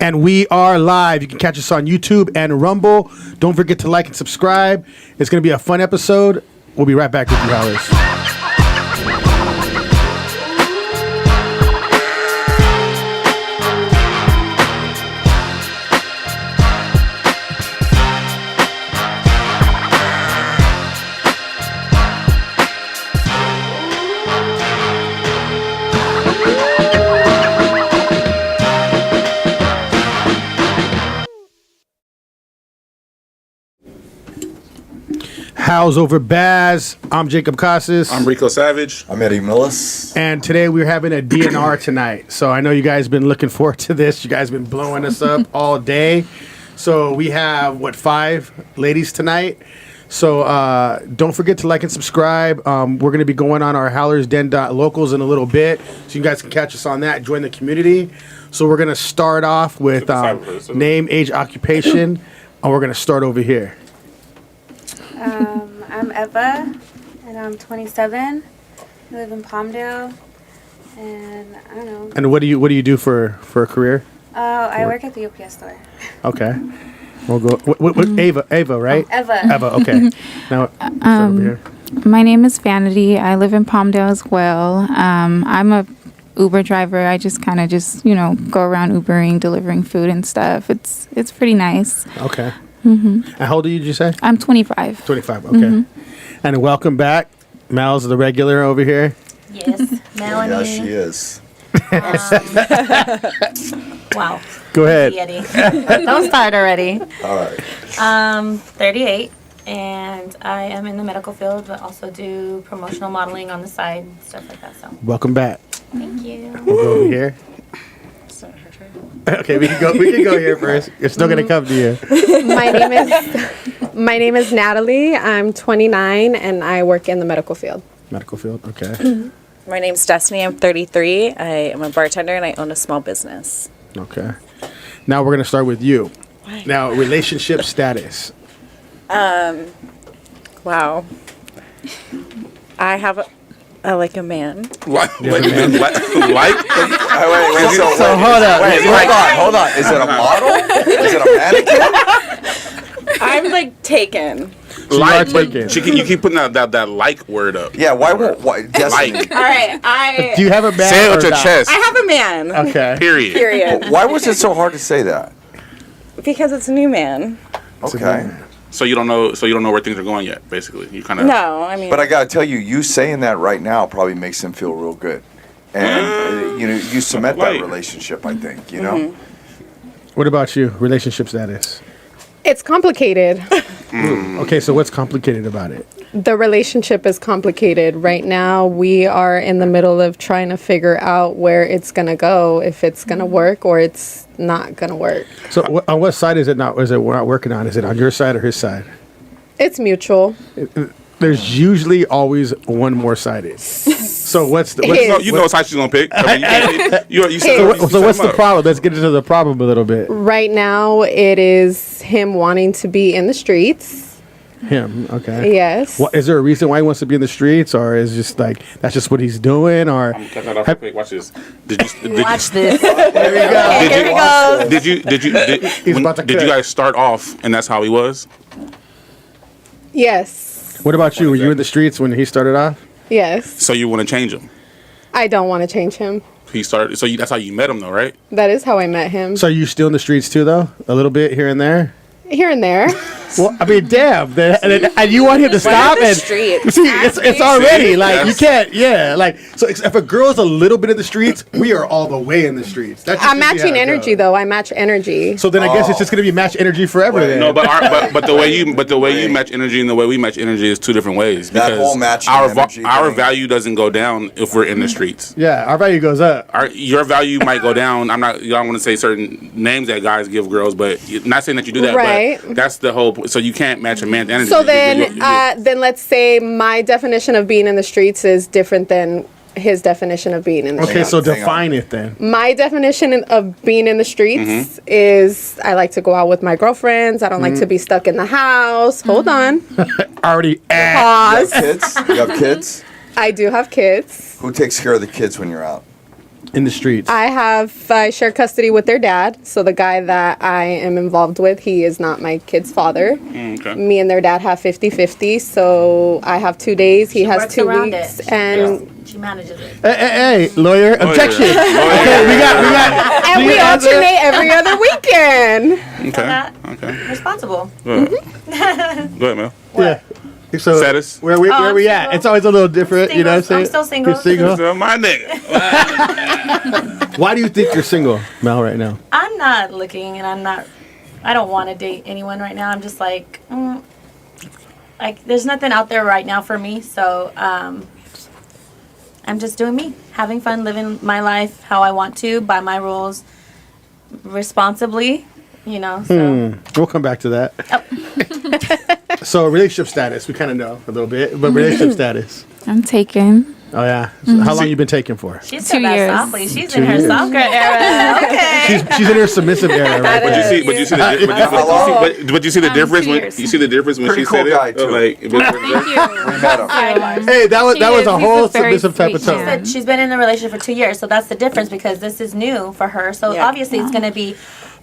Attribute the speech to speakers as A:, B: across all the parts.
A: And we are live. You can catch us on YouTube and Rumble. Don't forget to like and subscribe. It's going to be a fun episode. We'll be right back with you, Howlers. How's over Baz? I'm Jacob Casas.
B: I'm Rico Savage.
C: I'm Eddie Millis.
A: And today we're having a DNR tonight. So I know you guys been looking forward to this. You guys been blowing us up all day. So we have, 5 ladies tonight. So don't forget to like and subscribe. We're going to be going on our Howlers Den locals in a little bit. So you guys can catch us on that. Join the community. So we're going to start off with name, age, occupation. And we're going to start over here.
D: I'm Eva, and I'm 27. I live in Palmdale, and I don't know.
A: And what do you do for a career?
D: I work at the UPS store.
A: Okay, we'll go. What Ava, right?
D: Eva.
A: Okay. Now start over here.
E: My name is Vanity. I live in Palmdale as well. I'm a Uber driver. I just kind of go around Ubering, delivering food and stuff. It's pretty nice.
A: Okay. Mm-hmm. And how old did you say?
E: I'm 25.
A: 25, okay. Mm-hmm. And welcome back. Mal's the regular over here.
F: Yes, Melanie.
C: Yeah, she is.
F: Wow.
A: Go ahead.
F: Don't start already.
C: All right.
F: 38, and I am in the medical field, but also do promotional modeling on the side, stuff like that. So.
A: Welcome back.
F: Thank you.
A: We'll go over here. Okay, we can go here first. It's still gonna come to you.
G: My name is Natalie. I'm 29 and I work in the medical field.
A: Medical field, okay.
H: My name's Destiny. I'm 33. I am a bartender and I own a small business.
A: Okay. Now we're gonna start with you. Now, relationship status.
H: Wow. I have I like a man.
B: Like?
C: So hold on. Is it a model? Is it a mannequin?
H: I'm like taken.
B: Like, but you keep putting that like word up.
C: Yeah, why? Destiny.
B: Like.
H: All right,
A: Do you have a man?
B: Say it with your
A: not?
B: chest.
H: I have a man.
A: Okay.
B: Period.
C: Why was it so hard to say that?
H: Because it's a new man.
C: Okay.
B: So you don't know where things are going yet. Basically, you kind of.
H: No, I mean.
C: But I gotta tell you saying that right now probably makes him feel real good, and you cement that relationship. I think
A: What about you? Relationship status.
G: It's complicated.
A: Okay, so what's complicated about it?
G: The relationship is complicated. Right now, we are in the middle of trying to figure out where it's going to go, if it's going to work or it's not going to work.
A: So on what side is it not working on? Is it on your side or his side?
G: It's mutual.
A: There's usually always one more sided. So what's the...
B: You know what side she's going to pick. I mean, you
A: so what's the problem? Let's get into the problem a little bit.
G: Right now, it is him wanting to be in the streets.
A: Him, okay.
G: Yes.
A: Is there a reason why he wants to be in the streets, or is just like that's just what he's doing, or?
B: I'm cutting that off real quick. Watch this.
F: Watch this.
A: There we go.
B: Did you guys start off and that's how he was?
G: Yes.
A: What about you? Were you in the streets when he started off?
G: Yes.
B: So you want to change him?
G: I don't want to change him.
B: He started. So that's how you met him, though, right?
G: That is how I met him.
A: So you still in the streets too, though? A little bit here and there?
G: Here and there.
A: Well, I mean, damn. And you want him to stop? And see, it's already like you can't. Yeah, like so. If a girl's a little bit in the streets, we are all the way in the streets. That's
G: I'm matching energy, though. I match energy.
A: So then I guess it's just gonna be match energy forever. Then.
B: No, but the way you match energy and the way we match energy is two different ways.
C: That
B: Because
C: whole matching
B: our
C: thing.
B: value doesn't go down if we're in the streets.
A: Yeah, our value goes up.
B: Your value might go down. I don't want to say certain names that guys give girls, but not saying that you do that.
G: Right.
B: But that's the whole. So you can't match a man's energy.
G: So then let's say my definition of being in the streets is different than his definition of being in the streets.
A: Okay, so define it then.
G: My definition of being in the streets is I like to go out with my girlfriends. I don't like to be stuck in the house. Hold on.
A: Already
G: Pause.
C: You have kids?
G: I do have kids.
C: Who takes care of the kids when you're out?
A: in the streets?
G: I share custody with their dad. So the guy that I am involved with, he is not my kid's father.
B: Okay.
G: Me and their dad have 50-50. So I have 2 days. He has
F: works
G: 2
F: around
G: weeks.
F: it.
G: And
F: She manages it.
A: Hey, lawyer, objection.
B: Lawyer.
A: Okay, we got.
G: and
A: do
G: we
A: you answer?
G: alternate every other weekend.
B: Okay. Okay.
F: Responsible.
B: Go ahead, Mel.
A: Yeah. So
B: Status?
A: where we
F: I'm
A: at?
F: single.
A: It's always a little different, you know what I'm saying?
F: I'm still single.
A: You're single.
B: So my nigga.
A: Why do you think you're single, Mel, right now?
F: I'm not looking, and I don't want to date anyone right now. I'm just like there's nothing out there right now for me. So I'm just doing me, having fun, living my life how I want to, by my rules, responsibly, you know. So.
A: We'll come back to that.
F: Oh.
A: So relationship status, we kind of know a little bit, but relationship status.
E: I'm taken.
A: Oh yeah. So how long you been taking for?
F: She
E: 2
F: said that
E: years.
F: softly. She's
A: 2
F: in her
A: years.
F: soccer era. Okay.
A: She's in her submissive era, right?
B: But you see but you see the difference when
F: Cheers.
B: you see the difference when
C: Pretty
B: she
C: cool
B: said
C: guy,
B: it.
C: too.
B: Like,
C: We met him.
A: Hey, that was
E: He is.
A: a
E: He's
A: whole
E: a very
A: submissive type of
E: sweet
A: tone.
E: man.
F: She's been in a relationship for 2 years, so that's the difference because this is new for her. So
H: Yeah.
F: obviously it's going to be.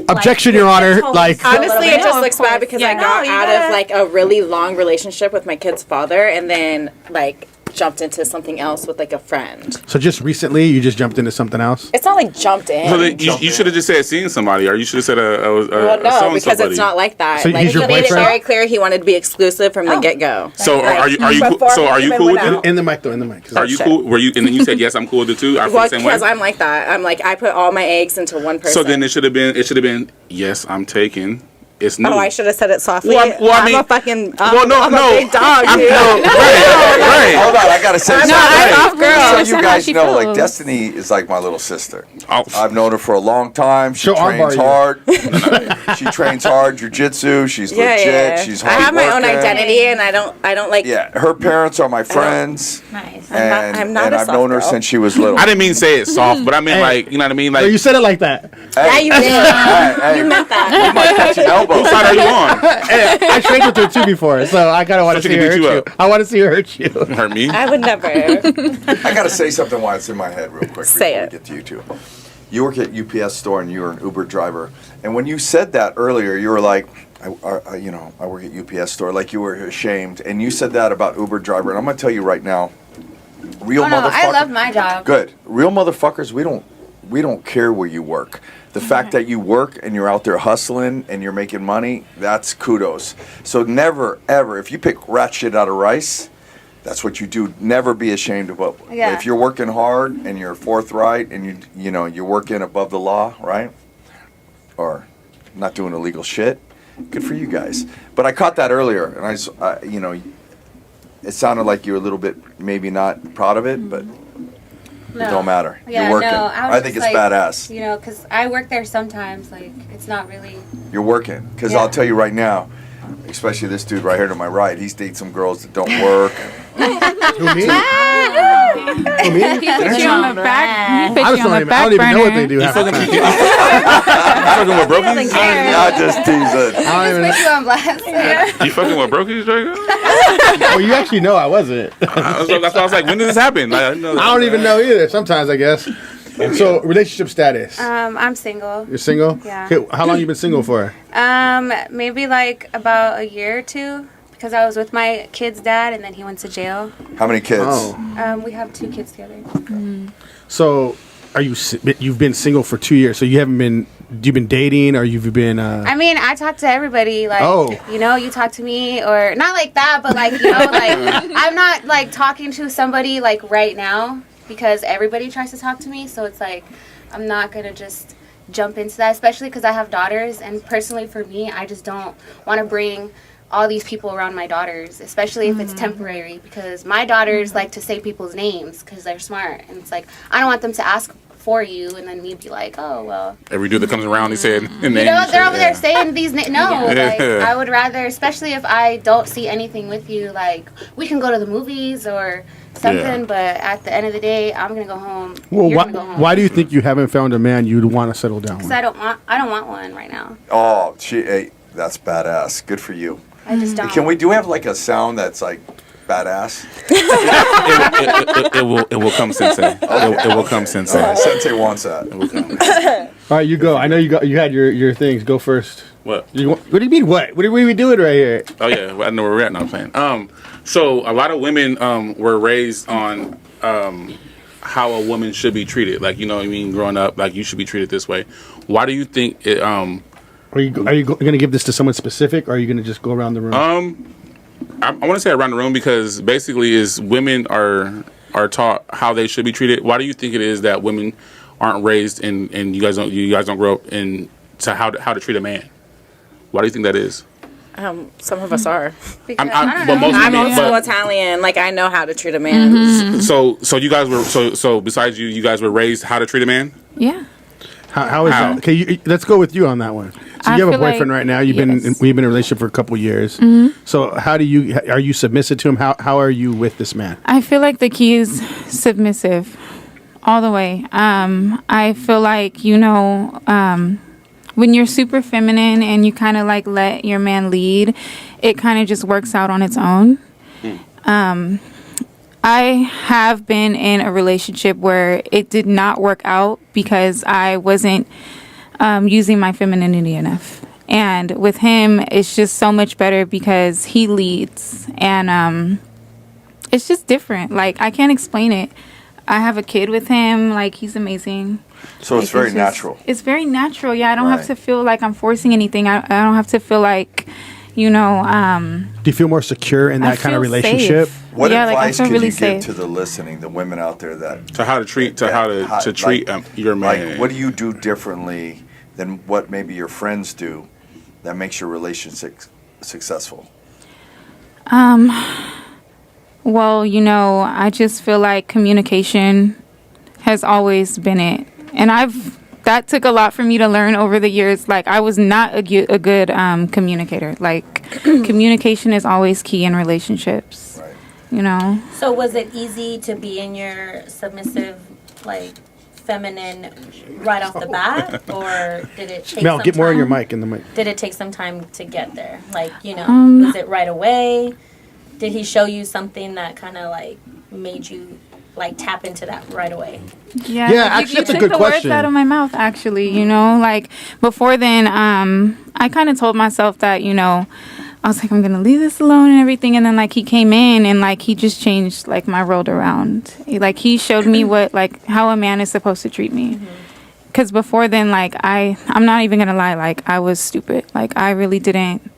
A: Objection, Your Honor. Like,
H: Honestly, it just
F: No,
H: looks
F: of
H: bad
F: course.
H: because
F: Yeah.
H: I got
F: No, you
H: out
F: gotta-
H: of like a really long relationship with my kid's father and then like jumped into something else with like a friend.
A: so just recently, you just jumped into something else.
H: It's not like jumped in.
B: so then you should have just said seeing somebody, or you should have said
H: well, no,
B: selling
H: because
B: somebody.
H: it's not like that.
A: So
H: like
A: he's your
H: he made it
A: boyfriend?
H: very clear he wanted to be exclusive from the get go.
B: So are you
H: Before
B: so
H: we
B: are you
H: even
B: cool
H: went
B: with it?
H: out.
A: In the mic, though. In the mic.
B: Are you cool? Were you? And then you said yes, I'm cool with it too. I feel
H: Well,
B: the same way.
H: because I'm like that. I'm like I put all my eggs into one person.
B: So then it should have been yes, I'm taking. It's new.
H: Oh, I should have said it softly.
B: Well, I mean-
H: I'm a fucking.
B: Well, no,
H: I'm
B: no.
H: a big dog.
B: I'm,
H: dude.
B: no, right.
C: Hold on, I gotta say something.
H: I'm off girl.
C: So
E: That's
C: you
E: how
C: guys
E: she
C: know, like
E: feels.
C: Destiny is like my little sister.
B: Oh.
C: I've known her for a long time. She
A: She'll
C: trains
A: armbar
C: hard. She trains hard, jujitsu. She's legit. She's
H: I
C: hard.
H: have my own identity, and I don't like.
C: Yeah, her parents are my friends,
F: Nice.
C: and,
H: I'm not
C: and
H: a
C: I've
H: soft
C: known her
H: girl.
C: since she was little.
B: I didn't mean say it soft, but I meant
A: Hey.
B: like, you know what I mean?
A: No,
B: Like,
A: you said it like that.
H: Yeah, you did.
C: Hey,
H: You meant that.
C: might catch an elbow.
B: whose side are you on?
A: Hey, I trained with her too before, so I kind of want to
B: So
A: see
B: she
A: her
B: can
A: hurt
B: beat you
A: you.
B: up.
A: I want to see her hurt you.
B: Hurt me?
H: I would never.
C: I gotta say something while it's in my head real quick
H: Say
C: before
H: it.
C: we get to you two. You work at UPS store and you're an Uber driver, and when you said that earlier, you were like, I work at UPS store, like you were ashamed, and you said that about Uber driver, and I'm gonna tell you right now, real
D: Oh no,
C: motherfuckers.
D: I love my job.
C: Good. Real motherfuckers, we don't care where you work. The fact that you work and you're out there hustling and you're making money, that's kudos. So never, ever, if you pick rat shit out of rice, that's what you do. Never be ashamed of what.
D: Yeah.
C: If you're working hard and you're forthright and you're working above the law, right? Or not doing illegal shit, good for you guys. But I caught that earlier, and it sounded like you were a little bit maybe not proud of it, but it don't matter.
D: Yeah,
C: You're working.
D: no,
C: I
D: was
C: think
D: just
C: it's
D: like,
C: badass.
D: You know, because I work there sometimes. Like, it's not really.
C: You're working. Because
D: Yeah.
C: I'll tell you right now, especially this dude right here to my right, he's dating some girls that don't work.
A: Who, me? Who, me?
E: He put you on the back. He put
A: I
E: you
A: just
E: on
A: don't
E: the
A: even, I
E: back
A: don't even know what
E: burner.
A: they do half the time.
B: You fucking with brokies?
C: Not just teasing.
A: I don't even
D: Put you on blast.
B: You fucking with brokies, Draco?
A: Oh, you actually know I wasn't.
B: That's why I was like, when did this happen? Like, I
A: don't even know either. Sometimes, I guess. So, relationship status.
D: I'm single.
A: You're single?
D: Yeah.
A: Okay, how long you been single for?
D: Maybe like about a year or two. Because I was with my kid's dad, and then he went to jail.
C: How many kids?
A: Oh.
D: We have 2 kids together.
A: So, you've been single for 2 years. So you've been dating, or you've been?
D: I mean, I talk to everybody. Like,
A: Oh.
D: you talk to me, or not like that, but like, like I'm not like talking to somebody like right now because everybody tries to talk to me. So it's like I'm not gonna just jump into that, especially because I have daughters, and personally for me, I just don't want to bring all these people around my daughters, especially if it's temporary, because my daughters like to say people's names because they're smart, and it's like I don't want them to ask for you and then me be like, oh well,
B: every dude that comes around, he said,
D: they're over there saying these names. No, like
B: Yeah.
D: I would rather, especially if I don't see anything with you, like we can go to the movies or something,
B: Yeah.
D: but at the end of the day, I'm gonna go home.
A: Well,
D: You're gonna go home.
A: why do you think you haven't found a man you'd want to settle down with?
D: Because I don't want one right now.
C: Oh, hey, that's badass. Good for you.
D: I just don't.
C: Do we have like a sound that's like badass?
B: It will come, Sensei. It will come, Sensei.
C: Sensei wants that.
B: It will come.
A: All right, you go. I know you had your things. Go first.
B: What?
A: What do you mean? What? What are we doing right here?
B: Oh yeah, I know where we're at now. I'm saying. So a lot of women were raised on how a woman should be treated. Like, you know what I mean, growing up, like you should be treated this way. Why do you think it?
A: Are you going to give this to someone specific, or are you going to just go around the room?
B: I want to say around the room because basically, is women are taught how they should be treated. Why do you think it is that women aren't raised and you guys don't grow up in to how to treat a man? Why do you think that is?
H: Some of us are.
D: Because,
H: I'm also Italian. Like, I know how to treat a man.
E: Mm-hmm.
B: So you guys were so besides you guys were raised how to treat a man?
E: Yeah.
A: How is that? Okay, let's go with you on that one. So you have a boyfriend right now. We've been in a relationship for a couple years. So how do you are you submissive to him? How are you with this man?
E: I feel like the key is submissive all the way. I feel like, when you're super feminine and you kind of like let your man lead, it kind of just works out on its own. I have been in a relationship where it did not work out because I wasn't using my femininity enough. And with him, it's just so much better because he leads. And it's just different. Like, I can't explain it. I have a kid with him. Like, he's amazing.
C: So it's very natural.
E: It's very natural. Yeah, I don't have to feel like I'm forcing anything. I don't have to feel like,
A: Do you feel more secure in that kind of relationship?
E: Safe.
C: What advice could
E: really
C: you
E: safe.
C: give to the women out there that
B: To how to treat treat your man?
C: like, what do you do differently than what maybe your friends do that makes your relationship successful?
E: Well, I just feel like communication has always been it. And that took a lot for me to learn over the years. Like, I was not a good communicator. Like, communication is always key in relationships.
C: Right.
F: So was it easy to be in your submissive, like, feminine right off the bat? Or did it take
A: Mel,
F: some
A: get more in your
F: time?
A: mic, in the mic.
F: Did it take some time to get there? Like, was it right away? Did he show you something that kind of, like, made you, like, tap into that right away?
E: Yeah,
A: actually, that's a
E: you
A: good
E: took the
A: question.
E: words out of my mouth, actually, like, before then, I kind of told myself that, I was like, I'm going to leave this alone and everything, and then, like, he came in, and, like, he just changed, like, my world around. He showed me how a man is supposed to treat me. Because before then, like, I'm not even going to lie, like, I was stupid. Like, I really didn't.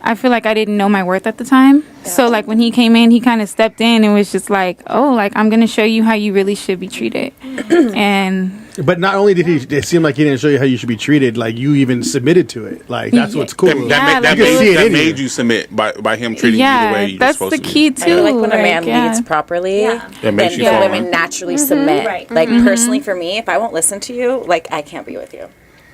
E: I feel like I didn't know my worth at the time. Yeah. So, like, when he came in, he kind of stepped in and was just like, oh, like, I'm going to show you how you really should be treated.
A: But not only did it seem like he didn't show you how you should be treated, like, you even submitted to it. Like, that's what's cool.
B: That made you submit by him treating you the way you're supposed to.
E: That's the key, too.
H: I feel like when a man leads properly, then women naturally submit.
F: Right.
H: Like, personally for me, if I won't listen to you, like, I can't be with you.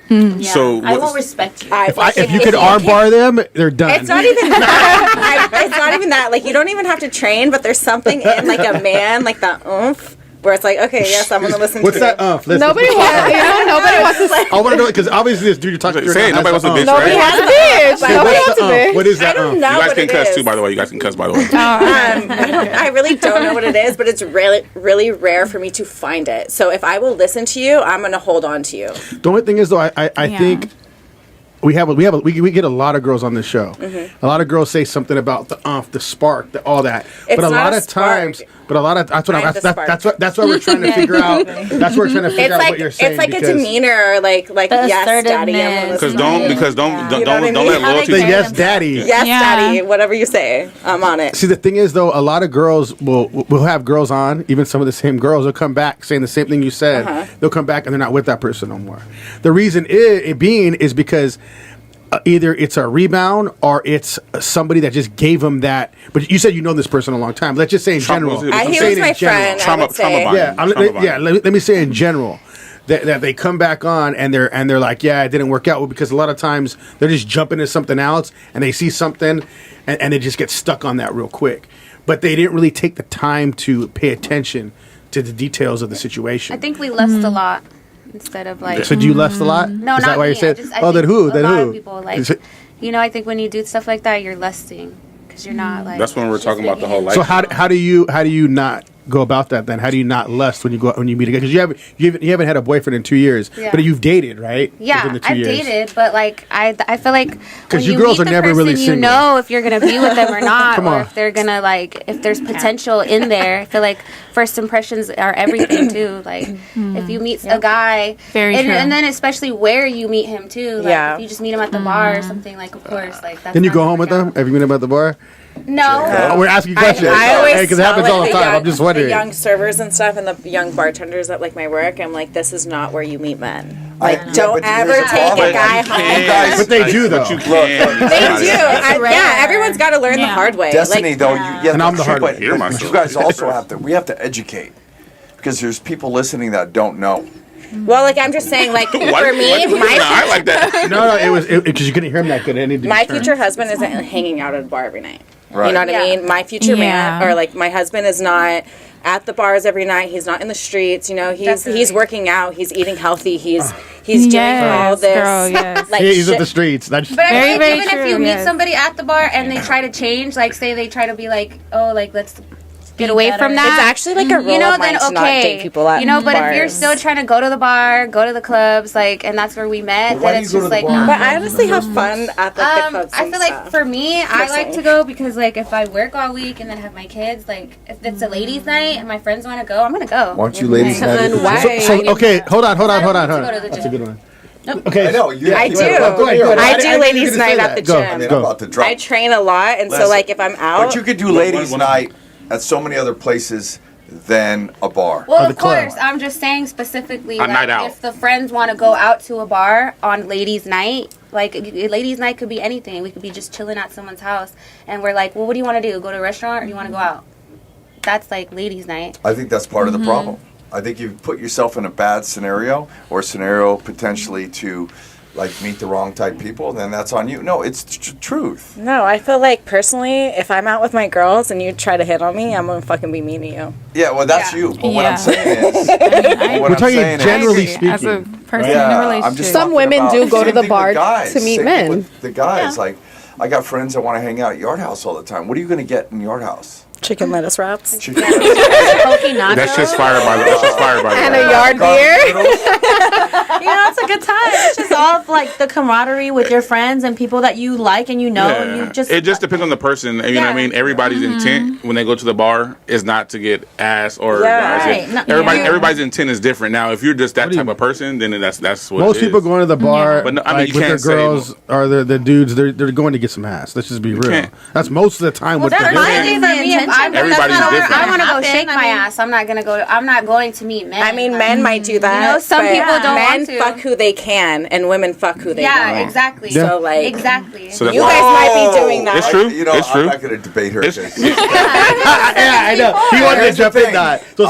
F: Yeah.
B: So
F: I won't respect you.
A: If you could armbar them, they're done.
H: It's not even that. It's not even that. Like, you don't even have to train, but there's something in, like, a man, like, that oomph, where it's like, okay, yes, I'm going to listen
A: What's
H: to
A: that oomph? Listen.
G: Nobody wants to say.
A: I want to know, because obviously this dude you're talking to
B: Say it, nobody wants a bitch,
G: Nobody
B: right?
G: has a bitch. Nobody wants a bitch.
A: What is that
H: I don't
A: oomph?
H: know.
B: You guys
H: what
B: can
H: it
B: cuss
H: is.
B: too, by the way. You guys can cuss, by the way.
H: I really don't know what it is, but it's really, really rare for me to find it. So if I will listen to you, I'm going to hold on to you.
A: The only thing is, though, I think we get a lot of girls on this show. A lot of girls say something about the the spark, all that.
H: It's
A: but a
H: not
A: lot
H: a
A: of times, that's what we're trying to figure out. That's what we're trying to figure out what you're saying.
H: It's like a demeanor, like yes, daddy.
B: Because don't let loyalty.
A: The yes, daddy.
H: Yes, daddy. Whatever you say, I'm on it.
A: See, the thing is, though, a lot of girls will have girls on, even some of the same girls will come back saying the same thing you said. They'll come back and they're not with that person no more. The reason it being is because either it's a rebound or it's somebody that just gave them that. But you said you know this person a long time. Let's just say in general.
H: He was my friend.
B: Trauma bonding.
A: Let me say in general. That they come back on and they're like, yeah, it didn't work out. Well, because a lot of times they're just jumping into something else and they see something and they just get stuck on that real quick. But they didn't really take the time to pay attention to the details of the situation.
D: I think we lust a lot instead of like.
A: So do you lust a lot?
D: No,
A: Is
D: not
A: that why
D: me.
A: you said?
D: I
A: Then
D: think
A: who?
D: A
A: Then
D: lot
A: who?
D: of people like. I think when you do stuff like that, you're lusting because you're not like.
B: That's when we're talking about the whole life.
A: So how do you not go about that then? How do you not lust when you meet again? Because you haven't had a boyfriend in 2 years,
D: Yeah.
A: but you've dated, right?
D: Yeah,
A: Within the 2
D: I've
A: years.
D: dated, but like I feel like when
A: you
D: you
A: girls
D: meet
A: are
D: the
A: never
D: person,
A: really
D: you
A: single.
D: know if you're gonna be with them or not,
A: Come
D: or
A: on.
D: if they're gonna like if there's potential in there. I feel like first impressions are everything too. Like if you meet a guy,
E: Very
D: and,
E: true.
D: and then especially where you meet him too. Like
H: Yeah.
D: if you just meet him at the bar or something, like of course, like that's.
A: Then you
D: not
A: go
D: gonna
A: home with
D: work
A: them?
D: out.
A: Have you met them at the bar?
D: No.
A: Oh, we're asking questions.
H: I always
A: because it happens
H: tell,
A: all the
H: like,
A: time.
H: young,
A: I'm just wondering.
H: the young servers and stuff and the young bartenders at like my work, I'm like, this is not where you meet men. Like,
C: Yeah,
H: don't
C: but
H: ever
C: here's the
H: take
C: problem.
H: a guy
C: You
H: home.
C: guys-
A: But they do, though.
B: But you can.
H: They do.
F: rare.
H: Yeah, everyone's got to learn the hard way.
C: Destiny,
H: Like,
C: though,
F: yeah.
A: And I'm the hard
C: but,
A: one.
B: Hear
C: but
B: myself.
C: you guys also we have to educate because there's people listening that don't know.
H: well, like I'm just saying, like
B: Why-
H: for
B: why
H: me,
B: you looking at I like that.
A: No, it was because you couldn't hear him that good.
H: my future husband isn't hanging out at a bar every night.
C: Right.
H: You know what
D: Yeah.
H: I mean? My future man,
E: Yeah.
H: or like my husband, is not at the bars every night. He's not in the streets. You know, he's
D: Definitely.
H: working out. He's eating healthy. He's doing all
E: Yes,
H: this.
E: girl, yes.
H: Like
A: He's at
H: shit.
A: the streets. That's
D: But I
E: Very,
D: feel
E: very
D: like even if
E: true,
D: you meet
E: yes.
D: somebody at the bar and they try to change, like say they try to be like, oh, like let's get
F: Be
D: away
F: better.
D: from that.
H: It's actually like a rule
D: you know,
H: of mine
D: then
H: to not
D: okay.
H: date people at
D: you know, but if you're
H: bars.
D: still trying to go to the bar, go to the clubs, like, and that's where we met,
C: But why
D: then
C: do
D: it's
C: you go
D: just
C: to the
D: like.
C: bar?
H: But I honestly have fun at like, the clubs.
D: I
H: and
D: feel like
H: stuff.
D: for me, I like
H: Personally.
D: to go because like if I work all week and then have my kids, like if it's a ladies' night and my friends want to go, I'm gonna go.
C: Why don't you ladies
G: So
C: night
G: then
C: it?
G: why-
A: So okay, hold on.
D: I don't need to go to the
A: That's a
D: gym.
A: good one. Okay,
C: I know. You
H: I
C: you-
H: do.
C: go ahead, go ahead.
H: I do
A: knew you
H: ladies'
A: were gonna say
H: night at
A: that.
H: the
A: Go.
H: gym.
C: I mean, I'm about to drop.
H: I train a lot, and so
C: Listen,
H: like if I'm out,
C: But you could do ladies' night at so many other places than a bar.
D: Well,
A: Or the
D: of course,
A: club.
D: I'm just saying specifically
B: A night
D: that
B: out.
D: if the friends want to go out to a bar on ladies' night, like ladies' night could be anything. We could be just chilling at someone's house, and we're like, well, what do you want to do? Go to a restaurant or do you want to go out? That's like ladies' night.
C: I think that's part of the problem. I think you've put yourself in a bad scenario or scenario potentially to like meet the wrong type people, then that's on you. No, it's truth.
H: no, I feel like personally, if I'm out with my girls and you try to hit on me, I'm gonna fucking be mean to you.
C: Yeah, well, that's
D: Yeah.
C: you. But what
E: Yeah.
C: I'm saying is,
E: I
C: what
A: We're
C: I'm
A: talking
C: saying is-
A: generally
E: agree. As a
A: speaking.
E: person in a
C: I'm
E: relationship.
C: just
G: Some
C: talking
G: women
C: about-
G: do go to
C: same
G: the
C: thing
G: bar
C: with guys.
G: to meet
C: Same
G: men.
C: thing with the guys, like I got friends that want to hang out at Yard House all the time. What are you going to get in Yard House?
H: Chicken lettuce wraps.
C: Chicken
F: Pokey nachos.
B: That's just fired by the. That's just fired by the.
G: And a yard beer.
F: You know, it's a good time. It's just all of, like the camaraderie with your friends and people that you like and you know. And you just
B: it just depends on the person. You know what I mean? Everybody's intent when they go to the bar is not to get ass or
H: Yeah.
B: guys.
F: Right. No,
B: Everybody's intent is different. Now, if you're just that
A: do you-
B: type of person, then that's what
A: Most
B: it
A: people
B: is.
A: going to the bar,
B: But no, I mean,
A: like
B: you
A: with their
B: can't say-
A: girls or the dudes, they're going to get some ass. Let's just be real.
B: can't-
A: That's most of the time what
F: that's
A: they're
F: fine.
A: doing.
D: For me, if I'm
B: Everybody's different.
D: I want to go
F: Happen,
D: shake
F: I
D: my
F: mean-
D: ass. I'm not going to meet men.
H: I mean,
D: Like,
H: men might do that.
D: You know, some
H: but
D: people don't
H: men
D: want to.
H: fuck who they can, and women fuck who they
D: Yeah,
H: want.
D: exactly.
A: Yeah.
H: So like,
D: Exactly.
B: So that's
H: you
B: why-
H: guys might be doing that.
B: It's true.
C: You know,
B: It's true.
C: I'm not going to debate her.
B: It's-
C: 'cause-
A: Yeah, I know. He wanted to
C: Here's the
A: jump in
C: thing.
A: that. So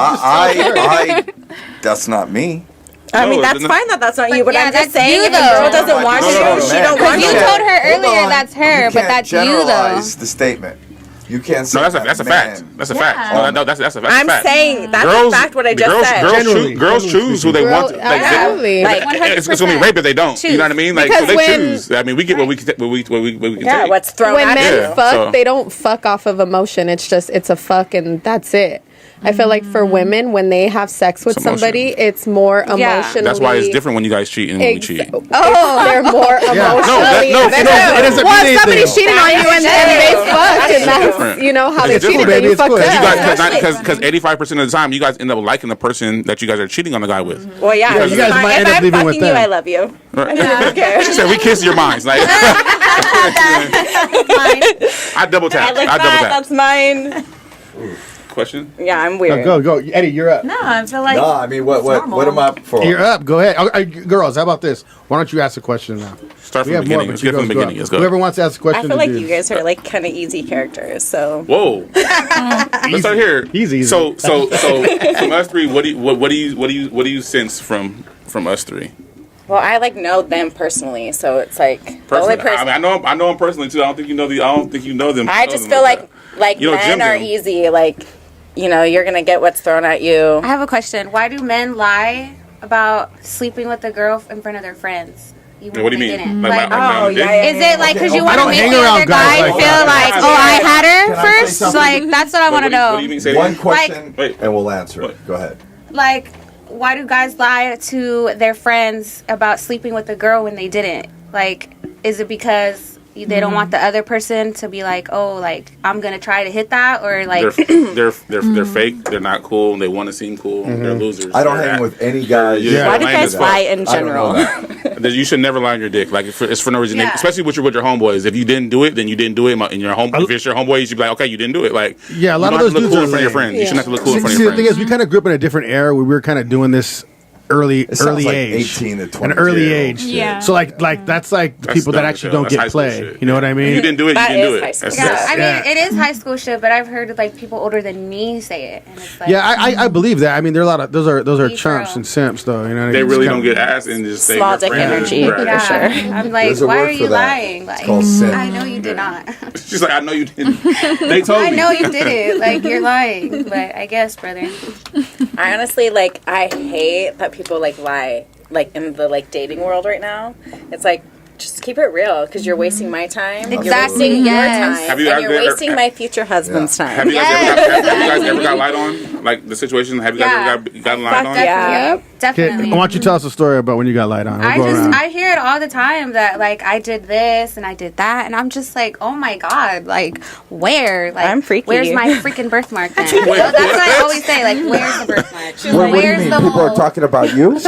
C: that's not me.
H: I mean,
B: No,
H: that's
B: it's
H: fine that that's not you, but
D: yeah,
H: I'm just
D: that's
H: saying
D: you,
H: if a
D: though.
H: girl doesn't want
B: No,
H: you,
B: no, no,
H: she
C: man.
H: don't want
D: you
H: you.
D: told her
C: Hold
D: earlier
C: on.
D: that's her,
C: You
D: but
C: can't
D: that's you, though.
C: generalize the statement. You can't say
B: No, that's a fact.
C: men-
B: That's a fact. No, that's a fact.
H: I'm saying that's
B: Girls,
H: a fact. What I just
B: girls,
H: said.
B: Girls,
A: Generally.
B: choose, girls choose who they
G: Girl-
B: want. To, like,
G: absolutely.
B: Like, it's gonna be rape if they don't. You know what I mean? Like, so
G: Because
B: they
G: when-
B: choose. I mean, we get what we can
H: Yeah,
B: take.
H: what's thrown
G: When
H: at
G: men
H: you.
B: Yeah,
G: fuck,
B: so-
G: they don't fuck off of emotion. It's a fuck and that's it. I feel like for women, when they have sex with
B: It's emotion.
G: somebody, it's more
H: Yeah.
G: emotionally.
B: That's why it's different when you guys cheat and when we
G: Ex-
B: cheat.
G: Oh, they're more emotionally.
B: No,
A: it doesn't
G: well,
A: mean
G: if somebody's
A: anything.
G: cheating on you and they fucked, and that's
B: different.
G: you know how
B: It's
G: they
B: different,
G: cheated,
A: baby,
G: then you
A: it's
G: fucked
A: cool.
G: up.
B: Because 85% of the time you guys end up liking the person that you guys are cheating on the guy with.
H: Well, yeah.
A: Yeah, you guys
H: if
A: might end up
H: I'm
A: leaving with
H: fucking you,
A: them.
H: I love you.
B: Right. She said we kiss your minds. Like I double
H: I
B: tap.
H: like
B: I double
H: that.
B: tap.
H: That's mine.
B: Question?
H: Yeah, I'm weird.
A: Go, Eddie, you're up.
F: No, I feel like
C: No, I mean, what am I up for?
A: You're up. Go ahead. Girls, how about this? Why don't you ask a question now?
B: Start from the
A: We have more,
B: beginning.
A: but
B: Let's
A: you
B: get from the
A: girls go
B: beginning.
A: up.
B: Let's go.
A: Whoever wants to ask a question.
H: I feel like
A: to
H: you guys are like kind of easy characters. So
B: Whoa. Let's start here.
A: He's easy.
B: So from us three, what do you sense from us three?
H: well, I like know them personally. So it's like the only
B: Personally,
H: person.
B: I mean, I know him personally too. I don't think you know them.
H: I just feel like
B: You know,
H: men
B: Jim
H: are
B: do.
H: easy. Like, you know, you're gonna get what's thrown at you.
D: I have a question. Why do men lie about sleeping with a girl in front of their friends? even
B: What do
D: when
B: you
D: they
B: mean?
D: didn't.
B: Like,
H: Oh,
B: my dick?
H: yeah.
D: Is it like because you
C: Okay,
D: want
A: I
D: to
A: don't
D: make
A: hang
D: the
A: around
D: other
A: guys
D: guy
A: like
D: feel
A: that.
D: like, oh, I had
C: Can
D: her
C: I say
D: first?
C: something?
D: Like, that's what I want to
B: What do you
D: know.
B: mean? Say
C: One
B: that?
C: question,
B: Wait.
C: and we'll answer it.
B: What?
C: Go ahead.
D: Like, why do guys lie to their friends about sleeping with a girl when they didn't? Like, is it because they don't want the other person to be like, oh, like, I'm gonna try to hit that, or like
B: They're fake. They're not cool. And they want to seem cool. They're losers.
C: I don't
B: They're
C: hang
B: at-
C: with any guys.
B: Yeah.
H: Why do
B: Lame
H: guys
B: as
H: lie
B: fuck.
H: in
C: I don't know
H: general?
C: that.
B: That you should never lie on your dick. Like it's for no reason,
D: Yeah.
B: especially with your homeboys. If you didn't do it, then you didn't do it. And your home, if it's your homeboy, you should be like, okay, you didn't do it. Like
A: Yeah, a lot
B: you
A: of
B: don't
A: those
B: have to look
A: dudes
B: cool
A: are
B: in front of your
A: lame.
B: friends. You shouldn't have to look cool in front of
A: See,
B: your
A: the thing is,
B: friends.
A: we kind of grew up in a different era where we were kind of doing this early
C: sounds like
A: age,
C: 18 to
A: an
C: 22.
A: early age.
E: Yeah.
A: So like that's like the
B: That's
A: people that
B: dumb as
A: actually
B: hell.
A: don't
B: That's
A: get
B: high school
A: play.
B: shit.
A: You know what I mean?
B: You didn't do it.
H: That
B: You didn't do
H: is
B: it.
H: high school.
B: That's
D: yeah, I
A: Yeah.
D: mean, it is high school shit, but I've heard like people older than me say it, and it's like,
A: Yeah, I believe that. I mean, there are a lot of those are
D: Be
A: chumps
D: true.
A: and simps though. You know, what I mean?
B: They
A: It's
B: really
A: kinda-
B: don't get ass and just say
H: Small
B: your
H: dick
B: friend.
H: energy.
B: Right.
D: yeah.
H: For sure.
D: I'm like,
C: There's a
D: why
C: word
D: are
C: for
D: you
C: that.
D: lying?
C: It's
D: Like,
C: called simp.
D: I know you did not.
B: She's like, I know you didn't. They told me.
D: I know you did it. Like, you're lying, but I guess, brother.
H: I honestly I hate that people lie in the dating world right now. It's like, just keep it real because you're wasting my time. You're
D: Exactly,
H: wasting
D: yes.
H: your time.
B: Have you
H: and
B: guys
H: you're
B: ever-
H: wasting my future husband's
B: Have
H: time.
B: you guys ever got lied on? Like the situation? Have you guys
D: Yeah.
B: ever gotten lied on?
H: Yeah.
A: Okay,
D: Definitely.
A: why don't you tell us a story about when you got lied on? We'll
D: I
A: go
D: just
A: around.
D: I hear it all the time that like I did this and I did that, and I'm just like, oh my god, like where? Like
H: I'm freaky.
D: where's my freaking birthmark then? You know, that's what I always say, like where's the birthmark?
C: What do you
D: Where's
C: mean?
D: the
C: People are
D: whole-
C: talking about you?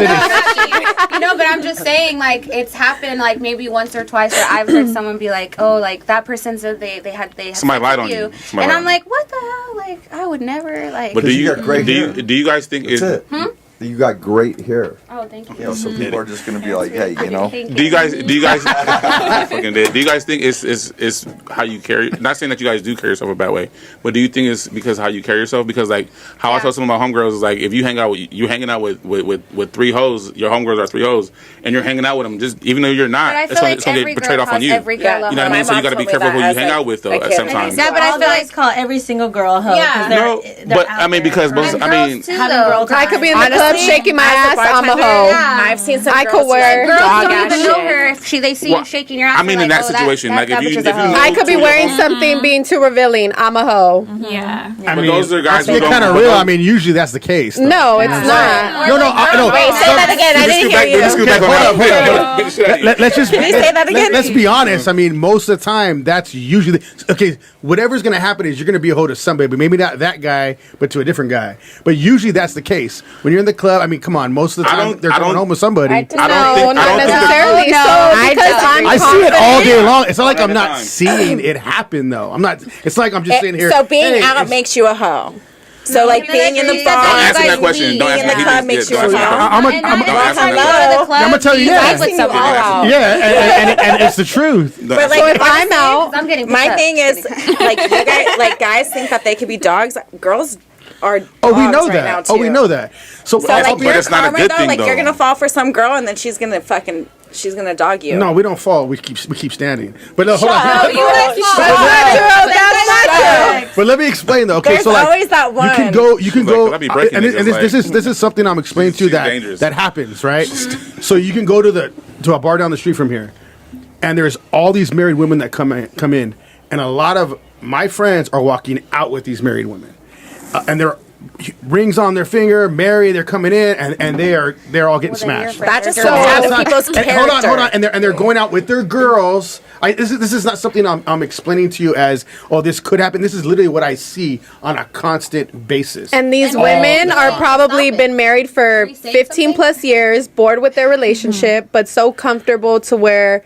D: You know, but I'm just saying, like, it's happened, like, maybe once or twice where I've heard someone be like, oh, like, that person said they had
B: Somebody
D: sex
B: lied
D: with
B: on you.
D: and
B: Somebody lied
D: I'm
B: on
D: like, what the hell? Like, I would never, like,
B: But do
C: you
B: you
C: got great hair.
B: do you guys think
C: That's
B: is
C: it. You got great hair.
D: oh, thank you.
C: You know, so people are just going to be like, hey, you know.
D: Thank
B: do you guys fucking dead. Do you guys think it's how you carry? Not saying that you guys do carry yourself a bad way, but do you think it's because how you carry yourself? Because like how I
D: Yeah.
B: tell some of my homegirls is like if you hang out with you hanging out with three hoes, your homegirls are three hoes, and you're hanging out with them just even though you're not,
D: But I
B: it's
D: feel
B: gonna,
D: like
B: it's gonna
D: every
B: get portrayed
D: girl
B: off on
D: calls
B: you.
D: every girl
H: Yeah.
D: a
B: You know what I
D: hoe.
B: mean? So you got to be careful who you hang out with though. At some time.
D: Yeah, but I
F: All
D: feel
F: guys
D: like
F: call every single girl a hoe.
D: Yeah.
F: 'cause they're-
B: No,
F: they're
B: but
F: out
B: I mean
F: there.
B: because most
D: and
B: I
D: girls
B: mean
D: too,
F: having
D: though.
F: girl time.
G: I could be in the club
H: Honestly,
G: shaking my
H: as a
G: ass. I'm a
H: bartender,
G: hoe.
D: Yeah.
H: I've seen some
G: I
H: girls
G: could
H: do,
G: wear
D: Girls
H: dog
D: don't
H: ass
D: even know
H: shit.
D: her if they see
B: Well,
D: you shaking your ass.
B: I mean
D: they're
B: in
D: like,
B: that
D: oh,
B: situation, like if
D: that
B: you
D: bitch
B: if
D: is a
B: you
D: hoe.
B: know
G: I could be
B: two
G: wearing
B: of them-
G: something being too revealing. I'm a hoe.
E: Yeah.
A: I
B: But
A: mean,
B: those are guys who
A: it's
B: don't.
A: kind of
B: but
A: real.
B: those-
A: I mean, usually that's the case. though.
G: No, it's
D: Yeah.
G: not.
A: No, no.
H: Wait, say that again. I didn't hear you.
B: Let's go back on
A: Hold
B: that.
A: up, hold up,
B: Get the shit out of you.
A: Let's just
H: you say that again?
A: Let's be honest. I mean, most of the time, that's usually okay. Whatever's going to happen is you're going to be a hoe to somebody, but maybe not that guy, but to a different guy. But usually that's the case. When you're in the club, I mean, come on. Most of the
B: I
A: time,
B: don't-
A: they're
B: I
A: going
B: don't-
A: home with somebody.
B: I don't
G: No,
B: think-
G: not
B: I don't think that-
G: necessarily.
H: No,
G: So
H: I
G: because
H: disagree.
G: I'm
A: I see it all day long. It's not like
B: All
A: I'm
B: the
A: not
B: time.
A: seeing it happen, though. I'm not. It's like I'm just sitting here.
H: So being
A: hey,
H: out
A: it's-
H: makes you a hoe. So like being in the bar,
B: Don't ask him that
H: like,
B: question. Don't
H: being
B: ask
H: in
B: me.
H: the
B: He
H: club
B: just-
H: makes you
B: yeah,
H: a
B: don't ask
H: hoe.
B: him.
A: I'm a-
D: And
A: I'm-
D: not
B: don't
D: every
B: ask
D: time
B: me
D: you
B: that.
D: go to the club,
A: I'm gonna tell you,
D: you
A: yeah.
D: vibe with
H: Asking you all
D: somebody.
H: out.
A: Yeah, and it's the truth.
B: Don't
H: But
B: ask
H: like
B: me.
H: if I'm out,
D: I'm getting
H: my
D: picked up.
H: thing is like you guys, like guys think that they could be dogs. Girls are dogs
A: Oh, we know
H: right
A: that.
H: now too.
A: Oh, we know that. So,
H: So like
B: But
H: your
B: it's not a
H: karma
B: good
H: though,
B: thing,
H: like you're
B: though.
H: gonna fall for some girl and then she's gonna dog you.
A: no, we don't fall. We keep standing. But hold on.
H: Oh, you guys
A: But let me explain though. Okay,
H: There's
A: so like
H: always that one.
A: you can go.
B: She's like, "Could I be breaking
A: and
B: niggas?"
A: this is something I'm explaining to you
B: She's
A: that
B: dangerous.
A: that happens, right? So you can go to a bar down the street from here, and there's all these married women that come in, and a lot of my friends are walking out with these married women, and they're rings on their finger, married. They're coming in, and they're all getting
D: Well, then you're
A: smashed.
D: afraid
H: That just
D: they're
H: shows
D: girls.
H: out
A: It's not-
H: people's
A: and
H: character.
A: hold on, and they're going out with their girls. This is not something I'm explaining to you as, oh, this could happen. This is literally what I see on a constant basis.
G: And these
D: And
G: women
D: all
G: are
D: the-
G: probably
D: Stop it.
G: been married for
D: Can we say
G: 15
D: something?
G: plus years, bored with their relationship, but so comfortable to where,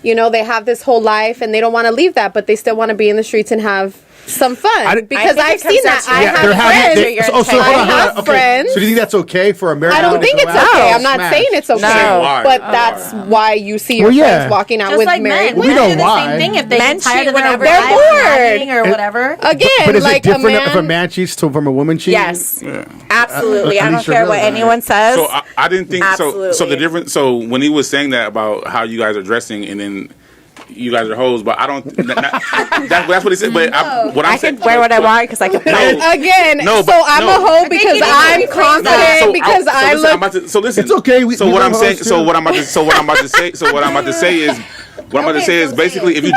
G: they have this whole life and they don't want to leave that, but they still want to be in the streets and have some fun. Because
H: I
G: I've
H: think it
G: seen
H: comes
G: that.
H: down
G: I
H: to-
G: have
H: they're having-
G: friends.
H: they-
A: So hold on,
G: I
A: hold on.
G: have
A: Okay.
G: friends.
A: So do you think that's okay for a married
G: I don't
A: woman to
G: think
A: go
G: it's
A: out?
G: okay. I'm not
A: Smash.
G: saying it's okay.
B: No. Why?
G: But that's why you see your
A: Well, yeah.
G: friends walking out
F: Just
G: with
F: like
G: married
F: men,
A: We
G: women.
A: know
F: men do the
A: why.
F: same thing if they
H: Men
F: get tired
H: cheat
F: of their
H: whenever
F: wife
G: they're bored.
F: nagging or whatever.
G: Again,
A: But is
G: like
A: it different if a
G: man.
A: man cheats from a woman cheating?
H: Yes, absolutely.
A: At
H: I don't
A: least you're
H: care what
A: real about it.
H: anyone says.
B: So I didn't think so. So the
H: Absolutely.
B: difference. So when he was saying that about how you guys are dressing, and then you guys are hoes, but I don't. That's what he said. But what I'm
H: I
B: saying,
H: can wear what I want because I can.
G: Again,
B: No,
G: so
B: but-
G: I'm
B: no.
G: a hoe because I'm confident
B: So
G: because I look.
B: So listen.
A: It's okay.
B: So
A: we
B: what
A: love
B: I'm saying.
A: hoes,
B: So
A: too.
B: what I'm about to. So what I'm about to say. So what I'm about to say is. What I'm about to say is basically if you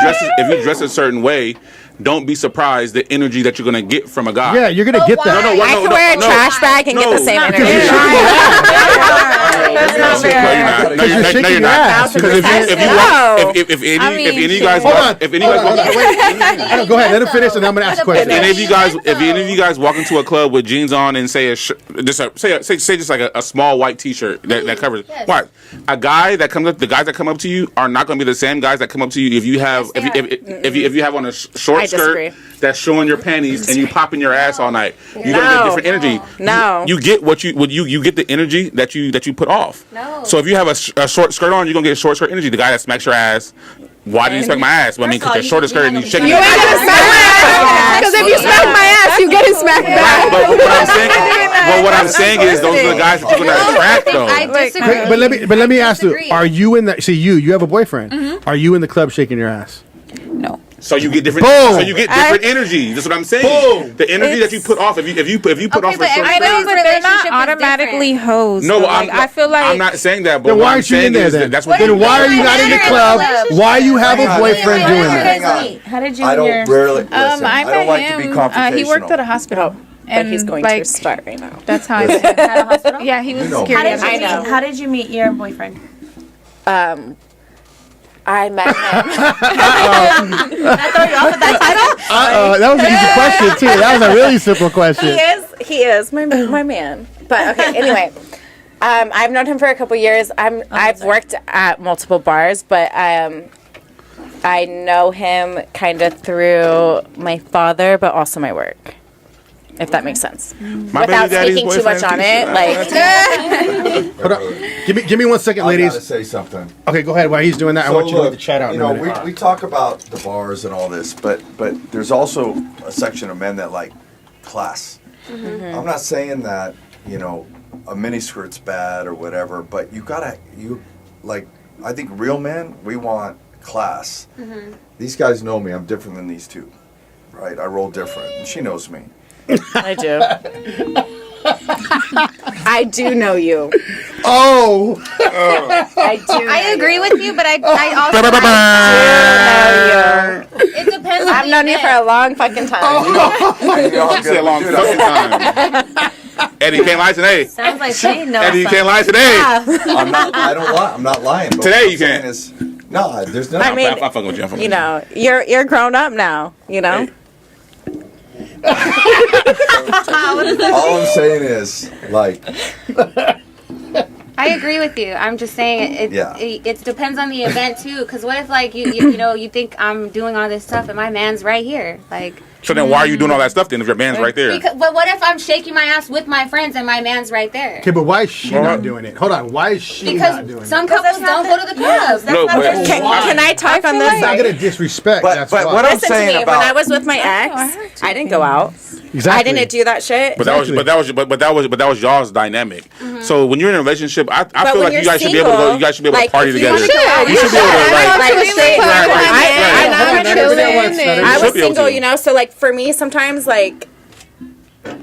B: dress a certain way, don't be surprised the energy that you're gonna get from a guy.
A: Yeah, you're gonna get that.
B: No,
H: I can wear a trash bag and get the same energy.
G: That's not
B: No,
G: fair.
B: you're not. No,
A: Because you're shaking
B: you're
A: your
B: not.
A: ass.
B: Because if any of you guys,
A: Hold on.
B: if any of you guys,
A: Hold on, wait. Go ahead. Let him finish, and I'm gonna ask a question.
B: if any of you guys walk into a club with jeans on and say just like a small white T-shirt that covers
D: Yes.
B: what a guy that comes up, the guys that come up to you are not going to be the same guys that come up to you if you have if you have on a short
H: I disagree.
B: skirt that's showing your panties and you popping your ass all night. You're gonna get different energy.
H: No.
B: You get you get the energy that you put off.
D: No.
B: So if you have a short skirt on, you're gonna get short skirt energy. The guy that smacks your ass. Why did you smack my ass? Well, I mean, because the shorter skirt and you shaking.
G: You ain't gonna smack my ass because if you smack my ass, you getting smacked back.
B: But what I'm saying is those are the guys that you're gonna attract, though.
D: I disagree.
A: But let me ask you:
D: Disagree.
A: are you in the? See, you have a boyfriend. Are you in the club shaking your ass?
E: No.
B: So you get different.
A: Boom.
B: So you get different energy. That's what I'm saying.
A: Boom.
B: The energy that you put off. If you put off a
D: but
B: short
E: I
B: skirt.
E: know, but they're not
D: relationship is
E: automatically
D: different.
E: hoes.
B: No,
E: so, like, I feel like
B: I'm not saying that. But
A: Then
B: what
A: why
B: I'm
A: aren't you in
B: saying
A: there
B: is
A: then?
B: that that's what.
A: Then why are you not in the club? Why you have a boyfriend doing that?
C: Hang on.
F: How did you?
C: I don't rarely listen.
E: I
C: I
E: met
C: don't like to be
E: him.
C: confrontational.
E: He worked at a hospital,
H: But
E: and
H: he's going
E: like
H: to start right now.
E: that's how I met him.
F: At a hospital?
E: Yeah, he was
C: You know.
E: security.
F: How did you
E: at a
F: meet? How did you meet your boyfriend?
H: I met him.
F: I throw you off with that title.
A: That was an easy question too. That was a really simple question.
H: He is my man. But okay, anyway. I've known him for a couple years. I've worked at multiple bars, but I know him kind of through my father, but also my work. If that makes sense.
B: My
H: Without
B: baby daddy's
H: speaking too much
B: boyfriend,
H: on
B: too.
H: it, like
A: Hold on. Give me 1 second,
C: I gotta
A: ladies.
C: say something.
A: Okay, go ahead. While he's doing that, I
C: So
A: want you to read
C: look,
A: the chat out in a minute.
C: we talk about the bars and all this, but there's also a section of men that like class. I'm not saying that a miniskirt's bad or whatever, but I think real men, we want class. These guys know me. I'm different than these two, right? I roll different, and she knows me.
H: I do. I do know you.
A: Oh,
H: I do.
D: I agree with you, but I also it depends. On
H: I've
D: the
H: known you for
D: event.
H: a long fucking time.
C: I know I'm
B: Say a
C: good.
B: long
C: Dude,
B: fucking time. Eddie, you can't lie today.
F: Sounds like she knows.
B: Eddie, you can't lie today.
C: I'm not. I don't lie. I'm not lying. But
B: Today
C: what
B: you
C: I'm saying
B: can't.
C: Is, no, there's no.
H: I mean,
B: I'm fucking with you. I'm fucking
H: You
B: with
H: know, you're grown up now. You know.
C: all I'm saying is, like,
D: I agree with you. I'm just saying it depends on the event too. Because what if like you think I'm doing all this stuff and my man's right here, like.
B: So then why are you doing all that stuff then if your man's right there?
D: But what if I'm shaking my ass with my friends and my man's right there?
A: okay, but why is she not doing it? Hold on. Why is she not doing
D: Because
A: it?
D: some couples don't go to the clubs.
B: No, but
H: Can I talk on this?
A: I'm not gonna disrespect.
C: but
A: that's
C: but
A: why.
C: what I'm
H: Listen to
C: saying
H: me.
C: about
H: When I was with my ex, I didn't go out.
A: Exactly.
H: I didn't do that shit.
B: But that was y'all's dynamic. So when you're in a relationship, I feel like you guys should be able to go. You guys should be able to party together. You should be able to
H: I was
B: should be able
H: single,
B: to.
H: you know, so like for me sometimes like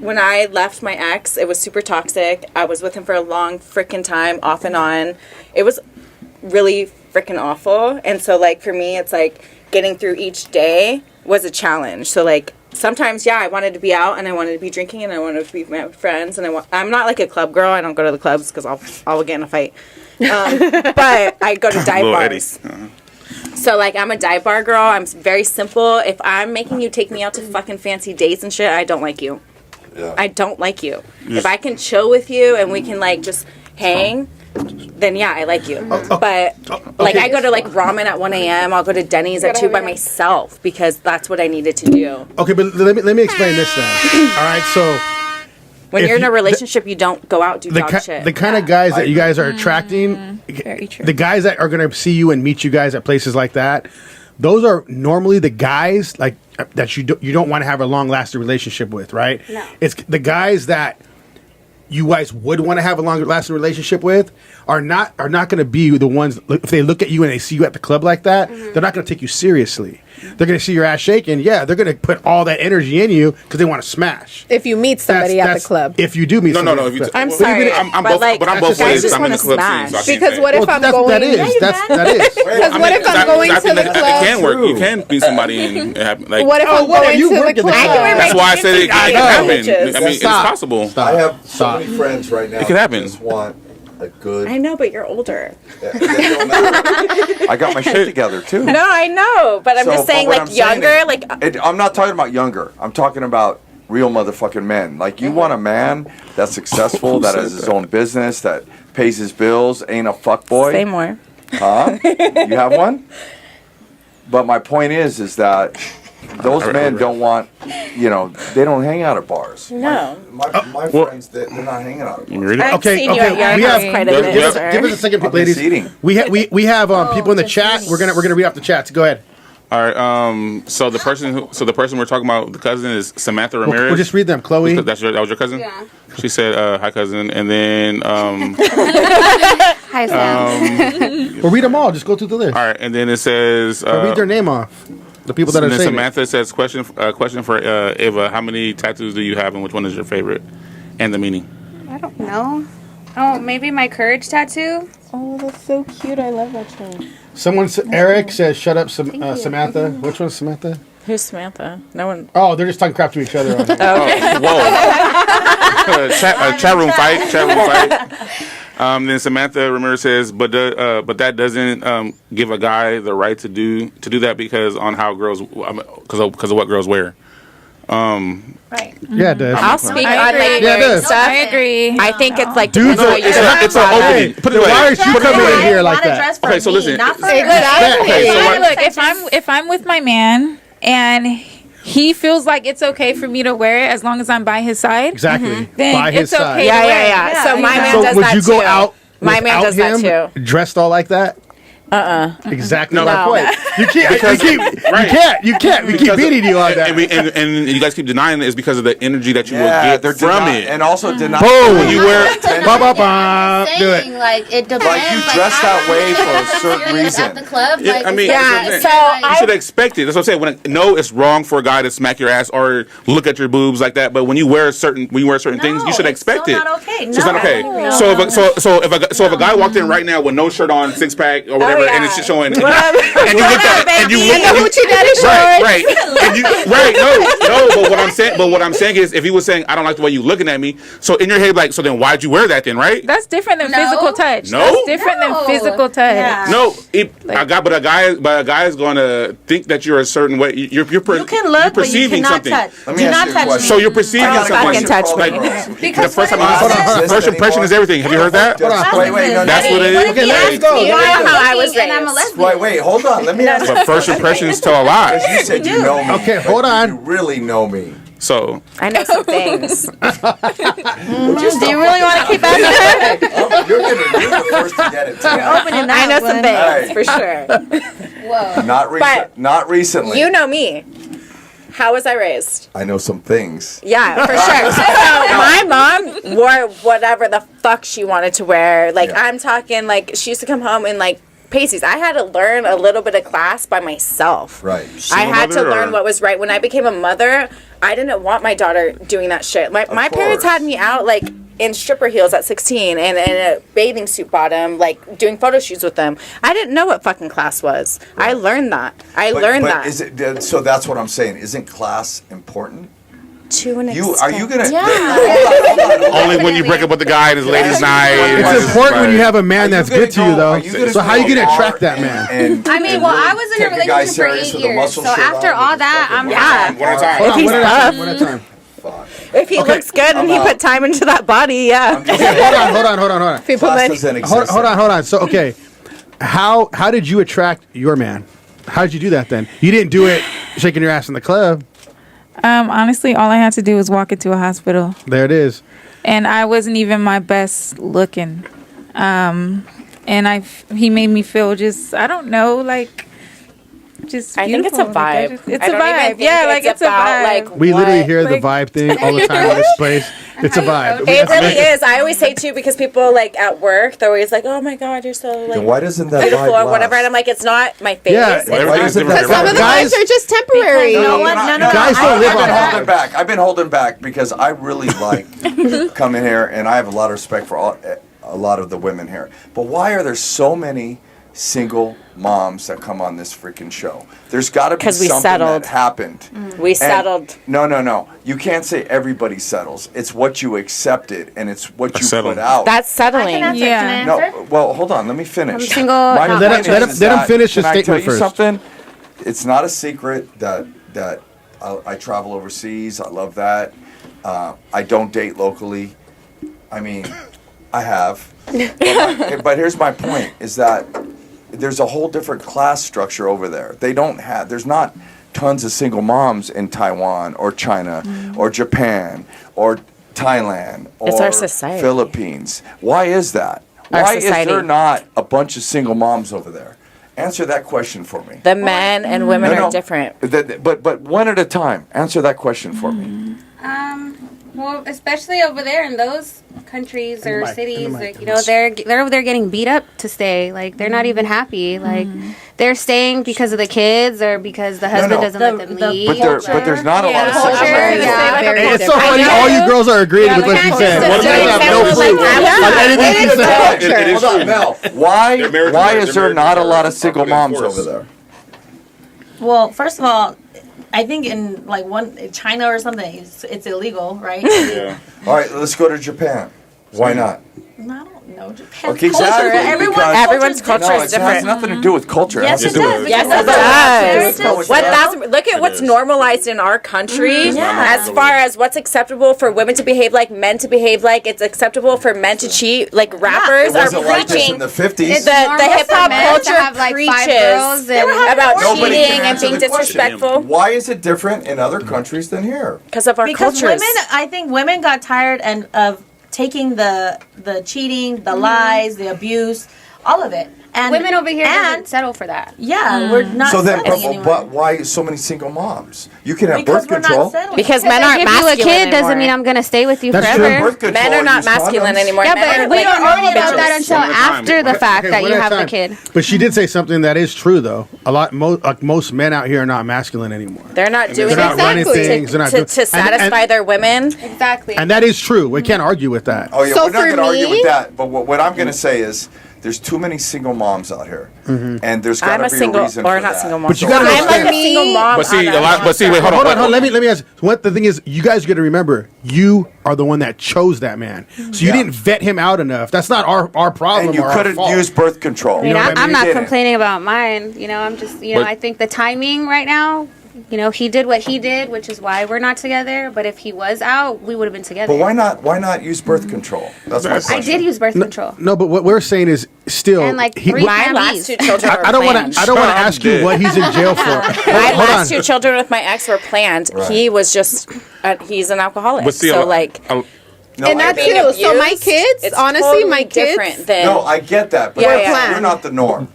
H: when I left my ex, it was super toxic. I was with him for a long freaking time, off and on. It was really freaking awful. And so like for me it's like getting through each day was a challenge. So like sometimes I wanted to be out and I wanted to be drinking and I wanted to be with my friends and I'm not like a club girl. I don't go to the clubs because I'll get in a fight. But I go to dive bars. So, like, I'm a dive bar girl. I'm very simple. If I'm making you take me out to fucking fancy dates and shit, I don't like you.
C: Yeah.
H: I don't like you. If I can chill with you and we can, like, just hang, then, I like you. But, like, I go to, like, ramen at 1 a.m. I'll go to Denny's at 2 by myself because that's what I needed to do.
A: Okay, but let me explain this then. All right, so
H: When
A: if
H: you're in
A: you-
H: a relationship, you don't go out do
A: the
H: dog shit.
A: the kind of guys that you guys are attracting,
E: Very true.
A: the guys that are going to see you and meet you guys at places like that, those are normally the guys like that you don't want to have a long lasting relationship with, right?
D: No.
A: It's the guys that you guys would want to have a longer lasting relationship with are not going to be the ones, if they look at you and they see you at the club like that, they're not going to take you seriously. They're going to see your ass shaking. Yeah, they're going to put all that energy in you because they want to smash.
G: If you meet somebody at the club.
A: If you do meet somebody.
C: No.
A: If you,
H: I'm sorry.
B: I'm
H: but
B: both,
H: like,
B: but I'm both
H: guys
B: ways.
H: just
B: I'm in
H: wanna
B: the club
H: smash.
B: scene. So I can't
G: Because
B: say.
G: what if I'm going...
A: that is.
G: Because what if I'm going to the
B: It
G: club?
B: can work. You can be somebody and have, like.
G: What if I'm
A: what if
G: going
A: you
G: to the
A: work at the
G: club?
A: club?
B: That's why I said it can happen.
H: bitches.
B: I mean, it's
A: Stop.
B: possible.
A: Stop.
C: I have so
A: Stop.
C: many friends right now.
B: It could happen.
C: That just want a good.
H: I know, but you're older.
C: I got my shit together too.
H: No, I know, but I'm
C: So,
H: just saying,
C: but what
H: like,
C: I'm saying
H: younger,
C: is-
H: like,
C: I'm not talking about younger. I'm talking about real motherfucking men. Like, you want a man that's successful, that has his own business, that pays his bills, ain't a fuckboy.
H: say more.
C: Huh? You have one? But my point is that those men don't want, they don't hang out at bars.
H: No.
C: My friends, they're not hanging out at
B: You
C: bars.
B: read it?
H: I've
A: Okay,
H: seen you
A: okay,
H: at
A: we
H: your
A: have-
H: house quite a
B: Yep,
H: bit,
B: yep.
H: sir.
A: Give us a second,
C: I'm
A: ladies.
C: just eating.
A: We have people in the chat. We're gonna read off the chats. Go ahead.
B: All right. So the person we're talking about, the cousin, is Samantha Ramirez.
A: We'll just read them. Chloe.
B: That was your cousin?
D: Yeah.
B: She said, "Hi, cousin," and then
D: Hi, Sam.
A: We'll read them all. Just go through the list.
B: all right, and then it says,
A: Read their name off. The people that
B: and
A: are
B: then
A: saying
B: Samantha says, question for Ava: how many tattoos do you have, and which one is your favorite, and the meaning?
D: I don't know. Oh, maybe my courage tattoo?
G: Oh, that's so cute. I love that show.
A: Eric says, "Shut up, Samantha." Which one's Samantha?
H: Who's Samantha? No one.
A: Oh, they're just talking crap to each other. On here.
B: Whoa! Chat room fight. Then Samantha Ramirez says, but that doesn't give a guy the right to do that because on how girls, because of what girls wear.
D: Right.
A: Yeah, it does.
H: I'll speak
E: I
H: on
E: agree.
H: like
A: Yeah, it
H: wearing
A: is.
H: stuff.
E: I agree.
H: I think it's like
A: Dudes
H: depends
A: are-
H: on how
B: It's an opening. Put it
A: Then
B: away.
A: why aren't you coming in here like that?
D: Dress for
B: Okay, so
D: me,
B: listen,
D: not for
A: Exactly.
B: Okay, so
E: Hey,
B: what-
E: look, if I'm with my man and he feels like it's okay for me to wear it as long as I'm by his side,
A: Exactly.
E: then
A: By his
E: it's
A: side.
E: okay.
H: Yeah. So my man
A: So
H: does
A: would
H: that
A: you go
H: too.
A: out?
H: My man
A: without
H: does that
A: him,
H: too.
A: Dressed all like that? Exactly
B: No.
A: my
H: No.
A: point. You can't. You can't. We keep
B: Because-
A: beating you on that.
B: and you guys keep denying it is because of the energy that you
C: Yeah,
B: will get
C: they're
B: from
C: deny-
B: it.
C: and also deny.
A: Boom.
C: when
B: you wear-
A: Do it.
D: Saying, like, it depends.
C: Like, you dress that way for a certain
D: serious
C: reason.
D: At the club,
B: Yeah,
D: like,
B: I mean,
H: Yeah,
B: that's
H: so
B: what you
H: I
B: should expect it. That's what I'm saying. It's wrong for a guy to smack your ass or look at your boobs like that. But when you wear certain things, you should expect it.
F: Not okay.
B: So it's not okay. So if a guy walked in right now with no shirt on, 6-pack or whatever, and it's just showing, and you look at it, and you look at it, right, and you, right, no. But what I'm saying is, if he was saying, I don't like the way you looking at me, so in your head, like, so then why'd you wear that then, right?
E: That's different than
D: No.
E: physical touch.
B: No.
E: That's different than physical touch.
F: Yeah.
B: No, a guy is going to think that you're a certain way. You're
F: You can look, but you
B: perceiving
F: cannot
B: something.
F: touch.
C: Let me
F: Do
C: ask
F: not
C: you a
F: touch me.
C: question.
B: So you're perceiving
H: Don't
B: something.
H: fucking touch me.
B: Like,
F: Because
B: the first time
F: what
B: I
F: if
B: saw
F: you-
B: first impression is everything. Have you heard that?
C: Wait, no.
B: That's what it is.
A: Okay, let's go.
H: You know how I was
D: and I'm a
H: raised.
D: lesbian.
C: Wait, hold on. Let me ask you.
B: But first impressions tell a lot.
C: You said you know me.
A: Okay, hold on.
C: You really know me.
B: So
H: I know some things.
C: Would you
F: Do you really want to keep asking her?
C: You're the first to get it tonight.
F: Opening
H: I know
F: that
H: some
F: one.
H: things
C: Hey.
H: for sure.
D: Whoa.
C: Not recently.
H: You know me. How was I raised?
C: I know some things.
H: Yeah, for sure. So my mom wore whatever the fuck she wanted to wear. Like,
C: Yeah.
H: I'm talking, like, she used to come home in, like, pasties. I had to learn a little bit of class by myself.
C: Right.
H: I had to
B: mother,
H: learn
B: or-
H: what was right. When I became a mother, I didn't want my daughter doing that shit. My parents
C: course.
H: had me out, like, in stripper heels at 16 and in a bathing suit bottom, like, doing photo shoots with them. I didn't know what fucking class was. I learned that. I learned
C: but
H: that.
C: Is it, so that's what I'm saying. Isn't class important?
H: To an
C: Are
H: extent.
C: you gonna?
H: Yeah.
C: Hold on.
B: only when you break up with the guy and his ladies' night.
A: It's important when you have a man
C: Are you
A: that's
C: gonna
A: good to you,
C: go-
A: though.
C: are you gonna
A: So how
C: go
A: you gonna
C: hard
A: attract that man?
D: I mean, well, I was in a
C: take a guy
D: relationship for
C: serious
D: 8
C: with a
D: years.
C: muscle
D: So
C: shirt
D: after
C: on
D: all
C: with
D: that,
C: his
D: I'm
C: fucking
B: One at a time.
A: Hold on,
H: he's
A: one at a
H: tough.
A: time. One at a time.
H: If he looks good and he put time into that body, yeah.
A: Okay, hold on.
G: People
C: Class
G: like,
C: doesn't exist.
A: Hold on. So, okay, how did you attract your man? How did you do that then? You didn't do it shaking your ass in the club.
E: Honestly, all I had to do was walk into a hospital,
A: There it is.
E: and I wasn't even my best looking. And he made me feel just, I don't know, like, just
H: I think it's a
E: beautiful. Like,
H: vibe.
E: they're just- it's
H: I
E: a
H: don't even
E: vibe.
H: think
E: Yeah, like it's a
H: about,
E: vibe.
H: like,
A: We literally
H: what-
A: hear the vibe thing all the time in this place. It's a vibe.
H: It really is. I always say too, because people like at work, they're always like, "Oh my God, you're so like
C: Then why doesn't that
H: beautiful,"
C: vibe
H: or whatever.
C: last?
H: And I'm like, "It's not my face."
A: Yeah,
H: It's
C: Why
B: Everything's
C: doesn't that
B: different.
G: Some of the
A: Guys-
G: vibes are just temporary.
F: Because no one- no,
A: Guys don't live on
C: I've been holding back because I really like coming here, and I have a lot of respect for a lot of the women here. But why are there so many single moms that come on this freaking show? There's got to be
H: 'Cause we
C: something
H: settled.
C: that happened.
H: We settled.
C: No. You can't say everybody settles. It's what you accepted, and it's what you
B: Settled.
C: put out.
H: That's
D: I can
H: settling.
D: answer.
E: Yeah.
D: Can I
C: No,
D: answer?
C: well, hold on. Let me finish.
D: I'm single,
C: My
D: not
C: point
A: Let him-
C: is
A: let him
C: that-
A: finish his
C: can I tell
A: statement
C: you
A: first.
C: something? It's not a secret that I travel overseas. I love that. I don't date locally. I mean, I have. But here's my point: is that there's a whole different class structure over there. There's not tons of single moms in Taiwan or China or Japan or Thailand or
H: It's our society.
C: Philippines. Why is that?
H: Our
C: Why is
H: society.
C: there not a bunch of single moms over there? Answer that question for me.
H: The men and women
C: No,
H: are different.
C: But one at a time. Answer that question for me.
D: Well, especially over there in those countries or
A: mic, in the
D: cities,
A: mic,
D: like, you know, they're over there getting beat up to stay. Like, they're not even happy. Like, they're staying because of the kids or because the husband
C: no.
D: doesn't let them
F: The-
D: leave.
C: But there's not a lot of
D: Culture,
C: single moms.
D: yeah.
G: Very
A: It's so
G: different.
A: funny.
H: know.
A: All you girls are agreeing with
D: we
A: what she
D: can't
A: said.
D: just
A: You guys have no
H: example,
A: clue
H: like,
A: on anything she said.
B: It is
C: Hold on,
B: true.
C: Mel. Why
B: Their marriages
C: why
B: are-
C: is
B: their
C: there not a
B: marriages
C: lot
B: are
C: of single
B: put in
C: moms
B: force.
C: over there?
F: Well, first of all, I think in like China or something, it's illegal, right?
B: Yeah.
C: All right, let's go to Japan. Why not?
F: I don't know. Japan's
C: Okay,
F: culture.
C: exactly,
H: Everyone's
C: because-
H: culture
C: No,
H: is
C: it has
H: different.
C: nothing to do with culture.
F: Yes,
C: has
F: it
C: to do
F: does.
C: with-
H: Yes,
F: Because
H: it
F: that's
H: does.
F: heritage.
H: What that's look at what's
B: is.
H: normalized in our country
B: Yeah.
H: as far as what's acceptable for women to behave like, men to behave like. It's acceptable for men to cheat. Like rappers
C: It
H: are
C: wasn't like this
H: preaching.
C: in the 50s.
H: The hip hop
D: men to
H: culture
D: have, like, 5
H: preaches
D: girls and-
H: about
C: Nobody
H: cheating
C: can
H: and
C: answer
H: being
C: the question.
H: disrespectful
C: Why is it different in other countries than here?
H: because of our
F: Because
H: cultures.
F: I think women got tired of taking the cheating, the lies, the abuse, all of it. And
D: Women over here
F: and
D: doesn't settle for that.
F: yeah, we're not
C: So then,
F: settling anymore.
C: but why so many single moms? You can have
F: Because
C: birth
F: we're
C: control.
F: not settling.
H: because men
D: If
H: aren't
D: I give
H: masculine
D: you a kid
H: anymore.
D: doesn't mean I'm gonna stay with you
A: That's
D: forever.
C: Birth control,
H: Men are not
C: use
H: masculine
C: condoms.
H: anymore.
D: Yeah,
H: Men
D: but
H: are
D: we
H: like
D: don't know
H: bitches.
D: about that until
B: One at a time.
D: after the fact
A: Okay,
D: that
A: one
D: you
A: at a
D: have the
A: time.
D: kid.
A: But she did say something that is true, though. Like most men out here are not masculine anymore.
H: They're not doing
A: They're not
H: it
A: running
G: Exactly.
A: things. They're not
H: to
A: doing,
H: satisfy their women.
D: Exactly.
A: and that is true. We can't argue with that.
C: Oh yeah,
G: So
C: we're not
G: for
C: going to argue
G: me-
C: with that. But what I'm going to say is, there's too many single moms out here, and there's got
H: I'm
C: to
H: a
C: be
H: single
C: a reason
H: or
C: for
H: not
C: that.
H: single mom.
A: But you gotta
H: I'm
A: understand-
H: like a single mom.
B: But see,
H: on
B: a lot. But see, wait, hold on.
A: Hold on. Let me ask. What the thing is, you guys got to remember, you are the one that chose that man. So you
C: Yeah.
A: didn't vet him out enough. That's not our problem.
C: And you
A: or our
C: could have
A: fault.
C: used birth control.
D: I mean,
A: know what I
D: I'm
A: mean?
D: not
C: You didn't.
D: complaining about mine. You know, I'm just, you know,
B: But-
D: I think the timing right now, you know, he did what he did, which is why we're not together. But if he was out, we would have been together.
C: But why not? Why not use birth control? That's my
D: I
C: question.
D: did use birth control.
A: No, but what we're saying is still.
D: And like
A: he-
D: 3
H: My
D: Plan
H: last
D: Bs.
H: 2 children were
A: I don't
H: planned.
A: want to. I don't want to
B: I'm
A: ask you
B: dead.
A: what he's in jail for.
H: My
A: Hold on.
H: last 2 children with my ex were planned.
C: Right.
H: He was just, he's an alcoholic.
B: But see,
H: so like,
C: No,
G: And
C: I
G: that
C: get
G: too.
C: it.
G: So my kids,
H: it's
G: honestly,
H: totally
G: my kids.
H: different than.
C: No, I get that, but
H: Yeah,
C: you're
H: yeah.
C: not the norm.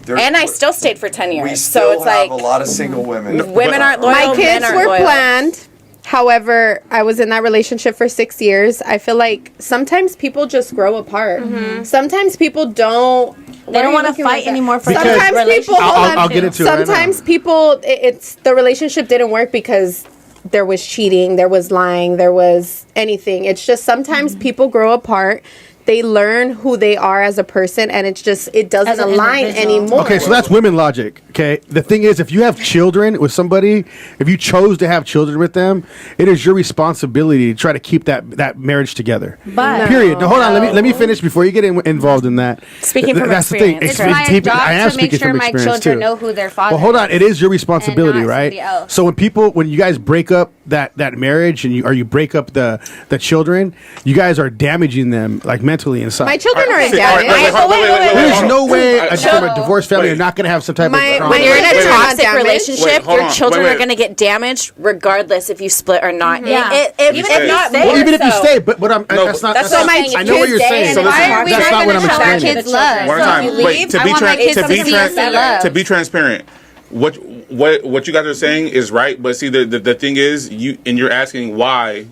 C: There-
H: and I still stayed for 10 years.
C: we
H: so
C: still
H: it's
C: have
H: like
C: a lot of single women.
H: women aren't loyal.
G: My
H: men
G: kids
H: aren't
G: were
H: loyal.
G: planned. However, I was in that relationship for 6 years. I feel like sometimes people just grow apart. Sometimes people don't.
F: They don't want to fight anymore for
A: Because-
F: their
G: Sometimes
F: relationship.
G: people. hold on.
A: I'll get into it right now.
G: Sometimes people. It's the relationship didn't work because there was cheating, there was lying, there was anything. It's just sometimes people grow apart. They learn who they are as a person, and it's just it doesn't
F: As an
G: align
F: individual.
G: anymore.
A: Okay, so that's women logic. Okay, the thing is, if you have children with somebody, if you chose to have children with them, it is your responsibility to try to keep that marriage together.
F: But
A: Period. Now, hold on. Let me finish before you get involved in that.
H: Speaking from
A: that's the thing.
H: experience.
D: It's my
A: deep-
D: job
A: I am
D: to make
A: speaking
D: sure
A: from
D: my
A: experience,
D: children
A: too.
D: know who their father
A: Well, hold on.
D: is.
A: It is your responsibility,
D: And not
A: right?
D: somebody else.
A: So when you guys break up that marriage and you break up the children, you guys are damaging them like mentally inside.
G: My children are
B: See, all right,
G: damaged.
A: There's
B: hold on.
A: no way
B: I-
A: from a divorced family
B: Wait.
A: you're not going to have some type
G: My-
A: of trauma.
H: When you're in a
G: Wait, wait,
H: toxic
G: damaged.
H: relationship,
B: Wait, hold
H: your
B: on.
H: children
B: Wait,
H: are
B: wait.
H: going to get damaged regardless if you split or not.
F: Yeah.
H: Even
B: stay.
H: if not,
F: Well,
H: more
A: Even if you
H: so.
A: stay, but I'm that's not.
H: That's
A: That's
H: what
A: not
H: I'm saying.
A: I know what you're
H: If you
A: saying.
H: stay,
B: So
D: Why are we
A: that's
D: not
A: not what
D: going
A: I'm
D: to show our
A: explaining.
D: kids love?
B: One at a time.
H: you
B: Wait,
H: leave,
B: to
D: I
B: be
D: want my kids to see us in love.
B: to be transparent, what what you guys are saying is right, but see the thing is you're asking why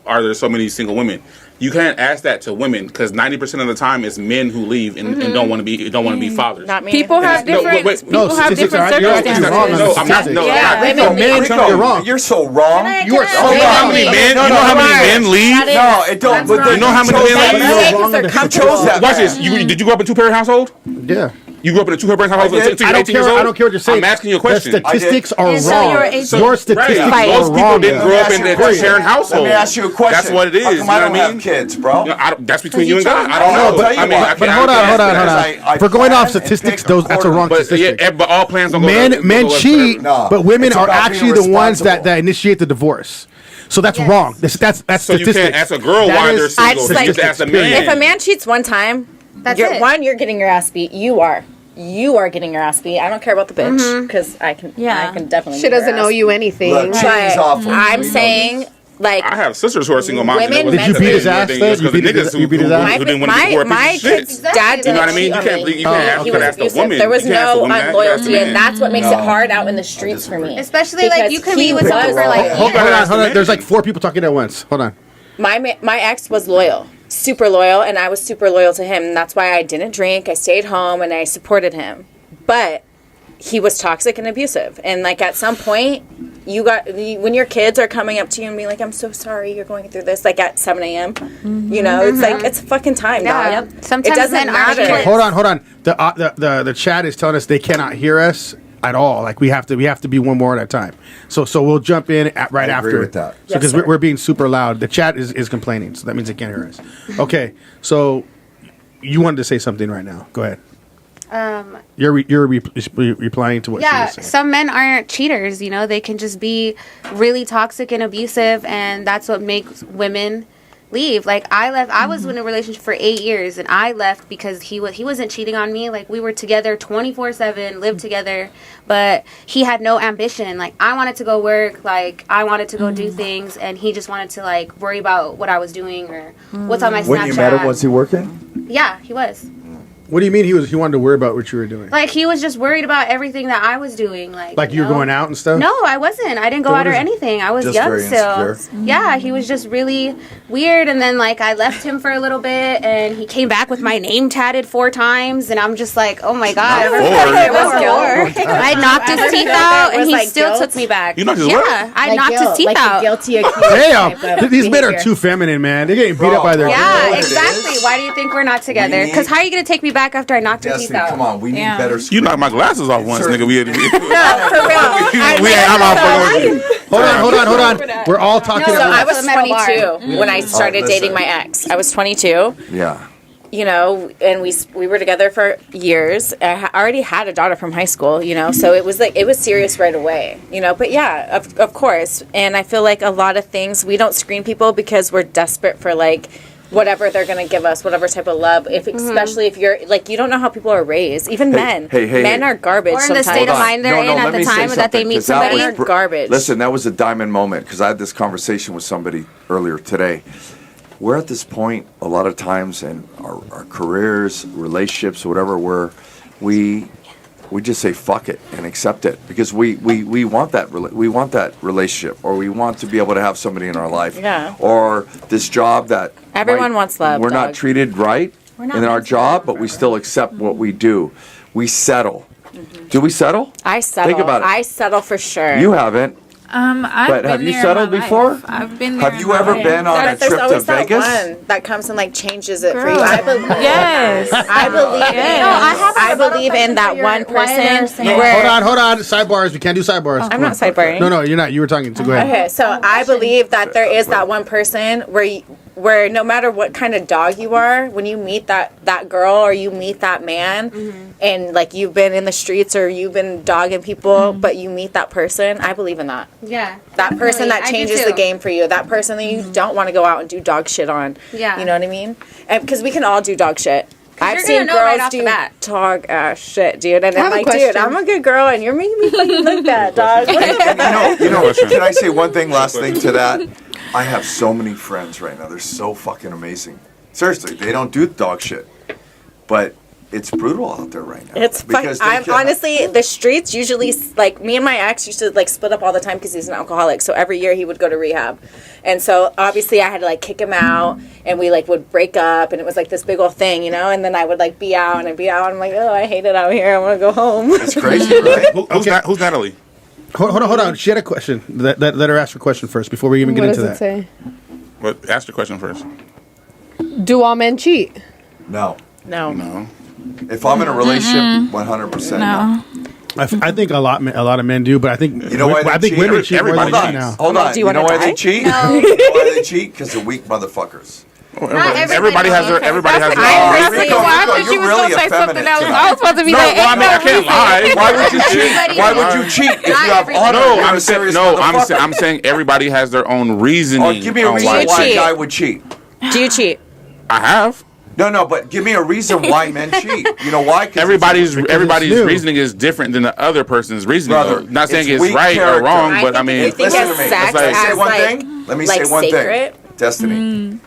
B: are there so many single women. You can't ask that to women because 90% of the time it's men who leave and don't want to be fathers.
H: Not me.
E: People have different. People have different circumstances.
B: No, I'm not. No,
A: Men, you're wrong.
C: You're so wrong.
A: You are so
B: You know how many men? You know how many men leave?
C: No, it don't. But
B: You know how many men leave?
C: You chose that.
B: Watch this. Did you grow up in a two-parent household?
A: Yeah.
B: You grew up in a two-parent household
C: I did.
B: until you're 18 years old?
A: I don't care what you're saying.
B: I'm asking you a question.
A: The statistics are
D: Until you were
A: wrong.
D: 18.
A: Your statistics
B: Right.
A: are
B: Most people
A: wrong.
B: didn't grow up in a two-parent household.
C: Let me ask you a question.
B: That's what it is.
C: How
B: You
C: come
B: know
C: I
B: what I
C: don't have
B: mean?
C: kids, bro?
B: That's between you and God. I don't
C: No,
B: know.
C: but-
B: I mean, I
A: But
B: can't-
A: hold
B: I
A: on,
B: can't
A: hold on,
B: ask
A: hold
B: that.
A: on.
C: I
A: If we're going off
C: plan and
A: statistics,
C: pick
A: that's a wrong
B: But
A: statistic.
B: but all plans don't go.
A: Men
B: go
A: cheat,
C: No,
A: but women
C: it's
A: are
C: about
A: actually
C: being
A: the ones that
C: responsible.
A: initiate the divorce. So that's wrong. That's
B: So you
A: statistics.
B: can't ask a girl
A: That
B: why
A: is
B: they're single.
H: just
B: You have to ask a
A: statistics,
B: man.
H: If a man cheats one time,
D: That's
H: you're,
D: it.
H: one, you're getting your ass beat. You are getting your ass beat. I don't care about the bitch because I can definitely.
G: She
H: beat her
G: doesn't
H: ass.
G: owe you anything.
C: Look, cheating's
H: But
C: awful.
H: I'm
C: We know
H: saying, like,
B: I have sisters who are single moms.
H: Women
B: Did
A: you beat his ass, though? You beat his- you beat his ass?
B: Who didn't want to support
H: my
B: people's shit.
H: kid's
D: Exactly.
H: dad
B: You
H: didn't
B: know what I mean?
H: cheat
B: You
H: on
B: can't.
H: me.
B: You can't ask
H: He
B: the
H: was abusive.
B: woman.
H: There was
B: You can't ask the
H: no
B: woman, you have to ask the
H: unloyalty,
B: man.
H: and that's what makes
C: No.
H: it hard out in the streets for me.
D: Especially like
H: Because
D: you can be
H: he
D: with someone
H: was-
D: for like
A: Hold
D: years.
A: on. There's like 4 people talking at once. Hold on.
H: My ex was loyal, super loyal, and I was super loyal to him. And that's why I didn't drink. I stayed home and I supported him. But he was toxic and abusive. And like at some point, when your kids are coming up to you and being like, "I'm so sorry, you're going through this," like at 7 a.m. You know, it's like it's fucking time,
D: Yeah.
H: dog.
D: Sometimes
H: it doesn't
D: men aren't
H: matter.
D: kids.
A: Hold on. The chat is telling us they cannot hear us at all. Like we have to be one more at a time. So we'll jump in right
C: I
A: after.
C: agree with that.
A: So because
H: Yes, sir.
A: we're being super loud. The chat is complaining, so that means they can't hear us. Okay, so you wanted to say something right now. Go ahead. You're replying to what she
D: Yeah,
A: was saying.
D: some men aren't cheaters, you know, they can just be really toxic and abusive, and that's what makes women leave. Like I left, I was in a relationship for 8 years, and I left because he wasn't cheating on me. Like we were together 24/7, lived together, but he had no ambition. Like I wanted to go work, like I wanted to go do things, and he just wanted to like worry about what I was doing or what's on my Snapchat.
C: When you met him, was he working?
D: Yeah, he was.
A: What do you mean he wanted to worry about what you were doing?
D: Like he was just worried about everything that I was doing. Like
A: You were going out and stuff?
D: No, I wasn't. I didn't go
A: So
D: out or
A: what is-
D: anything. I was
C: Just
D: young
C: very
D: still.
C: insecure?
D: Yeah, he was just really weird. And then like I left him for a little bit, and he came back with my name tatted 4 times, and I'm just like, oh my god.
H: It was guilt.
D: I knocked his teeth out, and he still took me back.
B: You knocked his
D: yeah,
B: what?
D: I knocked his teeth out.
H: Guilty
A: Damn, these men are too feminine, man. They're getting beat up by their
D: Yeah,
C: what it
D: exactly.
C: is?
D: Why do you think we're not together?
C: need-
D: Because how are you gonna take me back after I knocked your teeth
C: Destiny,
D: out?
C: come on. We need better.
B: You knocked my glasses off once,
C: Sir.
B: nigga. We had to be.
H: For real.
B: I'm out fucking with you.
A: Hold on. We're all talking
H: So
A: at
H: I
A: once.
H: was
D: Metal bar.
H: 22 when I started
C: listen.
H: dating my ex. I was 22.
C: Yeah.
H: You know, and we were together for years. I already had a daughter from high school, you know, so it was serious right away, you know. But yeah, of course. And I feel like a lot of things we don't screen people because we're desperate for like whatever they're gonna give us, whatever type of love. Especially if you're like you don't know how people are raised. Even men,
C: hey.
H: men are garbage.
D: Or in the
H: sometimes.
D: state of mind they're in at
C: let
D: the
C: me say
D: time that they
C: something,
D: meet
C: 'cause that
D: somebody.
C: was
H: They're garbage.
C: Listen, that was a diamond moment because I had this conversation with somebody earlier today. We're at this point a lot of times in our careers, relationships, whatever, where we just say fuck it and accept it because we want that we want that relationship, or we want to be able to have somebody in our life,
H: Yeah.
C: or this job that
H: Everyone wants love,
C: We're not
H: dog.
C: treated right
H: not
C: in our
H: meant to
C: job,
H: love
C: but we
H: forever.
C: still accept what we do. We settle. Do we settle?
H: I settle.
C: Think about it.
H: I settle for sure.
C: You haven't.
E: I've
C: But
E: been
C: have you
E: there in
C: settled
E: my life.
C: before?
E: I've been there.
C: Have you ever been on a
H: But there's
C: trip to
H: always that
C: Vegas?
H: one that comes and like changes it for you.
E: Girl.
H: I believe.
E: Yes.
H: I believe.
E: Yes.
H: I believe in that one person. Where
A: Hold on. Sidebars. We can't do sidebars.
H: I'm not sidebarring.
A: No, you're not. You were talking. So go ahead.
H: Okay, so I believe that there is that one person where no matter what kind of dog you are, when you meet that girl or you meet that man, and like you've been in the streets or you've been dogging people, but you meet that person, I believe in that.
D: Yeah.
H: That person that
D: I do
H: changes
D: too.
H: the game for you. That person that you don't want to go out and do dog shit on.
D: Yeah.
H: You know what I mean? Because we can all do dog shit. I've
D: you're
H: seen
D: gonna know right
H: girls
D: off the
H: do
D: bat.
H: dog ass shit, dude. And I'm
G: have a
H: like, dude,
G: question.
H: I'm a good girl and you're making me fucking look bad, dog.
C: You know, can I say one thing, last thing to that? I have so many friends right now. They're so fucking amazing. Seriously, they don't do dog shit. But it's brutal out there right now.
H: It's fun. I'm honestly, the streets usually, like, me and my ex used to, like, split up all the time because he's an alcoholic. So every year he would go to rehab. And so obviously I had to, like, kick him out, and we, like, would break up, and it was, like, this big old thing, you know? And then I would, like, be out, and I'd be out, and I'm like, oh, I hate it out here. I want to go home.
C: It's crazy, right?
B: Who's Natalie?
A: Hold on. She had a question. Let her ask her question first before we even get into that.
G: What does it say?
B: But ask your question first.
G: Do all men cheat?
C: No.
B: No.
C: If I'm in a relationship, 100% no.
A: I think a lot of men do, but I think
C: you know why
A: I think women cheat more than men now.
C: Hold on.
H: Do you know
C: why they cheat?
D: No.
C: You know why they cheat? Because they're weak motherfuckers.
B: Everybody has their. Everybody has their.
E: I thought she was going to say something else. I was supposed to be like,
B: well, I mean, I can't lie.
C: Why would you cheat? Why would you cheat if you have honor?
B: I'm saying everybody has their own reasoning.
C: Oh, give me a reason why a guy would cheat.
H: Do you cheat?
B: I have.
C: No, but give me a reason why men cheat. You know why?
B: Everybody's reasoning is different than the other person's reasoning.
C: Brother,
B: not saying it's right
C: character.
B: or wrong, but I mean,
C: listen to me. Let me say one thing. Destiny.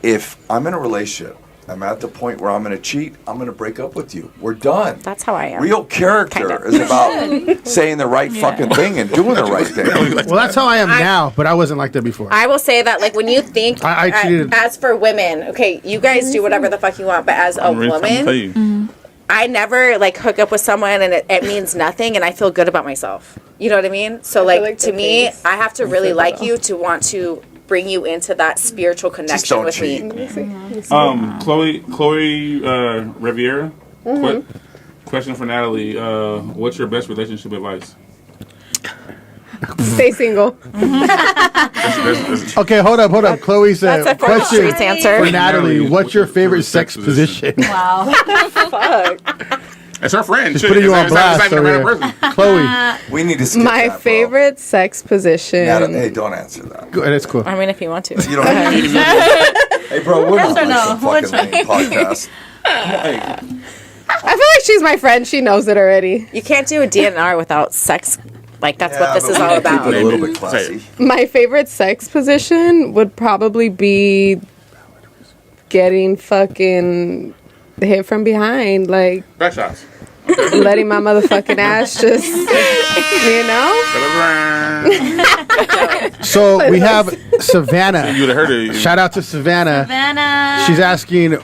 C: If I'm in a relationship, I'm at the point where I'm going to cheat, I'm going to break up with you. We're done.
H: That's how I am.
C: Real character is about saying the right fucking thing and doing the right thing.
A: Well, that's how I am now, but I wasn't like that before.
H: I will say that, like, when you think,
A: I cheated.
H: As for women, okay, you guys do whatever the fuck you want, but as a woman, I never, like, hook up with someone and it means nothing, and I feel good about myself. You know what I mean? So, like to me, I have to really like you to want to bring you into that spiritual connection with me.
B: Chloe Riviera. Question for Natalie. What's your best relationship advice?
G: Stay single.
A: Okay, hold up. Chloe said,
H: That's a
A: question
H: answer.
A: for Natalie, what's your favorite sex position?
F: Wow.
H: Fuck.
B: It's her friend.
A: She's putting you on blast over here. Chloe.
C: We need to skip
G: My
C: that,
G: favorite sex position.
C: Natalie, hey, don't answer that.
A: Go ahead, it's cool.
H: I mean, if you want to.
C: You don't need to. Hey, bro, we're not like some fucking lame podcast.
G: I feel like she's my friend. She knows it already.
H: You can't do a DNR without sex. Like, that's what this
C: but
H: is
C: we
H: all
C: need to keep
H: about.
C: it a little bit classy.
G: My favorite sex position would probably be getting fucking hit from behind. Like,
B: Back shots.
G: letting my motherfucking ass just, you know?
A: So we have Savannah.
B: You would have heard it.
A: Shout out to Savannah. She's asking,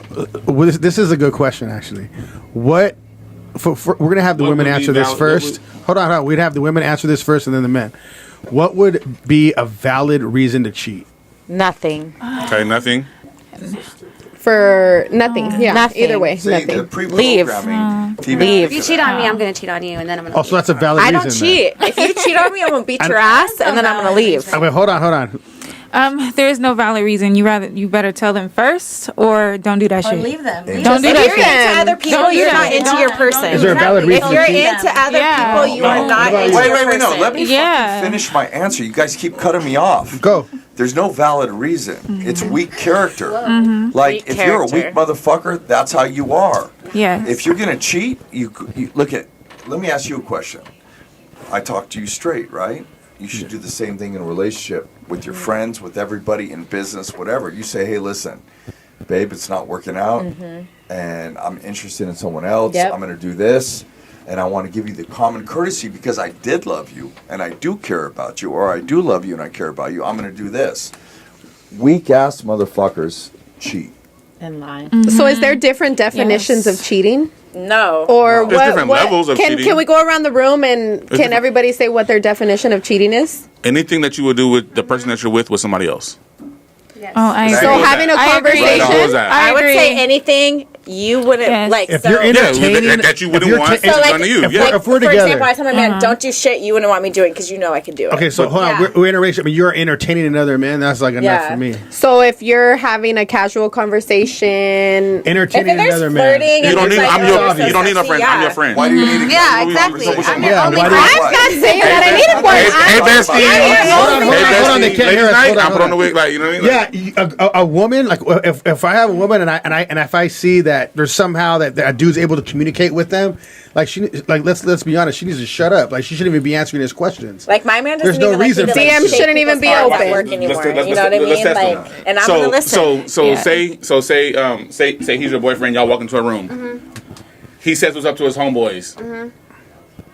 A: this is a good question, actually. What, we're going to have the women answer this first. Hold on. We'd have the women answer this first and then the men. What would be a valid reason to cheat?
H: Nothing.
B: Okay, nothing.
G: For nothing. Yeah,
H: Nothing.
G: either way,
C: See,
G: nothing.
C: the pre-programming TV.
H: Leave.
D: If you cheat on me, I'm gonna cheat on you, and then I'm gonna.
A: Oh, so that's a valid
H: I
A: reason.
H: don't cheat. If you cheat on me, I'm gonna beat your ass, and then I'm gonna leave.
A: Okay, hold on.
E: There is no valid reason. You better tell them first, or don't do that
F: Or
E: shit.
F: leave them.
E: Don't do
H: If
E: that
H: you're
E: shit.
H: into other people,
E: Don't do
H: you're
E: that.
H: not into your person.
A: Is there a valid reason
H: If you're
A: to cheat?
H: into other
E: Yeah.
H: people, you are not into
C: Wait,
H: your person.
C: no. Let me
E: Yeah.
C: fucking finish my answer. You guys keep cutting me off.
A: Go.
C: There's no valid reason. It's weak character. Like,
H: Weak
C: if you're a weak
H: character.
C: motherfucker, that's how you are.
E: Yes.
C: If you're gonna cheat, you look at. Let me ask you a question. I talk to you straight, right? You should do the same thing in a relationship with your friends, with everybody in business, whatever. You say, hey, listen, babe, it's not working out, and I'm interested in someone else.
H: Yep.
C: I'm gonna do this, and I want to give you the common courtesy because I did love you and I do care about you, or I do love you and I care about you. I'm gonna do this. Weak ass motherfuckers cheat.
H: And lie.
G: So is there different definitions of cheating?
H: No.
G: Or
B: There's different levels of cheating.
G: Can we go around the room and can everybody say what their definition of cheating is?
B: Anything that you would do with the person that you're with somebody else.
D: Yes.
E: Oh, I agree.
C: So
G: So having a
E: I agree.
G: conversation.
B: What was that?
H: I would
E: agree.
H: say anything you wouldn't
E: Yes.
H: like.
A: If
H: so,
A: you're entertaining,
B: that you
A: if
B: wouldn't
A: you're
B: want,
A: ta-
B: it's
H: like,
B: done to you.
A: if
B: Yeah.
A: we're- if we're
H: for
A: together.
H: example, I tell my man, don't do shit you wouldn't want me doing because you know I can do it.
A: Okay, so hold on.
D: Yeah.
A: We're in a relationship, and you're entertaining another man. That's like enough
H: Yeah.
A: for me.
G: So if you're having a casual conversation,
A: Entertaining
H: If there's
A: another
H: flirting
A: man.
B: You don't
H: and
B: need.
H: it's like,
B: I'm your.
H: oh,
B: You don't need a friend. I'm your
H: yeah.
B: friend.
C: Why do you need to
D: Yeah,
C: go?
D: exactly. I'm your
A: Yeah,
D: only
A: why do
D: friend.
A: you-
G: I'm not saying that I needed one.
B: Hey, bestie.
A: Hold on, hold on, they can't hear us. Hold on,
B: I
A: hold
B: put on
A: on.
B: the wig, like, you know what I mean?
A: Yeah, a woman, like if I have a woman and if I see that there's somehow that a dude's able to communicate with them, like let's be honest, she needs to shut up. Like she shouldn't even be answering his questions.
H: Like my man
A: There's
H: doesn't
A: no
H: even
A: reason
H: like
A: for
H: me to,
A: that
H: like,
G: DMs
H: shake
G: shouldn't even
H: people's
G: be
H: arms at
G: open.
H: work anymore.
B: Let's
H: You know what I
B: let's
H: mean?
B: test
H: Like,
B: them.
H: and I'm gonna listen.
B: So say he's your boyfriend. Y'all walk into a room, he says what's up to his homeboys.
D: Mm-hmm.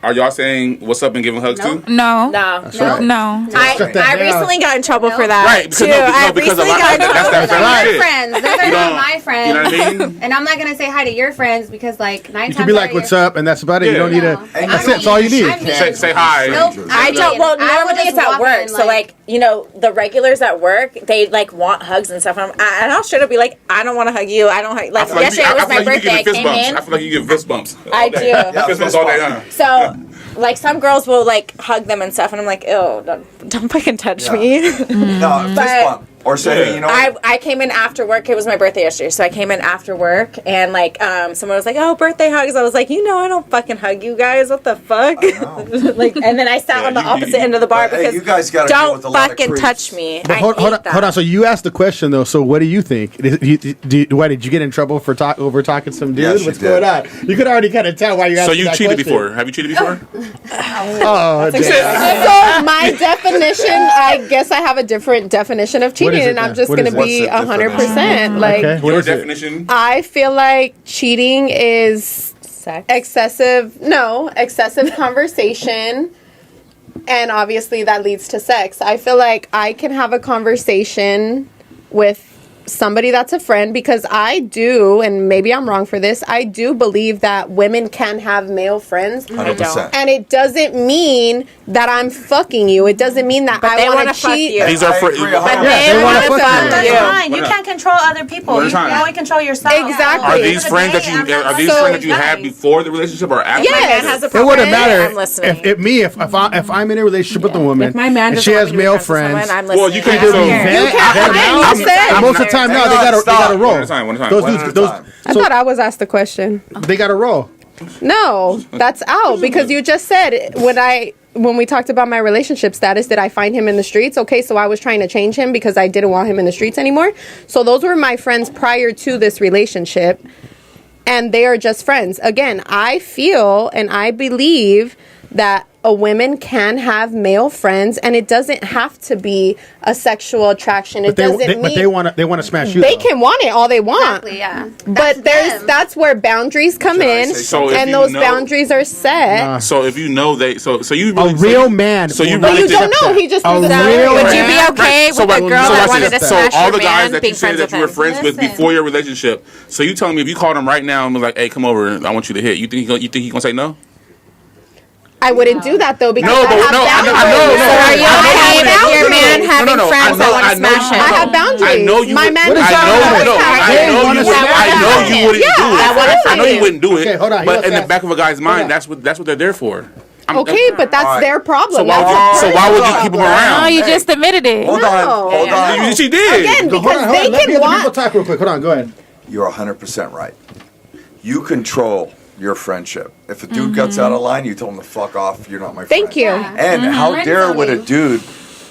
B: Are y'all saying what's up and giving hugs too?
E: No.
H: No.
A: right.
E: No.
H: I recently got in trouble for that.
B: Right, because
H: too. I
B: because a
H: recently
B: lot
H: got in
B: that's
H: trouble
B: that
H: for
D: Those are
B: family
D: your
B: shit.
D: friends. Those are
B: You
D: not
B: don't-
D: my friends.
B: You know what I mean?
D: And I'm not gonna say hi to your friends because like 9
A: You
D: times
A: can be
D: out
A: like,
D: of
A: "What's
D: your-
A: up?" and that's about it. You
B: Yeah.
A: don't need to.
D: No.
A: That's it. That's all you need.
D: I mean-
B: Say hi.
D: Nope.
H: I don't. Well,
D: I will
H: normally
D: just
H: it's at
D: walk
H: work.
D: in,
H: So like, you know, the regulars at work, they like want hugs and stuff. And I'll straight up be like, I don't want to hug you. I don't hug. Like
B: I feel
H: yesterday
B: I
H: was
B: feel
H: my
B: like you
H: birthday. I
B: give fist
H: came
B: bumps.
H: in.
B: I feel like you give fist bumps.
H: I
B: all day.
H: do.
C: Yeah,
B: Fist bumps all day, huh?
H: So, like, some girls will like hug them and stuff, and I'm like, ew, don't fucking touch me.
C: No, fist bump. Or say,
B: Yeah.
C: hey, you know,
H: I came in after work. It was my birthday yesterday, so I came in after work, and like someone was like, "Oh, birthday hugs." I was like, "You know, I don't fucking hug you guys. What the fuck?" Like, and then I sat on the opposite end of the bar
C: Hey,
H: because
C: you guys gotta deal
H: don't
C: with a lot of
H: fucking
C: creeps.
H: touch me.
A: But
H: I
A: hold
H: hate
A: on,
H: that.
A: hold on. So you asked the question though. So what do you think? Why did you get in trouble for over talking some dude?
C: Yes, you
A: What's
C: did.
A: going on? You could already kind of tell why you asked.
B: So you
A: that
B: cheated
A: question.
B: before? Have you cheated before?
A: Oh, damn.
G: So my definition, I guess I have a different definition of cheating,
A: is it
G: and I'm
A: then?
G: just
A: What
G: gonna
A: is it?
G: be
C: What's the
G: 100%. Like,
A: Okay. What
B: Your
A: is it?
B: definition?
G: I feel like cheating is
H: Sex.
G: excessive conversation, and obviously that leads to sex. I feel like I can have a conversation with somebody that's a friend because I do, and maybe I'm wrong for this, I do believe that women can have male friends.
C: 100%.
G: And it doesn't mean that I'm fucking you. It doesn't mean that
H: But they
G: I want
H: wanna
G: to
H: fuck
G: cheat.
H: you.
B: These are
C: I
B: for.
C: agree
H: But
C: 100%.
G: they
H: they
G: wanna
H: want to
G: fuck
H: fuck
G: you.
F: That's
H: you.
F: fine. You
B: What
F: can't control other people.
B: What
F: You
B: time?
F: can only control yourself.
G: Exactly.
B: Are
G: At the
B: these friends that you? Are these
G: So-
B: friends that you had before the relationship or after?
G: Yes.
H: My man has a
A: It
H: problem.
A: wouldn't matter
H: I'm listening.
A: if I'm in a relationship with a woman
H: If my man
A: and she
H: doesn't
A: has
H: want me to be
A: male
H: friends with
A: friends.
H: someone, I'm
B: Well,
H: listening.
B: you can
H: I
B: do
H: don't
B: so.
H: care.
G: You said-
A: Most of the time, no, they
C: Hang on,
A: gotta roll.
C: stop.
B: One at a time. One at a time.
A: Those
C: One
A: dudes,
C: at a
A: those.
C: time.
G: I
A: So
G: thought I was asked the question.
A: they gotta roll.
G: No, that's out because you just said when we talked about my relationship status, did I find him in the streets? Okay, so I was trying to change him because I didn't want him in the streets anymore. So those were my friends prior to this relationship, and they are just friends. Again, I feel and I believe that a woman can have male friends, and it doesn't have to be a sexual attraction. It doesn't mean
A: But they want to smash you.
G: they
A: though.
G: can want it all they want.
D: Exactly, yeah.
G: But that's where boundaries come
C: Can I
G: in,
C: say
B: So if
G: and
B: you
G: those
B: know-
G: boundaries are set.
B: So if you know they, so you
A: A
B: really,
A: real man.
B: So you
A: will
G: But
B: really
A: not
G: you
B: think-
G: don't know. He just
A: A
G: threw this out
A: real
G: there.
H: Would you be
A: man.
H: okay
B: So
H: with a
B: what-
H: girl
B: so
H: that
B: watch
H: wanted
B: this.
H: to
B: So
H: smash
B: all
H: your
B: the guys
H: man
B: that
H: being
B: you say
H: friends
B: that
H: with
B: you were
H: him?
B: friends with
D: Listen.
B: before your relationship, so you telling me if you called him right now and was like, "Hey, come over, I want you to hit," you think he gonna say no?
G: I wouldn't do that though because
B: No,
G: I
B: but
G: have
B: no, I know.
G: boundaries.
H: So are you okay with your man having friends that want to smash him?
G: I have boundaries.
B: I know you.
G: My
B: would-
G: man
A: What is
G: is
A: that?
G: always
A: No,
G: happy.
A: They wanna
B: I
A: smash
B: know
A: him.
B: you wouldn't
G: Yeah,
B: do it. I know you
G: absolutely.
B: wouldn't do it.
A: Okay, hold on.
B: But in the
A: Hold on.
B: back of a guy's
A: Hold
B: mind,
A: on.
B: that's what they're there for.
G: Okay, but that's
C: All right.
G: their problem.
B: So why
G: That's
B: would
G: a
B: why would you
G: personal
B: keep him
G: problem.
B: around?
E: Oh, you just admitted it.
C: Hold
G: No.
C: on. Hold on.
B: She did.
G: Again,
A: Hold
G: because
A: on, hold
G: they
A: on. Let
G: can
A: the people
G: want.
A: talk real quick. Hold on. Go ahead.
C: You're 100% right. You control your friendship. If a dude gets out of line, you tell him to fuck off. You're not my friend.
G: Thank you.
C: And how
D: Friend
C: dare would a
D: zoning.
C: dude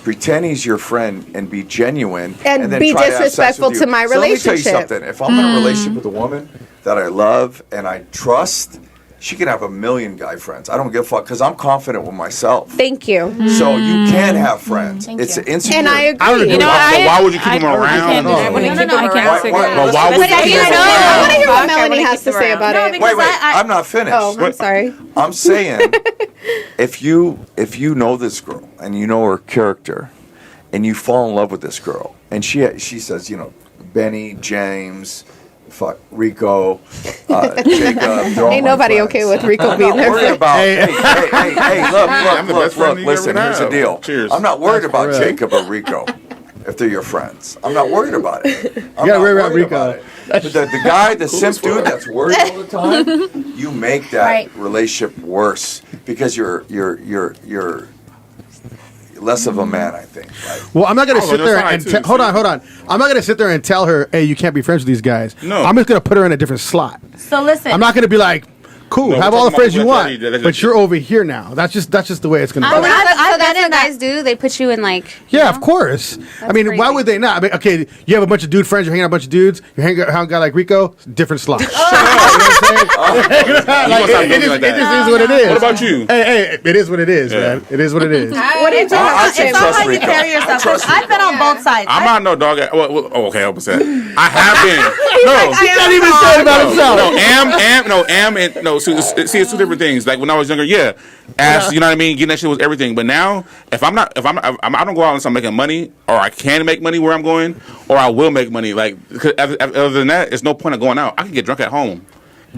C: pretend he's your friend and be genuine
G: And
C: then
G: be
C: try to have sex
G: disrespectful
C: with you?
G: to my
C: So let me tell you
G: relationship.
C: something. If I'm in a relationship with a woman that I love and I trust, she can have a million guy friends. I don't give a fuck because I'm confident with myself.
G: Thank you.
C: So you can have friends. It's insecure.
G: And I agree.
A: I don't agree.
E: You know,
B: So why would you keep him
E: I
B: around?
E: can't do
A: No.
E: that.
H: I wouldn't keep
E: No,
H: him
E: I can't
H: around.
E: say
C: Why-
E: that.
C: well, why would
H: But
C: you
H: if
C: keep
H: you
C: him
H: know-
C: around?
G: I want to hear what
H: Fuck, I
G: Melanie
H: wanna
G: has
H: keep
G: to
H: them
G: say
H: around.
G: about
F: No,
G: it.
F: because
C: Wait,
F: I-
C: I'm not finished.
G: Oh, I'm sorry.
C: I'm saying, if you know this girl and you know her character, and you fall in love with this girl, and she says, you know, Benny, James, fuck Rico, Jacob. they're all
G: Ain't
C: my
G: nobody
C: friends.
G: okay with Rico
C: I'm
G: being
C: not
G: their
C: worried
G: friend.
C: about.
A: Hey.
C: Hey, look,
B: I'm the best friend you
C: listen.
B: ever
C: Here's the
B: have.
C: deal.
B: Cheers.
C: I'm not worried about
A: That's for real.
C: Jacob or Rico. If they're your friends, I'm not worried about it. I'm
A: gotta
C: not
A: worry about
C: worried
A: Rico.
C: it. But the guy, the simp
B: as fuck.
C: dude that's worried all the time, you make that
D: Right.
C: relationship worse because you're less of a man, I think. Right?
A: Well, I'm not gonna
B: Oh,
A: sit
B: that's
A: there
B: fine,
A: and
B: too,
A: hold
B: see?
A: on. I'm not gonna sit there and tell her, "Hey, you can't be friends with these guys."
B: No.
A: I'm just gonna put her in a different slot.
F: So listen.
A: I'm not gonna be like, "Cool,
B: No, we're
A: have all the
B: talking
A: friends you
B: about
A: want,"
B: sexuality. That's
A: but
B: just-
A: you're over here now. That's just the way it's gonna
D: Oh,
A: go.
D: so that's what guys do? They put you in like.
A: Yeah, of course. I mean, why
D: crazy.
A: would they not? I mean, okay, you have a bunch of dude friends. You're hanging out with a bunch of dudes. You're hanging out with a guy like Rico. Different slot. Like,
B: stop
A: it
B: doing
A: just
B: like that.
A: is what it is.
B: What about you?
A: Hey, it is what it is,
B: Yeah.
A: man. It is what it is.
G: What did you
C: I
G: have to say
F: It's
C: trust
F: not how you
C: Rico.
F: carry
C: I
F: yourself.
C: trust
F: 'cause I've been on both sides.
B: I'm not no dog. Okay, I was that. I have been.
A: He can't even say it about himself.
B: See, it's two different things. Like when I was younger, ass, you know what I mean? Getting that shit was everything. But now, if I don't go out and start making money, or I can make money where I'm going, or I will make money. Like, other than that, there's no point of going out. I can get drunk at home.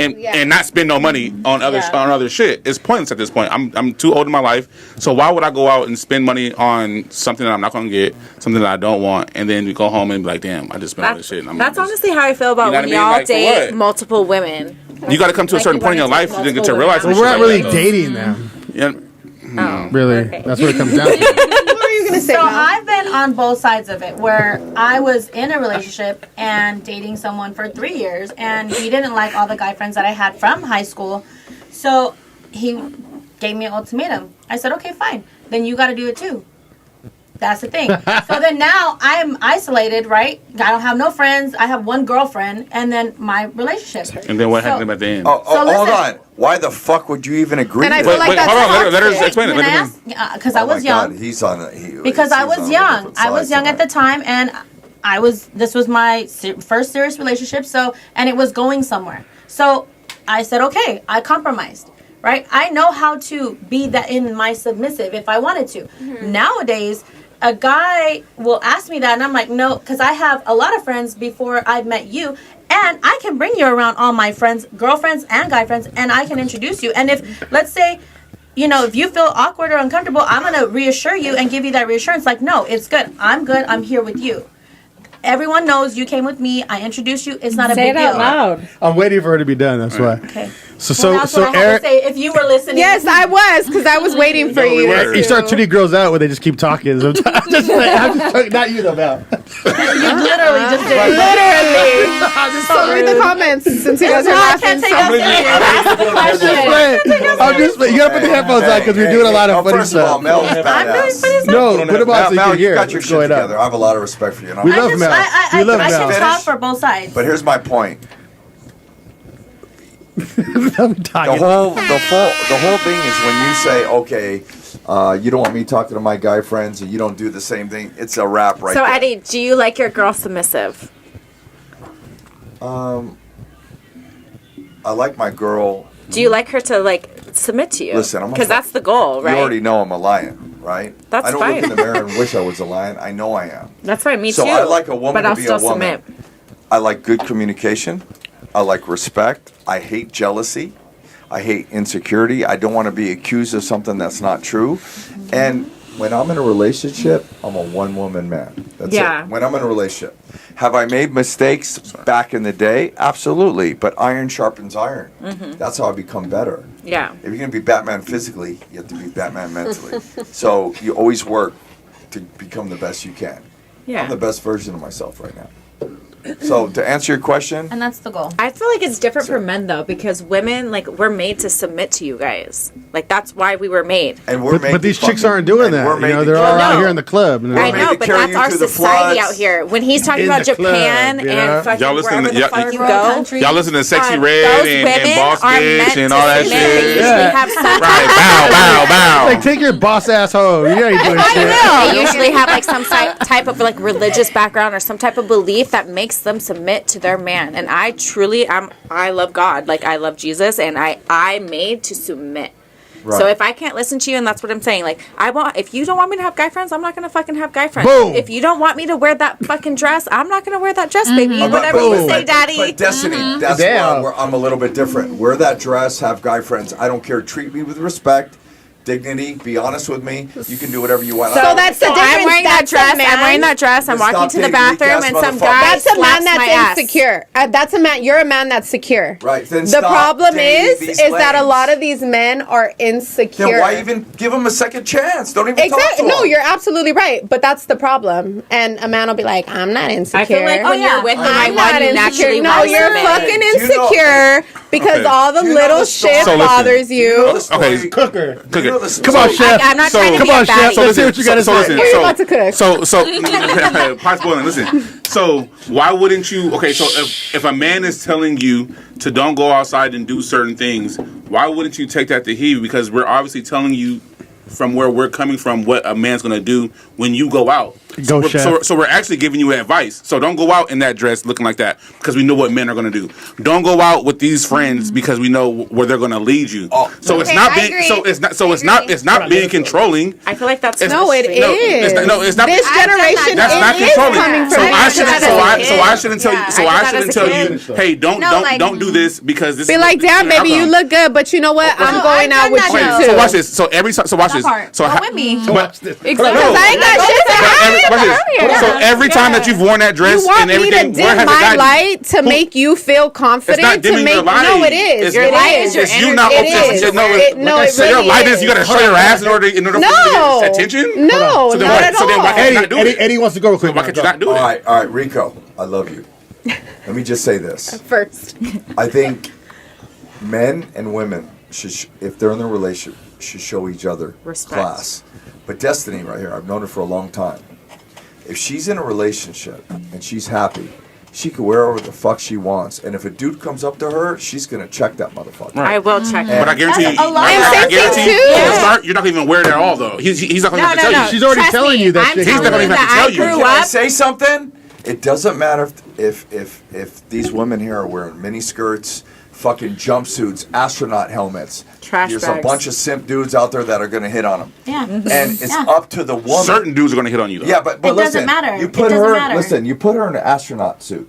B: And not spend no money on other shit. It's pointless at this point. I'm too old in my life, so why would I go out and spend money on something that I'm not gonna get, something that I don't want, and then you go home and be like, damn, I just spent all this shit.
H: That's honestly how I feel about when y'all date multiple women.
B: You got to come to a certain point in your life to realize.
A: Well, we're not really dating them.
B: Yeah.
A: Really, that's what it comes down to.
G: What are you gonna say?
F: So I've been on both sides of it, where I was in a relationship and dating someone for 3 years, and he didn't like all the guy friends that I had from high school, so he gave me an ultimatum. I said, okay, fine, then you got to do it too. That's the thing. So then now I'm isolated, right? I don't have no friends. I have one girlfriend, and then my relationship.
B: And then what happened at the end?
C: Hold on. Why the fuck would you even agree?
G: And I
C: to
G: feel
C: it?
G: like that's
B: hold on. Let her explain it.
F: Because I was young.
C: God, he's on.
F: Because I was young. I was young at the time, and this was my first serious relationship. So, and it was going somewhere. So I said, okay, I compromised. Right? I know how to be that in my submissive if I wanted to. Mm-hmm. Nowadays, a guy will ask me that, and I'm like, no, because I have a lot of friends before I met you, and I can bring you around all my friends, girlfriends and guy friends, and I can introduce you. And if, let's say, if you feel awkward or uncomfortable, I'm going to reassure you and give you that reassurance. Like, no, it's good. I'm good. I'm here with you. Everyone knows you came with me. I introduced you. It's not a big deal.
I: Say it out loud.
A: I'm waiting for her to be done. That's why.
F: Okay.
A: So
F: that's what I had
A: Eric,
F: to say. If you were listening,
G: Yes, I was, because I was waiting for you.
A: you start tuning girls out when they just keep talking. Sometimes. I'm just talking, not you though, Val.
F: you literally just did.
G: Read the comments since you guys are laughing.
A: I'm just you gotta put the headphones on because we're doing a lot of funny
C: First of all,
A: stuff.
C: Mel is badass.
A: No, put them on so you
C: Mel,
A: can hear
C: you got your
A: what's
C: shit
A: going
C: together.
A: on.
C: I have a lot of respect for you.
A: We love Mel. We love
F: I
A: Mel.
F: can talk for both sides.
C: But here's my point.
A: I'm talking.
C: The whole thing is when you say, okay, you don't want me talking to my guy friends and you don't do the same thing, it's a wrap right
H: So
C: there.
H: Eddie, do you like your girl submissive?
C: I like my girl.
H: Do you like her to submit to you?
C: Listen,
H: because that's the goal, right?
C: You already know I'm a lion, right?
H: That's
C: I don't
H: fine.
C: look in the mirror and wish I was a lion. I know I am.
H: That's fine. Me
C: So
H: too.
C: I like a woman
H: but
C: to
H: I'll
C: be
H: still
C: a woman.
H: submit.
C: I like good communication. I like respect. I hate jealousy. I hate insecurity. I don't want to be accused of something that's not true. And when I'm in a relationship, I'm a one-woman man. That's it. When I'm in a relationship. Have I made mistakes back in the day? Absolutely. But iron sharpens iron. Mm-hmm. That's how I become better.
H: Yeah.
C: If you're going to be Batman physically, you have to be Batman mentally. So you always work to become the best you can.
H: Yeah.
C: I'm the best version of myself right now. So to answer your question,
F: And that's the goal.
H: I feel like it's different for men though, because women we're made to submit to you guys. That's why we were made.
C: and we're made
A: But
C: to
A: these chicks
C: fucking-
A: aren't doing
C: and
A: that.
C: we're made to
A: They're all
C: carry-
A: out here in the club. And they're
H: I
A: like,
H: know,
C: to
H: but
C: carry
H: that's
C: you
H: our
C: through the
H: society
C: floods.
H: out here. When he's talking
A: In
H: about
A: the club,
H: Japan
A: yeah.
H: and fucking
B: Y'all listen
H: wherever
B: to-
H: the fuck
B: y'all-
H: you go,
B: Y'all listen to Sexy Red
H: those
B: and
H: women
B: Boss
H: are
B: Bitch
H: meant
B: and
H: to
B: all that
H: submit. They
B: shit.
H: usually
A: Yeah.
H: have some
B: Right, bow.
A: like, take your boss ass home. You ain't doing shit.
H: They usually have some type of religious background or some type of belief that makes them submit to their man. And I truly, I love God, I love Jesus, and I'm made to submit.
C: Right.
H: So if I can't listen to you, and that's what I'm saying, if you don't want me to have guy friends, I'm not gonna fucking have guy friends.
A: Boom.
H: If you don't want me to wear that fucking dress, I'm not gonna wear that dress, baby. Whatever you
A: boom.
H: say, daddy.
C: But Destiny, that's
A: Damn.
C: where I'm a little bit different. Wear that dress, have guy friends. I don't care. Treat me with respect, dignity. Be honest with me. You can do whatever you want.
G: So that's the difference.
H: I'm wearing that
G: That's a
H: dress.
G: man.
H: I'm wearing that dress. I'm
C: Stop
H: walking to the
C: being weak-ass
H: bathroom, and some
C: motherfucker.
H: guy
G: That's a man
H: slaps my
G: that's
H: ass.
G: insecure. That's a man. You're a man that's secure.
C: Right, then
G: The
C: stop
G: problem
C: dating
G: is
C: these
G: that a
C: lames.
G: lot of these men are insecure.
C: Then why even give them a second chance? Don't even talk to
G: Exactly.
C: them.
G: No, you're absolutely right. But that's the problem. And a man will be like, I'm not insecure.
H: I feel like when you're with the right
G: I'm
H: one,
G: not
H: you
G: insecure.
H: naturally
G: No,
H: want
G: you're
H: submit.
G: fucking
C: Do you know-
G: insecure because
B: Okay.
G: all the
C: Do you know
G: little
C: the story?
G: shit
B: So listen.
G: bothers
C: You know
G: you.
C: the story?
B: Okay,
A: Cooker.
C: You know the
A: Come on,
C: story?
A: chef.
H: I'm not
B: So-
H: trying to
A: Come
H: be
A: on,
H: a
A: chef.
H: baddie.
A: Let's see what you got to say.
B: listen,
G: What are you about to cook?
B: So pot spoiling. Listen. So why wouldn't you? Okay, so if a man is telling you to don't go outside and do certain things, why wouldn't you take that to heed? Because we're obviously telling you from where we're coming from, what a man's going to do when you go out.
A: Go, Chef.
B: So we're actually giving you advice. So don't go out in that dress looking like that because we know what men are going to do. Don't go out with these friends because we know where they're going to lead you. So it's
D: Okay,
B: not
D: I
B: being.
D: agree.
B: So it's not being controlling.
H: I feel like that's
G: No, it is.
B: It's not.
G: This generation
B: That's not
G: is
B: controlling.
G: coming
B: So
G: from
B: I
G: that
B: shouldn't.
G: generation.
B: So I shouldn't tell you.
H: Yeah,
B: So
H: I
B: I
H: did that
B: shouldn't
H: as a
B: tell
H: kid.
B: you. Hey, don't do this because this.
G: Be
B: is
G: like, damn,
B: the
G: baby, you
B: outcome.
G: look good, but you know what? I'm going out
D: I've
G: with
D: done
G: you
D: that
G: too.
B: So watch this. So watch this.
F: part.
B: So
F: Go with me.
B: But
E: Exactly.
B: No.
G: I ain't got shit to hide.
B: watch this. So every time that you've worn that dress
G: You want
B: and
G: me to
B: everything, where
G: dim
B: has it
G: my
B: gotten you?
G: light to make you feel confident?
B: It's not
G: to
B: dimming
G: make
B: your light.
G: no, it is.
B: It's
G: It
H: light
G: is.
H: is your
B: It's you not.
G: It
B: it's-
G: is.
B: No,
G: It
B: so your
G: really
B: light
G: is.
B: is you got to show your ass in order for you to
G: No.
B: get attention.
G: No,
B: So then
G: not
B: what?
G: at
B: So then why
G: all.
B: can't you not do it?
A: Eddie wants to go real quick.
B: Why could you not do
C: All
B: it?
C: right, Rico, I love you. Let me just say this.
G: First.
C: I think men and women should, if they're in a relationship, should show each other
H: Respect.
C: class. But Destiny, right here, I've known her for a long time. If she's in a relationship and she's happy, she can wear whatever the fuck she wants. And if a dude comes up to her, she's gonna check that motherfucker.
B: Right.
H: I will check.
B: But I guarantee you,
F: That's a lot.
B: I
G: Same
B: guarantee
G: thing
B: you,
G: too.
B: from the start, you're not even wear it at all, though. He's not going to have to tell you.
A: She's already
F: Trust
A: telling
F: me,
A: you that
F: I'm
A: shit.
B: He's not
F: telling
B: gonna even have to
F: that
B: tell
F: I
B: you.
F: grew
C: Can I
F: up.
C: say something? It doesn't matter if these women here are wearing mini skirts, fucking jumpsuits, astronaut helmets.
H: Trash
C: There's
H: bags.
C: a bunch of simp dudes out there that are gonna hit on them.
F: Yeah.
C: And it's
F: Yeah.
C: up to the woman.
B: Certain dudes are going to hit on you, though.
C: Yeah, but
F: It doesn't
C: listen,
F: matter.
C: You
F: It
C: put
F: doesn't
C: her.
F: matter.
C: Listen, you put her in an astronaut suit.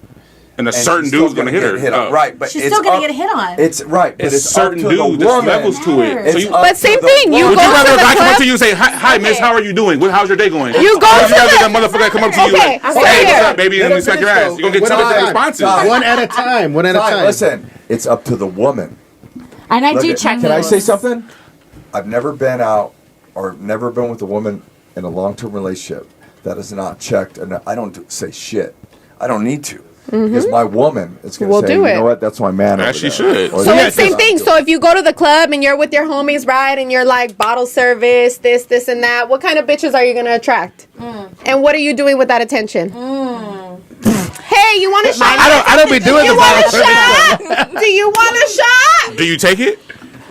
B: And a
C: and
B: certain
C: she's still
B: dude's going to hit her.
C: get on.
B: Oh.
C: Right, but
F: She's
C: it's
F: still gonna
C: up-
F: get hit on.
C: It's right, but
B: It's
C: it's
B: certain
C: up to the
B: dudes. There's
C: woman.
B: levels to it.
F: Matters.
B: So
C: It's
B: you,
C: up
G: But
C: to
G: same
C: the
G: thing, you
C: woman.
B: would you
G: go
B: rather
G: to
B: a
G: the
B: guy come up
G: club.
B: to you and say, "Hi, miss, how are you doing? How's your day going?"
G: You go
B: Or would
G: to
B: you rather
G: the-
B: that motherfucker come up to you
G: Okay,
B: like,
G: so
B: "Hey,
G: here.
B: what's up, baby?" And
A: Let
B: you smack
A: him
B: your
A: finish,
B: ass.
A: though.
B: You're going to get
A: One
B: two
A: at a
B: different
A: time.
B: responses.
A: One at a time. One at a
C: Fine,
A: time.
C: listen, it's up to the woman.
F: And I
C: Look
F: do
C: at-
F: check
C: Can I
F: those.
C: say something? I've never been out or never been with a woman in a long-term relationship that is not checked, and I don't say shit. I don't need to. Because my woman is going
G: We'll
C: to say,
G: do
C: you
G: it.
C: know what, that's my man over
B: As she
C: there."
B: should.
C: Or
G: So
C: that's
G: it's same
C: what
G: thing.
C: I'm
G: So
C: doing.
G: if you go to the club and you're with your homies, right, and you're like bottle service, this, and that, what kind of bitches are you gonna attract? And what are you doing with that attention? Hey, you want a shot?
A: I don't be doing
G: You
A: the
G: want a
A: bottle service.
G: shot? Do you want a shot?
B: Do you take it?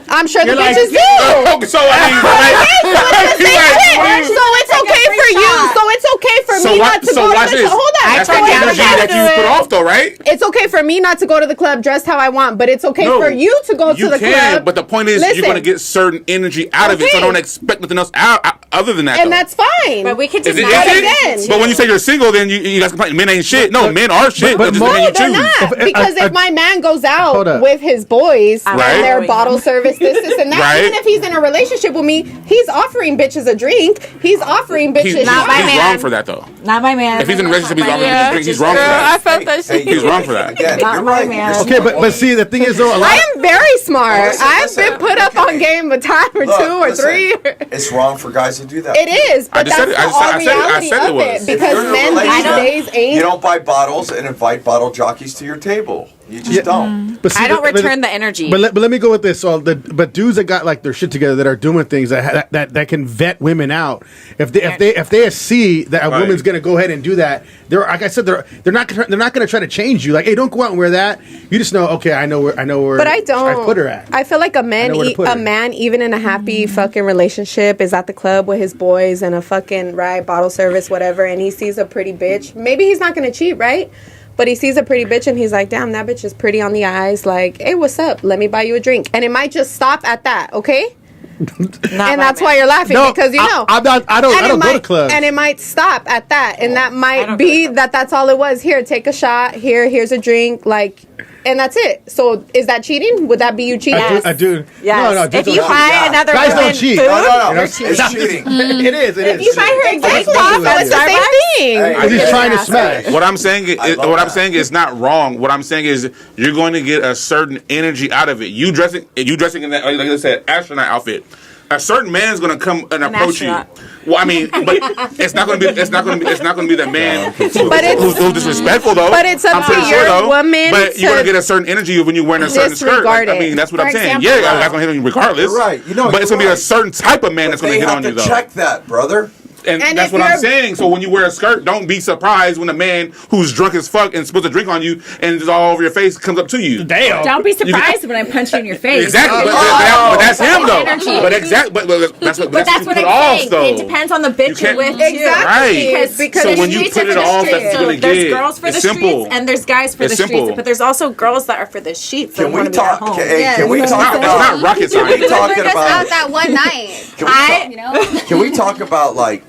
G: I'm sure the
A: You're like-
G: bitches do.
B: So I mean, like, he's like,
G: So it's okay for you. So it's okay for me not to go
B: watch
G: to the
B: this.
G: club. Hold on.
B: That's
G: So
B: the
G: it's
B: energy
G: okay
B: that
G: to
B: you
G: do
B: put
G: it.
B: off, though, right?
G: It's okay for me not to go to the club dressed how I want, but it's okay
B: No,
G: for you to go to
B: You
G: the
B: can,
G: club.
B: but the point is,
G: Listen.
B: you're going to get certain energy out of it, so
G: Okay.
B: don't expect nothing else out other than that.
G: And
B: though.
G: that's fine.
H: But we could
B: Is
H: just
B: it,
H: not
B: is
G: again.
B: it? But when you say you're single, then you guys complain men ain't shit. No, men are shit.
A: but
B: But just
A: more-
B: the man you
G: They're
B: choose.
G: not. Because if my man goes out
A: Hold up.
G: with his boys
B: Right.
G: and their bottle service, this, and that,
B: Right.
G: even if he's in a relationship with me, he's offering bitches a drink. He's offering bitches
B: He's
F: Not my
G: shots.
F: man.
B: wrong for that, though.
F: Not my man.
B: If he's in a relationship, he's offering
E: Yeah.
B: a drink. He's wrong for
E: Girl, I
B: that.
E: felt that shit.
B: He's wrong for that.
C: Again,
F: Not
C: you're
F: my
C: right.
F: man.
C: You're
A: Okay, but see, the thing is though, a lot.
G: I am very smart.
C: Listen,
G: I've
C: listen,
G: been put up
C: okay.
G: on game a time or
C: Look,
G: two or
C: listen,
G: three.
C: It's wrong for guys to do that.
G: It is,
B: I
G: but
B: just
G: that's
B: said it. I
G: the
B: just said-
G: all
B: I said it. I
G: reality
B: said it
G: of
B: was.
G: it.
B: If
C: you're
G: Because
C: in a
G: men these
C: relationship,
G: days ain't.
C: You don't buy bottles and invite bottle jockeys to your table. You just don't.
A: But see,
H: I don't
A: but-
H: return the energy.
A: But let me go with this. So but dudes that got like their shit together that are doing things that can vet women out. If they see that a
B: Right.
A: woman's gonna go ahead and do that, they're like I said, they're not gonna try to change you. Like, hey, don't go out and wear that. You just know, okay, I know where.
G: But I don't.
A: I put her at.
G: I feel like a man,
A: know where to put her.
G: even in a happy fucking relationship, is at the club with his boys and a fucking bottle service, whatever, and he sees a pretty bitch. Maybe he's not gonna cheat, right? But he sees a pretty bitch and he's like, damn, that bitch is pretty on the eyes. Like, hey, what's up? Let me buy you a drink. And it might just stop at that, okay? And that's why you're laughing because you know.
A: I don't go to clubs.
G: And it might stop at that. And that
H: I
G: might
H: don't
G: be
H: go to
G: that's all it was. Here, take a shot. Here's a drink. Like, and that's it. So is that cheating? Would that be you cheating?
A: I do.
H: Yes.
A: No,
H: If
A: dudes
H: you
A: don't
H: buy
C: Yeah.
H: another
A: Guys don't
H: woman
A: cheat.
H: food,
C: No,
A: You know?
C: it's cheating.
A: It is. It is.
G: If you buy her a drink,
H: Starbucks
G: that's the
H: at
G: same thing.
C: Hey,
A: I'm just
C: yeah.
A: trying to smash.
B: What I'm saying is,
C: love
B: what I'm
C: that.
B: saying is not wrong. What I'm saying is you're going to get a certain energy out of it. You dressing in that, like I said, astronaut outfit. A certain man's going to come and approach you.
H: astronaut.
B: Well, I mean, but it's not going to be. It's not going to be. It's not going to be the man who's
G: it's-
B: disrespectful though.
G: but it's up
B: I'm
G: to
B: pretty
G: your
B: though.
G: woman
B: But you're
G: to
B: going to get a certain energy when you're wearing a certain skirt. Like,
G: disregard
B: I mean,
G: it.
B: that's what
H: For
B: I'm saying.
H: example,
B: Yeah, I'm not going to hit on you regardless.
C: You're right. You know,
B: but it's
C: you're
B: going to be a
C: right.
B: certain type of man that's
C: But
B: going
C: they
B: to hit
C: have
B: on
C: to
B: you though.
C: check that, brother.
B: And
G: And
B: that's
G: if
B: what I'm
G: you're-
B: saying. So when you wear a skirt, don't be surprised when a man who's drunk as fuck and supposed to drink on you and it's all over your face comes up to you.
A: Damn.
H: Don't be surprised when I punch you in your face.
B: Exactly, but that's him though. But that's what
H: But that's
B: you
H: what
B: put
H: I'm
B: off
H: saying.
B: though.
H: It depends on the bitch
B: You
H: you're with,
B: can't-
H: too.
G: Exactly.
B: Right.
H: Because
B: So when you
H: streets
B: put
H: are
B: it
H: for the
B: off, that's
H: streets.
B: what you're gonna
H: There's
B: get.
H: girls for
B: It's
H: the
B: simple.
H: streets, and there's guys for
B: It's
H: the
B: simple.
H: streets. But there's also girls that are for the sheets.
C: Can
H: that
C: we
H: wanna be
C: talk?
H: at home.
C: Hey, can we
B: It's
C: talk
B: not
C: about?
B: rocket
C: Can we
B: science.
C: talk
D: We're just out
C: about?
D: that one night.
C: Can we talk-
D: You know?
C: Can we talk about like?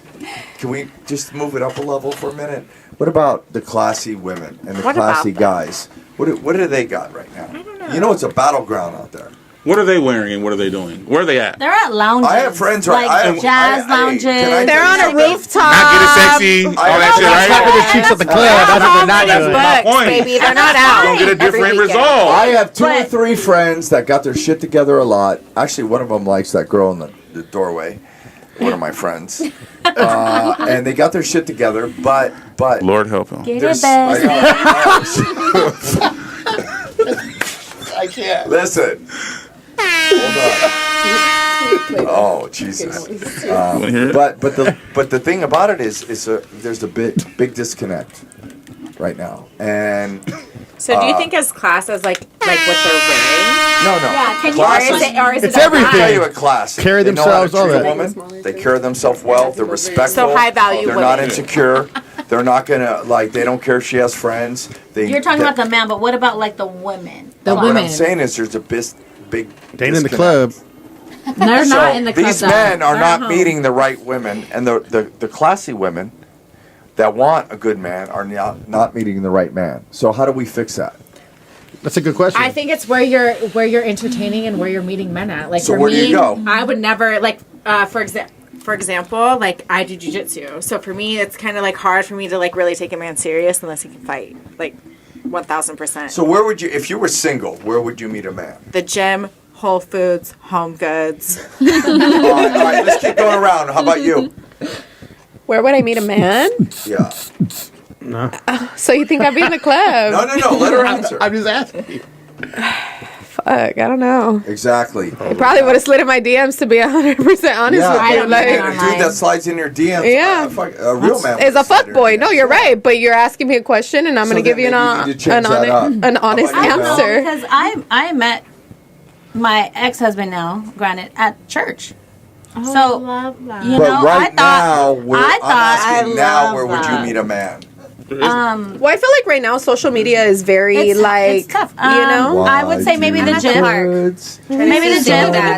C: Can we just move it up a level for a minute? What about the classy women and the
H: What about
C: classy
H: them?
C: guys? What do they got right now? You know, it's a battleground out there.
B: What are they wearing and what are they doing? Where are they at?
F: They're at lounges.
C: I have friends right.
F: like
C: I have,
F: jazz
C: I-
F: lounges.
C: can I
G: They're
C: tell
G: on
C: you
G: a
C: something?
G: rooftop.
B: Not getting sexy, all that shit, right?
A: Top of the cheeks at the club. That's what they're not
B: That's
A: doing.
B: my point.
G: Baby, they're not
B: You
G: out.
B: don't get a
G: every
B: different
G: weekend.
B: result.
C: I have two or
F: But-
C: three friends that got their shit together a lot. Actually, one of them likes that girl in the doorway. One of my friends, and they got their shit together. But
B: Lord help him.
F: Get it,
C: there's-
F: babe.
C: I can't listen. Hold on. Oh Jesus!
B: Wanna hear it?
C: But the thing about it is there's a big disconnect right now, and
H: So do you think as class as like what they're wearing?
C: no.
H: Yeah, can you
C: Classes-
H: or is
A: It's
H: it a
A: everything.
C: I'll tell
H: vibe?
C: you a class.
A: Carry
C: They know how to
A: themselves, all
C: treat a
A: that.
C: woman. They carry themselves well. They're respectful.
H: So high value
C: They're
H: women.
C: not insecure. They're not gonna they don't care if she has friends.
F: You're talking about the man, but what about like the women?
I: The
C: What
I: women.
C: I'm saying is there's a big.
A: They ain't in the
C: disconnect.
A: club.
I: They're
C: So
I: not in the club.
C: these
I: though.
C: men are
I: They're
C: not
I: at home.
C: meeting the right women, and the classy women that want a good man are not meeting the right man. So how do we fix that?
A: That's a good question.
I: I think it's where you're entertaining and where you're meeting men at. Like
C: So
I: for
C: where do
I: me,
C: you go?
H: I would never like for example, like I do jujitsu. So for me, it's kind of like hard for me to like really take a man serious unless he can fight. Like 1,000%.
C: So where would you, if you were single, where would you meet a man?
H: The gym, Whole Foods, Home Goods.
C: all right, let's keep going around. How about you?
G: Where would I meet a man?
C: Yeah.
A: no.
G: So you think I'd be in the club?
C: No. Let her answer.
A: I'm just asking.
G: Fuck, I don't know.
C: Exactly.
G: I probably would have slid in my DMs to be 100% honest
C: Yeah,
G: with
I: I
G: you.
I: don't
G: Like,
I: know.
C: a dude that slides in your DMs.
G: Yeah.
C: A real man.
G: is
C: would
G: a
C: slide
G: fuck
C: in
G: boy.
C: your
G: No,
C: DMs.
G: you're right, but you're asking me a question, and I'm
C: So
G: going to give
C: then
G: you
C: maybe you need to change that up.
G: an honest
C: How about you,
G: answer.
F: Because I met my ex-husband now, granted, at church. So
I: love that.
F: you
C: But
F: know,
C: right
F: I
C: now,
F: thought
C: I'm asking now,
F: love
C: where would you
F: that.
C: meet a man?
G: Well, I feel like right now social media is very
F: it's tough.
G: you know.
F: I would say maybe the gym. Maybe the gym. I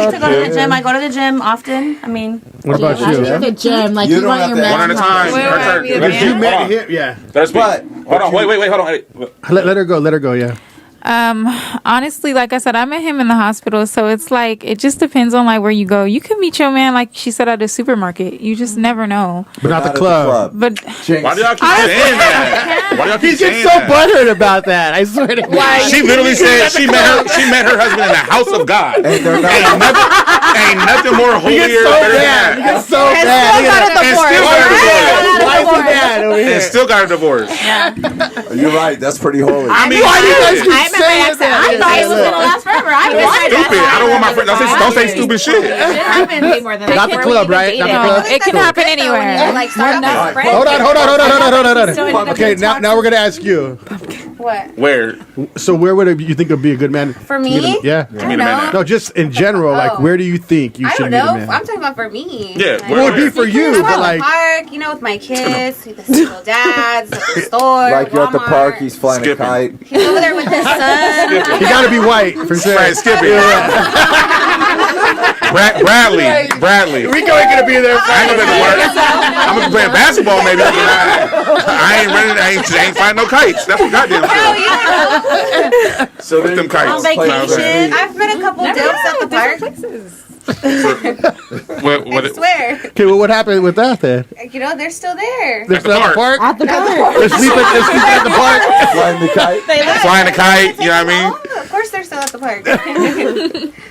F: like to go to the gym. I go to the gym often. I mean,
A: What about
I: I
A: you?
I: think the gym, like
C: You
I: you,
C: don't
I: want
C: have
I: your
C: to-
I: man.
B: One at a time.
D: Wait,
B: Her
D: wait,
B: turn.
D: wait,
B: Let her
D: wait.
B: speak.
A: You
B: Hold
A: met
B: on.
A: him, yeah.
B: Let her speak.
C: But
B: Hold on. Wait. Hold on. Hey,
A: Let her go, yeah.
E: Honestly, like I said, I met him in the hospital, so it's like it just depends on like where you go. You could meet your man, like she said, at a supermarket. You just never know.
A: But not the
C: at
A: club.
E: But
C: Jinx.
B: Why do y'all keep saying that? Why do y'all keep
A: He
B: saying
A: gets so
B: that?
A: butthurt about that. I swear to God.
B: She literally said she met her husband in the house of God.
C: And they're not-
B: Ain't nothing more
A: He
B: holier
A: gets so
B: better than
A: bad. He
B: that.
A: gets so bad. Look at that.
B: And still got a divorce.
A: Why is he mad over
B: And
A: here?
B: still got a divorce.
C: You're right. That's pretty holy.
B: I mean,
A: Why do you guys
B: shit.
A: keep
H: I met my
A: saying
H: ex at
A: that?
F: I thought it was gonna last forever. I wanted
B: Stupid. I don't want my friend. Don't say stupid shit.
A: Not the club, right? Not the club.
E: it can happen anywhere.
D: Like start off as friends.
A: Hold on.
H: Still ended up
A: Okay,
H: being
A: now we're gonna ask you.
D: What?
B: Where?
A: So where would you think would be a good man
D: For
A: to meet
D: me?
A: a- yeah.
D: I
B: Meet
D: don't
B: a man
D: know.
B: at.
A: No, just in general, like
D: Oh.
A: where do you think you
D: I
A: should
D: don't
A: meet
D: know.
A: a man?
D: I'm talking about for me.
B: Yeah,
D: Like,
A: Well, it would be for you,
D: Out
A: but
D: in the
A: like
D: park, you know, with my kids, the single dads, at the store,
C: Like you're at the
D: Walmart.
C: park, he's flying
B: Skipping.
C: a kite.
D: He's over there with his son.
A: you gotta be white for sure.
B: Right, skip it. Bradley.
A: Rico ain't gonna be there.
B: I ain't gonna be at the work. I'm gonna be playing basketball maybe. But I ain't running. I ain't flying no kites. That's what goddamn sure.
C: So
B: With them kites.
F: On vacation.
D: I've met a couple dips at the park.
B: What,
D: I swear.
A: Okay, well, what happened with that then?
D: You know, they're still there.
A: They're still at the park.
I: At the park.
A: They're sleeping at the park.
C: Flying the kite.
B: flying a kite, you know what I mean?
D: Oh, of course they're still at the park.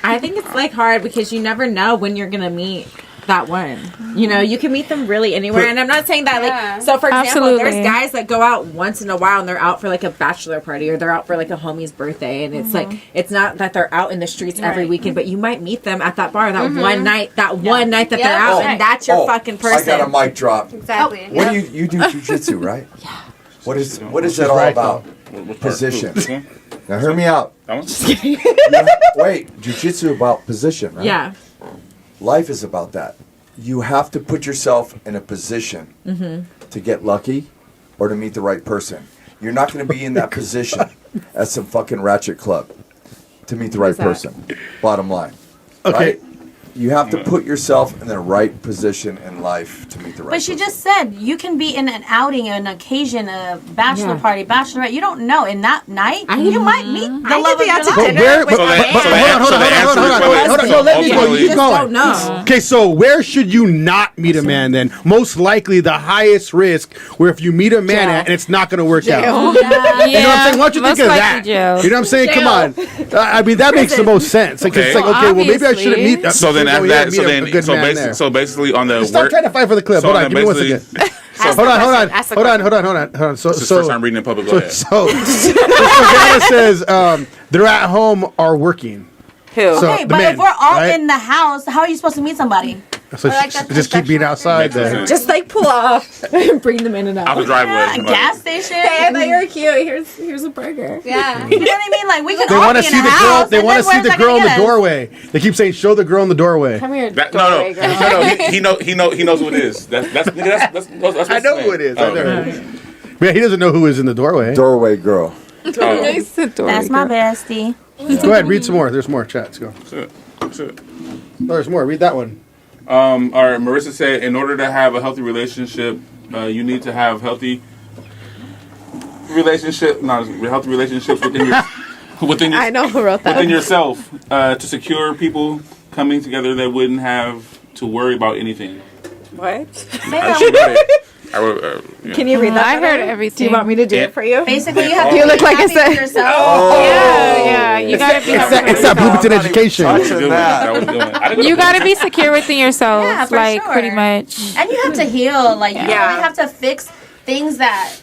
I: I think it's like hard because you never know when you're gonna meet
J: that one. You know, you can meet them really anywhere. And I'm not saying that, like, so for example,
E: Absolutely.
J: there's guys that go out once in a while and they're out for like a bachelor party or they're out for like a homie's birthday. And it's like, it's not that they're out in the streets every weekend, but you might meet them at that bar that one night, one night that they're out, and that's your fucking person.
C: I got a mic drop.
D: Exactly.
C: What do you do jujitsu, right? Yeah. What is that all about? Position. Now hear me out. Wait, jujitsu about position, right?
J: Yeah.
C: Life is about that. You have to put yourself in a position to get lucky or to meet the right person. You're not going to be in that position at some fucking ratchet club to meet the right person. Bottom line.
A: Okay.
C: Right? You have to put yourself in the right position in life to meet the right person.
F: But she just said you can be in an outing, an occasion, a bachelor party, bachelorette. You don't know. In that night, you might meet the love of your life.
A: Hold on. No, let me go.
J: You
A: Keep
J: just
A: going.
J: don't know.
A: Okay, so where should you not meet a man then? Most likely the highest risk where if you meet a man and it's not going to work out.
E: Yeah.
A: You know what I'm saying? Why don't you
E: Most
A: think of
E: likely
A: that?
E: jail.
A: You know what I'm saying? Come on. I mean, that makes the most sense. Like, it's like, okay, well, maybe I shouldn't meet.
B: So then after that, so basically on the
A: Stop trying to fight for the clip.
B: So
A: Hold on, give me 1 second. Hold on. So,
B: This is the first time reading in public. Go ahead.
A: So Savannah says they're at home or working.
H: Who?
A: So,
F: Okay,
A: the
F: but
A: men,
F: if we're all
A: right?
F: in the house, how are you supposed to meet somebody?
A: So just keep being outside then.
J: Just like pull off and bring them in and
B: Out
J: out.
B: the driveway.
F: A gas station.
J: Hey, I thought you were cute. Here's a burger.
D: Yeah.
F: You know what I mean? Like we could
A: They
F: all
A: want
F: be
A: to
F: in
A: see
F: a
A: the girl.
F: house.
A: They
F: and
A: want to
F: then
A: see
F: where's
A: the
F: that
A: girl in
F: gonna
A: the
F: get us?
A: doorway. They keep saying, "Show the girl in the doorway."
J: Come here.
B: No. He knows who it is. That's
A: I know who it is. I know. Yeah, he doesn't know who is in the doorway.
C: Doorway girl.
F: That's my bestie.
A: Go ahead, read some more. There's more chats. Go.
B: That's it.
A: No, there's more. Read that one.
B: All right, Marissa said, in order to have a healthy relationship, you need to have healthy relationships within
G: I know who wrote that.
B: within yourself to secure people coming together that wouldn't have to worry about anything.
H: What?
B: I wrote, yeah.
J: Can you read that?
E: I heard
J: Do
E: everything.
J: you want me to do it for you?
F: Basically, you have to
G: You
F: be
G: look like
F: happy
G: it's a-
F: with yourself.
E: Yeah. You gotta be.
A: It's that Bloomington education.
E: You gotta be secure within yourself,
F: Yeah, for
E: like
F: sure.
E: pretty much.
F: And you have to heal. Like you
H: Yeah.
F: really have to fix things that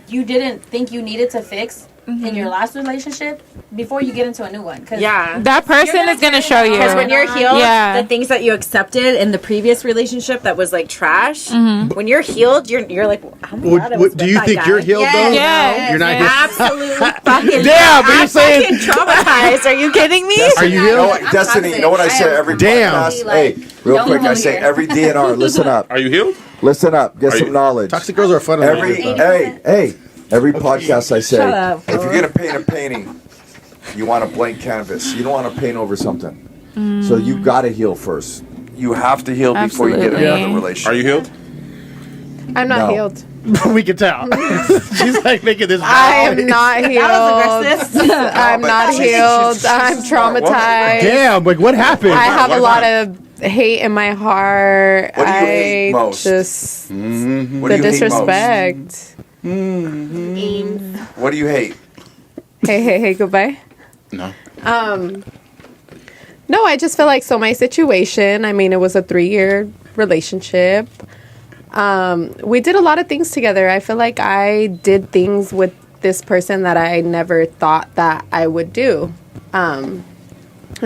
F: you didn't think you needed to fix in your last relationship before you get into a new one.
J: Yeah.
E: That person is gonna show you.
J: Because when you're healed,
E: Yeah.
J: the things that you accepted in the previous relationship that was like trash, when you're healed, you're like, I'm glad I was
A: Do
J: with
A: you
J: that
A: think
J: guy.
A: you're healed though?
E: Yes.
A: You're not
E: Yes.
A: healed.
J: Absolutely fucking.
A: Damn, but you're
J: I'm
A: saying-
J: fucking traumatized. Are you kidding me?
A: Are you
C: You know
A: healed?
C: what, Destiny, you know what I say every
A: Damn.
C: podcast? Hey, real
D: don't
C: quick, I
D: hold
C: say
D: here.
C: every DNR, listen up.
B: Are you healed?
C: Listen up. Get
B: Are
C: some
B: you-
C: knowledge.
A: Toxic girls are fun.
C: Every podcast I say,
J: Shut up.
C: if you're going to paint a painting, you want a blank canvas. You don't want to paint over something. So you got to heal first. You have to heal before you get
E: Absolutely.
C: another
E: Yeah.
C: relationship.
B: Are you healed?
G: I'm not
C: No.
G: healed.
A: We can tell. She's like making this.
G: I am not healed.
F: That was aggressive.
G: I'm
C: but
G: not
C: she's-
G: healed.
C: she's
G: I'm
C: a smart woman.
G: traumatized.
A: Damn, like what happened?
G: I have
C: Why
G: a lot
C: not?
G: of hate in my heart.
C: What do you hate most?
G: Just
C: What
G: the
C: do you hate most?
G: disrespect.
C: What do you hate?
G: Hey, goodbye.
B: No.
G: No, I just feel like my situation, I mean, it was a 3-year relationship. We did a lot of things together. I feel like I did things with this person that I never thought that I would do. And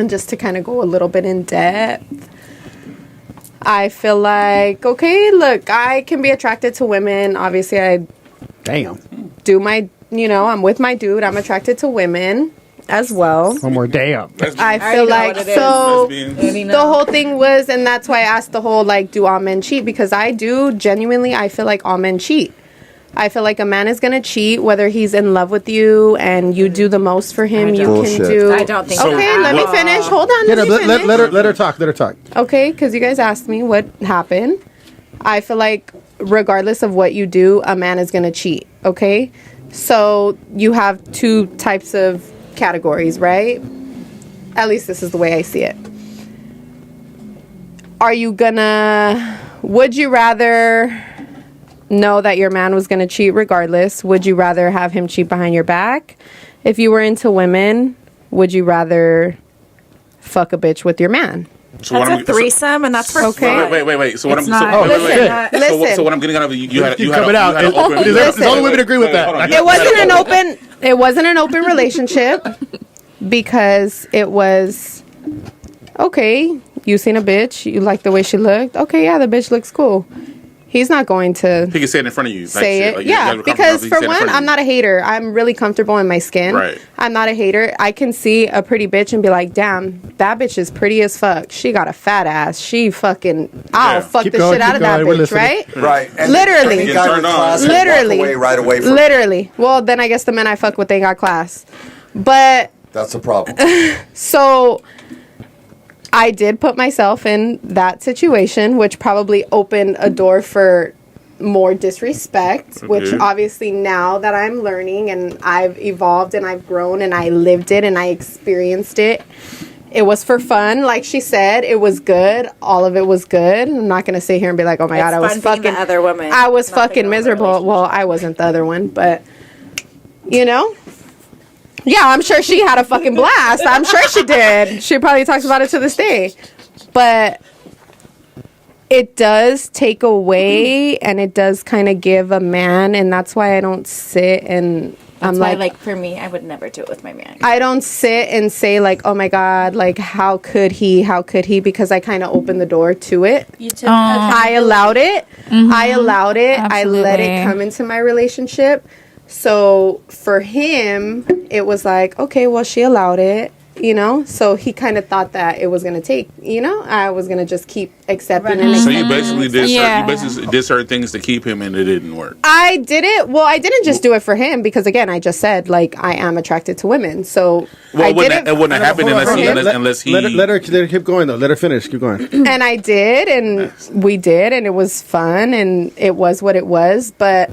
G: just to kind of go a little bit in depth, I feel like, okay, look, I can be attracted to women. Obviously, I
A: Damn.
G: do my, I'm with my dude. I'm attracted to women as well.
A: One more damn.
G: I feel
J: know
G: like
J: what it is.
G: so
B: Lesbians.
G: the whole thing was, and that's why I asked the whole like, do all men cheat? Because I do genuinely, I feel like all men cheat. I feel like a man is gonna cheat whether he's in love with you and you do the most for him. You
C: Bullshit.
G: can do.
J: I don't think
G: Okay,
J: so.
G: let me finish. Hold on.
A: Yeah,
G: Let
A: no,
G: me finish.
A: let her talk. Let her talk.
G: Okay, because you guys asked me what happened. I feel like regardless of what you do, a man is gonna cheat. Okay, so you have 2 types of categories, right? At least this is the way I see it. Would you rather know that your man was going to cheat regardless? Would you rather have him cheat behind your back? If you were into women, would you rather fuck a bitch with your man?
B: So
H: That's a threesome, and that's for
G: Okay.
H: fun.
B: Wait. So what
J: It's
B: I'm
J: not.
B: so,
J: Oh,
B: wait,
G: listen.
B: So what I'm getting out of you had
A: Keep
B: you had
A: coming out.
B: an open.
A: As long as women agree with that.
B: hold on.
G: It wasn't an open relationship because it was okay. You seen a bitch, you like the way she looked. Okay, yeah, the bitch looks cool. He's not going to
B: He can say it in front of you.
G: say
B: shit.
G: it.
B: Like,
G: Yeah,
B: you guys were
G: because
B: comfortable, he
G: for
B: can say it in
G: one,
B: front of
G: I'm
B: you.
G: not a hater. I'm really comfortable in my skin.
B: Right.
G: I'm not a hater. I can see a pretty bitch and be like, damn, that bitch is pretty as fuck. She got a fat ass. She fucking, I'll fuck
A: Keep
G: the
A: going,
G: shit out
A: keep
G: of that
A: going. We're
G: bitch,
A: listening.
G: right?
C: Right. And
G: Literally.
C: the guy with
B: Turned on.
C: class would
G: Literally.
C: walk away right away from
G: Literally. Well, then I guess the men I fuck with, they got class. But
C: That's the problem.
G: so I did put myself in that situation, which probably opened a door for more disrespect, which obviously now that I'm learning and I've evolved and I've grown and I lived it and I experienced it, it was for fun. Like she said, it was good. All of it was good. I'm not going to sit here and be like, oh my God, I was
H: fun being
G: fucking
H: the other woman.
G: I was
H: not the
G: fucking
H: girl in the
G: miserable. Well, I wasn't the other one, but you know? Yeah, I'm sure she had a fucking blast. I'm sure she did. She probably talks about it to this day. But it does take away and it does kind of give a man, and that's why I don't sit and
H: That's why, like, for me, I would never do it with my man.
G: I don't sit and say like, oh my God, like how could he, because I kind of opened the door to it.
F: You took
G: I allowed it. I allowed it. I let it
E: Absolutely.
G: come into my relationship. So for him, it was like, okay, well, she allowed it, you know? So he kind of thought that it was going to take, you know? I was going to just keep accepting and
B: So
G: accepting.
B: you basically did
E: Yeah.
B: you basically did certain things to keep him, and it didn't work.
G: I did it. Well, I didn't just do it for him because, again, I just said, like, I am attracted to women. So
B: Well,
G: I did it.
B: it wouldn't have happened
A: Hold on,
B: unless he.
A: Let her keep going, though. Let her finish. Keep going.
G: And I did, and we did, and it was fun, and it was what it was. But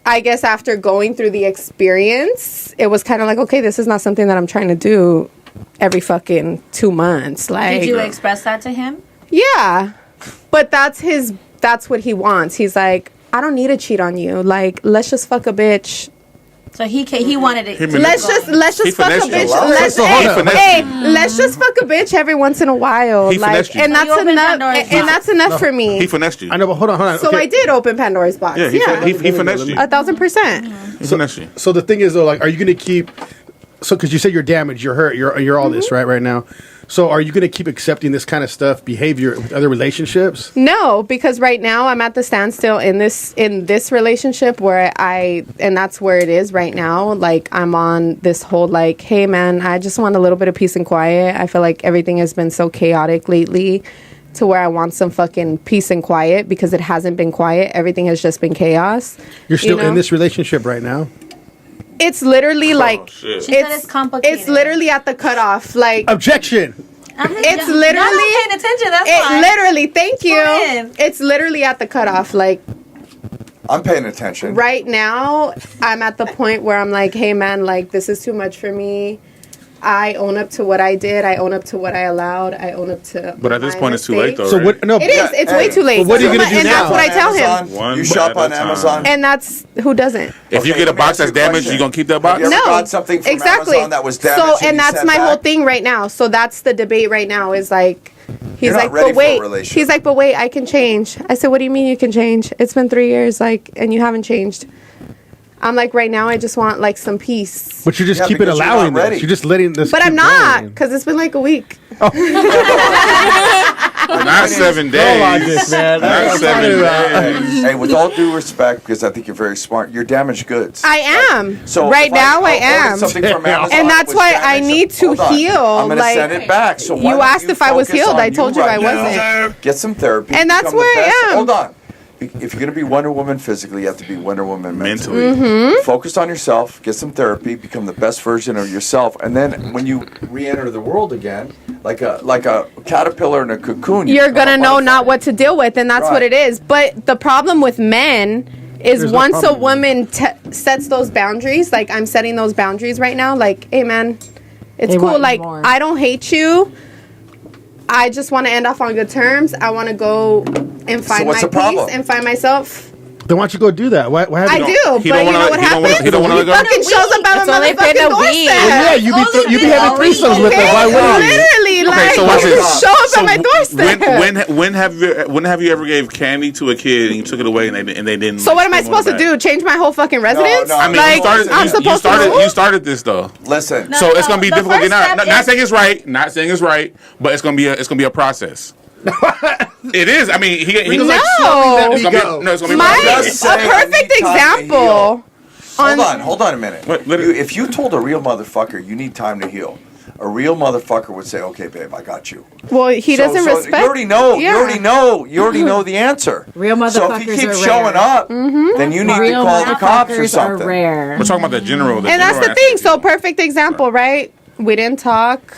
G: I guess after going through the experience, it was kind of like, okay, this is not something that I'm trying to do every fucking 2 months. Like,
F: Did you express that to him?
G: yeah, but that's what he wants. He's like, I don't need to cheat on you. Like, let's just fuck a bitch.
F: So he wanted it.
G: Let's just fuck a
B: finessed you.
G: bitch.
C: So hold on.
G: Let's just fuck a bitch every once in a while.
B: He finessed you.
G: And that's
F: So you opened
G: enough.
F: Pandora's
G: And
F: box.
G: that's enough for me.
B: He finessed you.
A: I know, but hold on.
G: So
A: Okay.
G: I did open Pandora's box.
B: Yeah, he finessed you.
G: 1,000%.
B: He finessed you.
A: So the thing is, though, like, are you going to keep? So, because you said you're damaged, you're hurt, you're all this right now. So, are you going to keep accepting this kind of behavior with other relationships?
G: No, because right now I'm at the standstill in this relationship where and that's where it is right now. Like, I'm on this whole like, hey man, I just want a little bit of peace and quiet. I feel like everything has been so chaotic lately to where I want some fucking peace and quiet because it hasn't been quiet. Everything has just been chaos.
A: You're still
G: You know?
A: in this relationship right now.
G: It's literally like
B: shit.
F: She said it's complicated.
G: It's literally at the cutoff. Like,
A: Objection.
G: it's
F: Y'all
G: literally
F: not paying attention. That's
G: it
F: why.
G: literally. Thank you.
F: Go ahead.
G: It's literally at the cutoff. Like,
C: I'm paying attention.
G: right now, I'm at the point where I'm like, hey man, like, this is too much for me. I own up to what I did. I own up to what I allowed. I own up to.
B: But at this
G: my
B: point, it's too late,
G: mistakes.
B: though.
A: So what? No.
G: It is. It's way too late.
A: Well, what are you gonna do
G: and
A: now?
G: that's what I tell him.
C: Amazon, you shop on Amazon.
G: And that's who doesn't.
B: If you
C: Okay,
B: get a
C: let me
B: box
C: ask you
B: that's
C: a
B: damaged,
C: question.
B: you gonna keep that box?
C: Have you ever
G: No,
C: got something from
G: exactly.
C: Amazon that was damaged?
G: So,
C: and
G: and
C: you
G: that's
C: sent
G: my
C: back?
G: whole thing right now. So that's the debate right now. Is like, he's
C: You're not
G: like,
C: ready
G: but
C: for a
G: wait.
C: relationship.
G: He's like, but wait, I can change. I said, what do you mean you can change? It's been 3 years, like, and you haven't changed. I'm like, right now, I just want like some peace.
A: But you just
C: Yeah,
A: keep it
C: because you're
A: allowing
C: not
A: this.
C: ready.
A: You're just letting this.
G: But
A: keep
G: I'm not,
A: going.
G: because it's been like a week.
B: Not 7 days.
A: Logic, man.
B: Not
A: That's
B: 7
A: what I'm talking
B: days.
C: Hey, with all due respect, because I think you're very smart, you're damaged goods.
G: I am.
C: So
G: right
C: if
G: now, I
C: ordered
G: am.
C: Something from Amazon
G: And that's
C: that was
G: why I
C: damaged,
G: need to
C: hold on,
G: heal,
C: I'm gonna
G: like,
C: send it back. So why
G: you
C: don't
G: asked if I was
C: focus
G: healed.
C: on
G: I told you
C: right
G: I
C: now?
G: wasn't.
C: Get some therapy.
G: And that's
C: become the
G: where I
C: best-
G: am.
C: Hold on. If you're going to be Wonder Woman physically, you have to be Wonder Woman mentally.
G: Mm-hmm.
C: Focus on yourself, get some therapy, become the best version of yourself, and then when you re-enter the world again, like a caterpillar in a cocoon,
G: You're
C: become
G: gonna
C: a
G: know
C: butterfly.
G: not what to deal with, and that's what
C: Right.
G: it is. But the problem with men is
A: There's no
G: once a
A: problem.
G: woman sets those boundaries, like I'm setting those boundaries right now, like, hey man, it's
J: They
G: cool.
J: want you
G: Like,
J: more.
G: I don't hate you. I just want to end off on good terms. I want to go and find
C: what's
G: my
C: the problem?
G: peace and find myself.
A: Then why don't you go do that? Why have
G: I
A: you?
G: do,
B: he
G: but
B: don't
G: you
B: wanna-
G: know what
B: he don't wanna-
G: happens?
B: he don't wanna
G: He
B: go?
G: fucking shows up at
J: It's
G: my
J: only been
G: motherfucking
J: a week.
G: doorstep.
A: Well, yeah, you be having threesomes with it. Why wouldn't you?
G: Literally, like,
B: so watch this.
G: show up at my doorstep.
B: When have you ever gave candy to a kid and you took it away and they didn't?
G: So what am I supposed to do? Change my whole fucking residence?
C: no,
B: I mean,
G: like,
B: I'm supposed to. You started this though.
C: Listen.
B: So it's gonna be
F: the
B: difficult.
F: first
B: Not
F: step
B: saying it's right. Not saying it's right. But it's gonna be a process. It is. I mean, he
G: No.
B: like
A: Let me
B: it's
A: go.
B: gonna be a
G: My,
B: process.
G: a perfect example.
C: Hold on a minute. If you told a real motherfucker you need time to heal, a real motherfucker would say, "Okay, babe, I got you."
G: Well, he doesn't respect.
C: You already know.
G: Yeah.
C: You already know the answer.
J: Real
C: So
J: motherfuckers
C: if he keeps
J: are
C: showing
J: rare.
C: up, then you need to
J: Real
C: call the cops or
J: motherfuckers are
C: something.
J: rare.
B: We're talking about the general.
G: And that's the thing. So perfect example, right? We didn't talk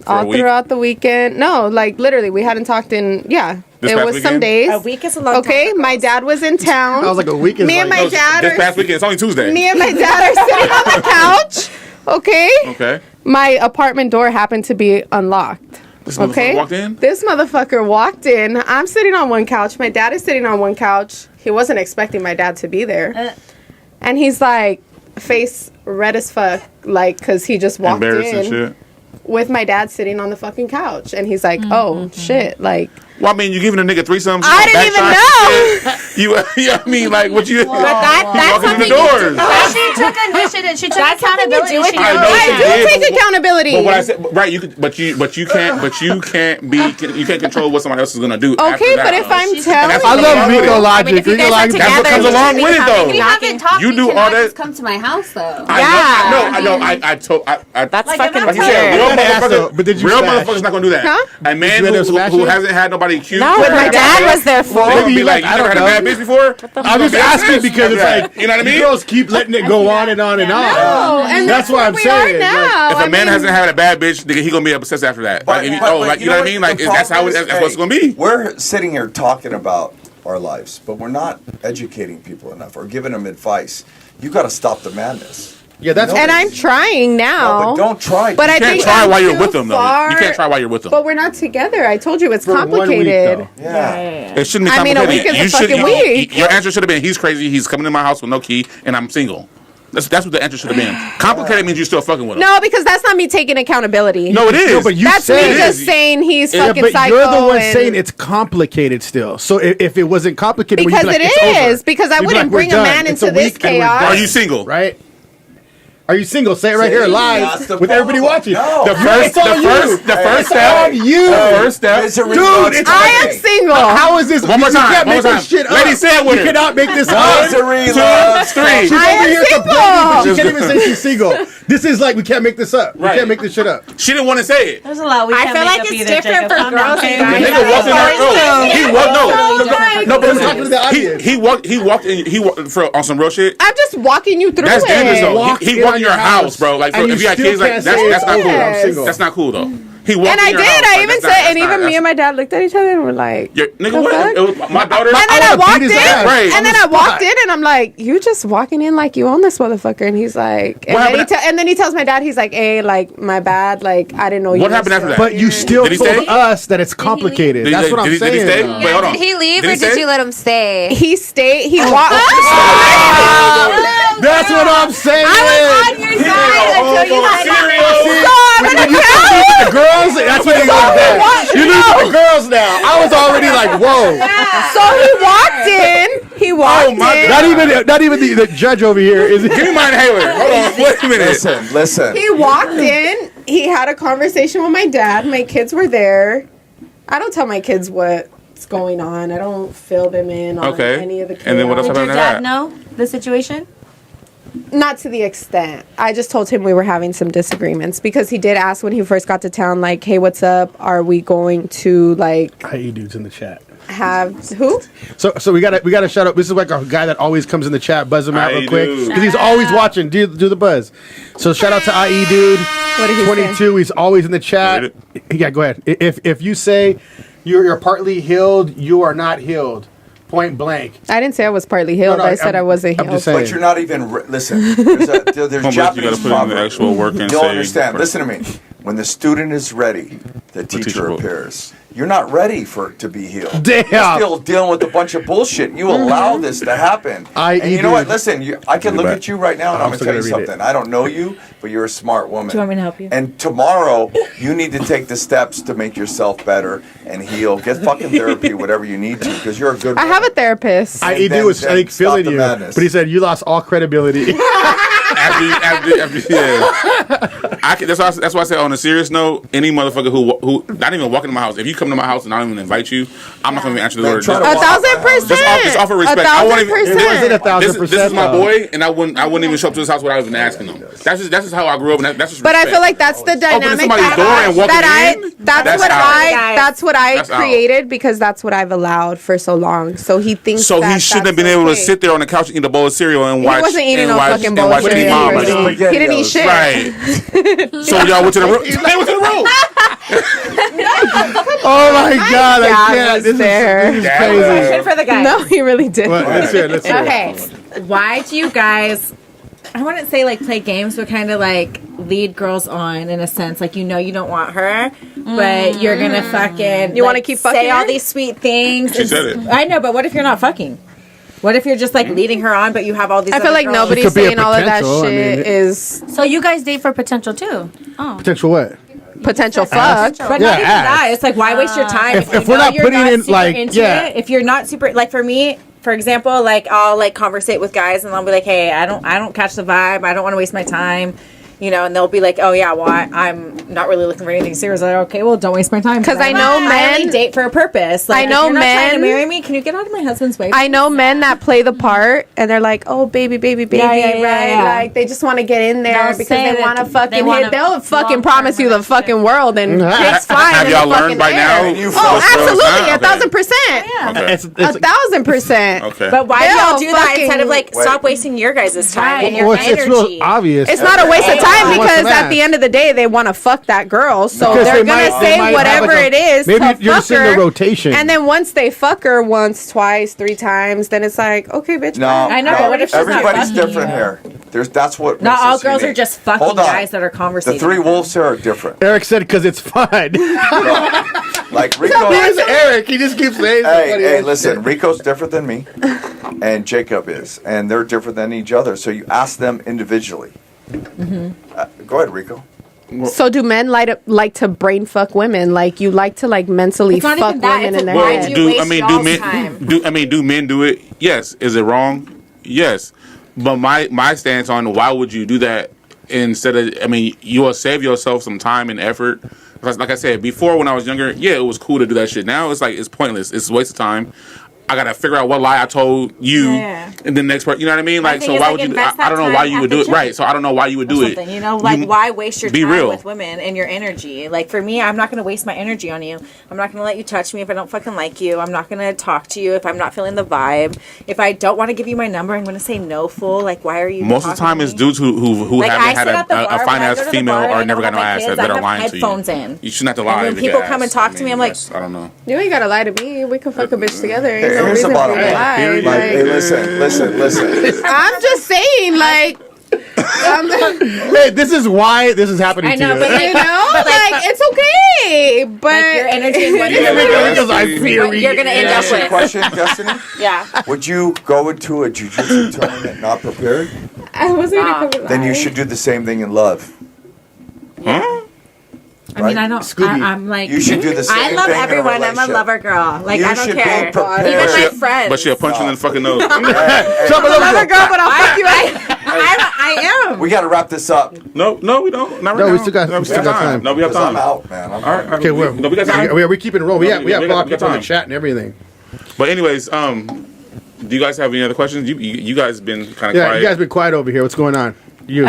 B: a
G: all
B: week?
G: throughout the weekend. No, like literally, we hadn't talked in.
B: This
G: It
B: past
G: was some
B: weekend?
G: days.
H: A week is a long time.
G: Okay,
H: for
G: my
H: girls.
G: dad was in town.
A: I was like a week is
G: Me and
A: like-
G: my
A: No,
G: dad
B: This
G: are.
B: past weekend. It's only Tuesday.
G: Me and my dad are sitting on the couch. Okay.
B: Okay.
G: My apartment door happened to be unlocked.
B: This motherfucker
G: Okay.
B: walked in.
G: This motherfucker walked in. I'm sitting on one couch. My dad is sitting on one couch. He wasn't expecting my dad to be there. And he's like, face red as fuck, like, because he just walked
B: Embarrassed and
G: in
B: shit.
G: with my dad sitting on the fucking couch. And he's like, oh, shit. Like,
B: Well, I mean, you giving a nigga threesomes?
G: I didn't even know.
B: You I mean, like, what you?
H: But that's
B: walking in the
H: something you
B: doors.
F: She took initiative. She took
H: That's something you
F: accountability.
H: do with
F: She
H: your
B: I
F: knows.
B: know
G: I
B: she
G: do
B: did,
G: take
B: but-
G: accountability.
B: But what I said, right? You can't control what somebody else is gonna do.
G: Okay,
B: after that,
G: but if
B: though.
G: I'm
B: And
G: telling
B: that's
A: I
B: what
A: love
B: comes with
A: Rico
B: it.
A: logic.
H: if you
A: Rico
H: guys are
A: logic.
B: That's what
H: together,
B: comes
H: you
B: along
H: should
B: with
H: be
B: it,
H: having-
B: though.
D: We haven't talked.
B: You do
D: cannot
B: all that-
D: just come to my house though.
B: I know. I told.
H: That's
F: Like,
H: fucking
F: if I'm
B: Like you
F: telling
B: said,
F: you-
B: real
A: ask though,
B: motherfuckers.
A: but did you
B: Real
A: smash?
B: motherfuckers not gonna do that.
G: Huh?
B: A man
A: you end up
B: who
A: smashing?
B: hasn't had nobody cute.
H: No, my dad was there for.
B: They're gonna
A: Maybe
B: be
A: you
B: like,
A: left.
B: you
A: I
B: never had
A: don't
B: a bad
A: know.
B: bitch before?
A: I'm just asking because it's like,
B: you know what I mean?
A: Girls keep letting it go on and on and on.
G: No, and
A: that's what I'm
G: we
A: saying.
G: are
A: Like,
G: now.
B: If
G: I
B: a man
G: mean,
B: hasn't had a bad bitch, nigga, he gonna be obsessed after that.
C: But-
B: Like,
C: but
B: you know what I mean? Like,
C: the
B: that's how
C: problem
B: that's
C: is,
B: what it's gonna be.
C: We're sitting here talking about our lives, but we're not educating people enough or giving them advice. You got to stop the madness.
A: Yeah, that's
G: and I'm trying now.
C: No, but don't try.
G: But I
B: You can't
G: think
B: try
G: I'm
B: while you're
G: too
B: with them, though.
G: far-
B: You can't try while you're with them.
G: But we're not together. I told you it's
A: for 1 week,
G: complicated.
A: though.
C: Yeah.
B: It shouldn't be
G: I mean, a
B: complicated.
G: week is a
B: You should-
G: fucking
B: you-
G: week.
B: Your answer should have been, he's crazy, he's coming in my house with no key, and I'm single. That's what the answer should have been. Complicated means you're still fucking with him.
G: No, because that's not me taking accountability.
B: No, it is.
A: No, but you
G: That's
A: said
G: me
A: it
G: just
B: is.
G: saying he's
A: Yeah,
G: fucking
A: but
G: psycho.
A: you're the one
G: and-
A: saying it's complicated still. So if it wasn't complicated,
G: because
A: would you be like,
G: it
A: it's over?
G: is. Because I
A: You'd be
G: wouldn't
A: like, we're
G: bring a
A: done.
G: man
A: It's
G: into
A: a
G: this
A: week and we're
G: chaos.
A: done.
B: Are you single?
A: Right? Are you single? Say it right here
C: See,
A: live
C: that's the
A: with everybody
C: problem.
A: watching.
C: No.
B: The first step.
A: on you.
B: The first step.
C: Misery
A: Dude,
C: loves
A: it's-
G: I am
C: company.
G: single.
A: How is this?
B: One more
A: You
B: time,
A: can't
B: one
A: make
B: more
A: this
B: time.
A: shit up.
B: Lady, say it with
A: You
B: her.
A: cannot make this up.
C: Misery loves
B: three.
C: company.
A: She's
G: I
A: over
G: am
A: here
G: single.
A: complaining, but she can't even say she's single. This is like, we can't make this up. We
B: Right.
A: can't make this shit up.
B: She didn't want to say it.
F: There's a lot we
H: I
F: can't
H: feel
F: make
H: like
F: up
H: it's
F: either,
H: different
F: Jacob.
H: for
F: Calm
H: girls
F: down.
H: and
B: The
H: guys.
B: nigga walked in there. No, he walked. No, but
A: I'm talking to the audience.
B: he walked in. He walked for on some real shit.
G: I'm just walking you through
B: That's
G: it.
B: dangerous though.
A: Walked
B: He
A: in
B: walked
A: on
B: in your
A: your
B: house,
A: house,
B: bro. Like,
A: and you
B: if you had
A: still
B: kids, like
A: can't
B: that's
A: say
B: not
A: it's
B: cool.
A: over. I'm
G: Yes.
A: single.
B: That's not cool though. He walked
G: And
B: in
G: I
B: your
G: did.
B: house.
G: I
B: Like,
G: even
B: that's
G: said,
B: not-
G: and
B: that's
G: even
B: not-
G: me and my dad looked at each other and were like,
B: Your, nigga,
G: The
B: what?
G: fuck?
B: It was my daughter.
G: and then I
A: wanna beat
G: walked
A: his
G: in,
A: ass.
B: Right.
G: and then I
A: On the
G: walked
A: spot.
G: in, and I'm like, "You just walking in like you own this motherfucker." And he's like,
B: What
G: and
B: happened
G: then he tells my dad, he's like, "Hey, like my bad, like I didn't know you."
B: What
G: were
B: happened after
G: still
B: that?
A: But you
G: here."
A: still
B: Did he
A: told
B: stay?
A: us that it's complicated.
B: Did he-
A: That's what I'm
B: did he
A: saying.
B: stay?
A: though.
B: Wait, hold on.
D: Did he leave
B: Did he
D: or did
B: stay?
D: you let him stay?
G: He stayed. He walked.
A: That's what I'm saying.
F: Your side until you had
A: When you sleep with the girls, that's when you go back. You leave with the girls now. I was already like, whoa.
G: So he walked in. He walked
B: my
G: in.
A: Not even the judge over here is
B: Give me my inhaler. Hold on. Wait a minute.
C: Listen.
G: He walked in. He had a conversation with my dad. My kids were there. I don't tell my kids what's going on. I don't fill them in on
B: Okay.
G: any of the.
B: And then what else
F: Did
B: happened
F: your
B: after
F: dad
B: that?
F: know the situation?
G: Not to the extent. I just told him we were having some disagreements because he did ask when he first got to town, like, "Hey, what's up? Are we going to like
A: Hey, dudes in the chat.
G: have who?"
A: So we gotta shout out. This is like our guy that always comes in the chat. Buzz him out
B: IE
A: real quick
B: dude.
A: because he's always watching. Do the buzz. So shout out to IE dude.
G: What did he
A: 22. He's always in the chat. Yeah, go ahead. If you say you're partly healed, you are not healed. Point blank.
G: I didn't say I was partly healed.
A: No,
G: I said I wasn't
A: I'm
G: healed.
A: just saying.
C: But you're not even. Listen. There's
B: Come on,
C: Japanese
B: you gotta put in the
C: proverb.
B: actual work and
C: You'll
B: say.
C: understand. Listen to me. When the student is ready, the teacher
B: teacher will.
C: appears. you're not ready for it to be healed.
A: Damn.
C: You're still dealing with a bunch of bullshit. You allow this to happen. And you know what? Listen, I can look at you right now and I'm going to tell you something. I don't know you, but you're a smart woman.
J: Do you want me to help you?
C: And tomorrow, you need to take the steps to make yourself better and heal. Get fucking therapy, whatever you need to, because you're a good woman.
G: I have a therapist.
A: He was, I think, feeling you, but he said you lost all credibility.
B: That's why I say on a serious note, any motherfucker who not even walking to my house, if you come to my house and I don't even invite you, I'm not going to answer the door.
G: 1,000%.
B: Just offer respect. I won't even.
G: 1,000%.
B: This is my boy, and I wouldn't even show up to his house without even asking him. That's just how I grew up, and that's just.
G: But
B: respect.
G: I feel like that's the dynamic that's what I created because that's what I've allowed for so long. So he thinks.
B: So he shouldn't have been able to sit there on the couch and eat a bowl of cereal and watch.
G: He wasn't eating no fucking bowl of cereal. He didn't eat shit.
B: Right. So y'all went to the room. They went to the room.
A: Oh my God! I can't. This is crazy.
J: Question for the guys.
G: No, he really didn't.
A: Let's hear it.
J: Okay, why do you guys? I wouldn't say like play games, but kind of like lead girls on in a sense. Like you don't want her, but you're gonna fucking.
G: You want to keep fucking
J: say
G: her?
J: all these sweet things.
B: She said it.
J: I know, but what if you're not fucking? What if you're just like leading her on, but you have all these?
G: I feel like
J: girls?
G: nobody's saying all of that
A: potential,
G: shit is
F: So you guys date for potential too? Oh.
A: Potential what?
G: potential fuck.
J: But
A: Yeah,
J: not even
A: ass.
J: that. It's like, why waste your time
A: If
J: you
A: we're
J: know
A: not
J: you're
A: putting in,
J: super
A: like,
J: into
A: yeah.
J: it? If you're not super, like for me, for example, like I'll like conversate with guys and I'll be like, hey, I don't catch the vibe. I don't want to waste my time. You know, and they'll be like, "Oh yeah, well, I'm not really looking for anything serious." Like, okay, well, don't waste my time.
G: Because I know
J: I only
G: men
J: date for a purpose. Like,
G: I know
J: if you're not trying to
G: men-
J: marry me. Can you get out of my husband's way?
G: I know men that play the part and they're like, "Oh, baby, baby, baby," right? Like they just want to get in there
F: They'll
G: because
F: say
G: they
F: that
G: want to
F: they
G: fucking
F: want
G: hit.
F: a
G: They'll fucking
F: long-term
G: promise you the fucking world and dicks flying
B: Have
G: in
B: y'all
G: the fucking
B: learned by now?
G: air.
C: You
G: Oh,
C: fuck
G: absolutely,
B: Okay.
G: 1,000%.
B: Okay.
A: It's
G: 1,000%.
B: Okay.
J: But why do
G: They'll
J: y'all do that
G: fucking-
J: instead of like stop wasting your guys' time and your
A: well, it's
J: energy?
A: real obvious.
G: It's not a waste of time
A: What's
G: because
A: the
G: at
A: math?
G: the end of the day, they want to fuck that girl. So
A: Because
G: they're
A: they
G: going to
A: might- they
G: say
A: might have
G: whatever
A: like a-
G: it is
A: maybe
G: to
A: you're
G: fuck
A: just in
G: her.
A: the rotation.
G: And then once they fuck her once, twice, 3 times, then it's like, okay, bitch.
C: No,
G: bye.
J: I know,
C: no,
J: but what if she's not
C: everybody's
J: fucking
C: different
J: you?
C: here. That's what.
J: Not
C: makes
J: all
C: us
J: girls are
C: unique.
J: just fucking
C: Hold on.
J: guys that are conversating.
C: The three wolves here are different.
A: Eric said because it's fun.
C: Like Rico.
A: Here's Eric. He just keeps saying.
C: Hey, listen. Rico's different than me, and Jacob is, and they're different than each other. So you ask them individually. Go ahead, Rico.
G: So do men like to brain fuck women? Like you like to like mentally
J: It's not
G: fuck
J: even that,
G: women
J: it's
G: in their
J: why
G: head?
J: do you waste y'all's time?
B: Do men do it? Yes. Is it wrong? Yes. But my stance on why would you do that instead of, you will save yourself some time and effort. Like I said before, when I was younger, yeah, it was cool to do that shit. Now it's like it's pointless. It's a waste of time. I gotta figure out what lie I told you, and the next part. You know what I mean? Like, so why would you? I don't know why you would do it. Right. So I don't know why you would do it.
J: You know, like why waste your
B: be
J: time
B: real.
J: with women and your energy? Like for me, I'm not gonna waste my energy on you. I'm not gonna let you touch me if I don't fucking like you. I'm not gonna talk to you if I'm not feeling the vibe. If I don't want to give you my number, I'm gonna say no, fool. Like why are you?
B: Most of the time, it's dudes who
J: Like,
B: haven't
J: I
B: had
J: sit at the
B: a
J: bar,
B: fine
J: when I
B: ass
J: go to the
B: female
J: bar and
B: or
J: I
B: never
J: don't
B: got no
J: have my
B: ass
J: kids,
B: that
J: I
B: are
J: have
B: lying to you.
J: headphones in.
B: You shouldn't have to lie.
J: when
B: to
J: people
B: get
J: come and
B: ass.
J: talk to me, I'm like,
B: I don't know.
G: You ain't gotta lie to me. We can fuck a bitch together. Ain't no
C: Here's the
G: reason for
C: bottom
G: you to
C: line.
G: lie.
B: Period.
C: Like, hey,
G: Like,
C: listen.
G: I'm just saying, like,
A: Hey, this is why this is happening
J: I
A: to
J: know,
A: you.
J: but like,
G: you know,
J: but
G: like it's okay, but
J: like your energy and what
A: Because I fear
J: you're gonna end up with.
C: Question, Destiny.
J: Yeah.
C: Would you go into a jiu-jitsu tournament not prepared?
G: I wasn't
J: Nah.
G: gonna
C: Then you should do the same thing in love.
B: Huh?
J: I mean, I don't.
A: Scooby.
J: I'm like.
C: You should do the same
J: I
C: thing
J: love
C: in a
J: everyone. I'm a
C: relationship.
J: lover girl. Like
C: You
J: I don't
C: should be
J: care.
C: prepared.
J: Even my
B: But
J: friends.
B: But she'll punch you in the fucking nose.
G: I'm a lover girl, but I'll fuck you up.
J: I am.
C: We got to wrap this up.
B: No, we don't. Not right
A: No,
B: now.
A: we still got time.
B: No, we have
C: 'Cause I'm
B: time.
C: out, man.
B: All right.
A: Okay,
B: no, we got time.
A: we're keeping it rolling. We have
B: we
A: a lot
B: got
A: of people in the
B: time.
A: chat and everything.
B: But anyways, do you guys have any other questions? You guys been kind of
A: Yeah,
B: quiet.
A: you guys been quiet over here. What's going on? You.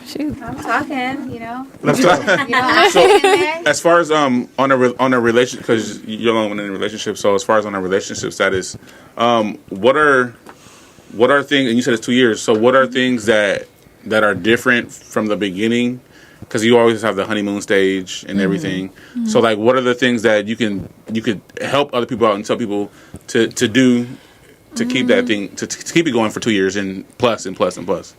E: Shoot.
D: I'm talking, you know.
B: Let's talk.
D: You know, I'm in there.
B: As far as on a relationship, because you're the only one in a relationship. So as far as on a relationship status, what are things? And you said it's 2 years. So what are things that are different from the beginning? Because you always have the honeymoon stage and everything. So like, what are the things that you could help other people out and tell people to do to keep that thing to keep it going for 2 years and plus and plus and plus?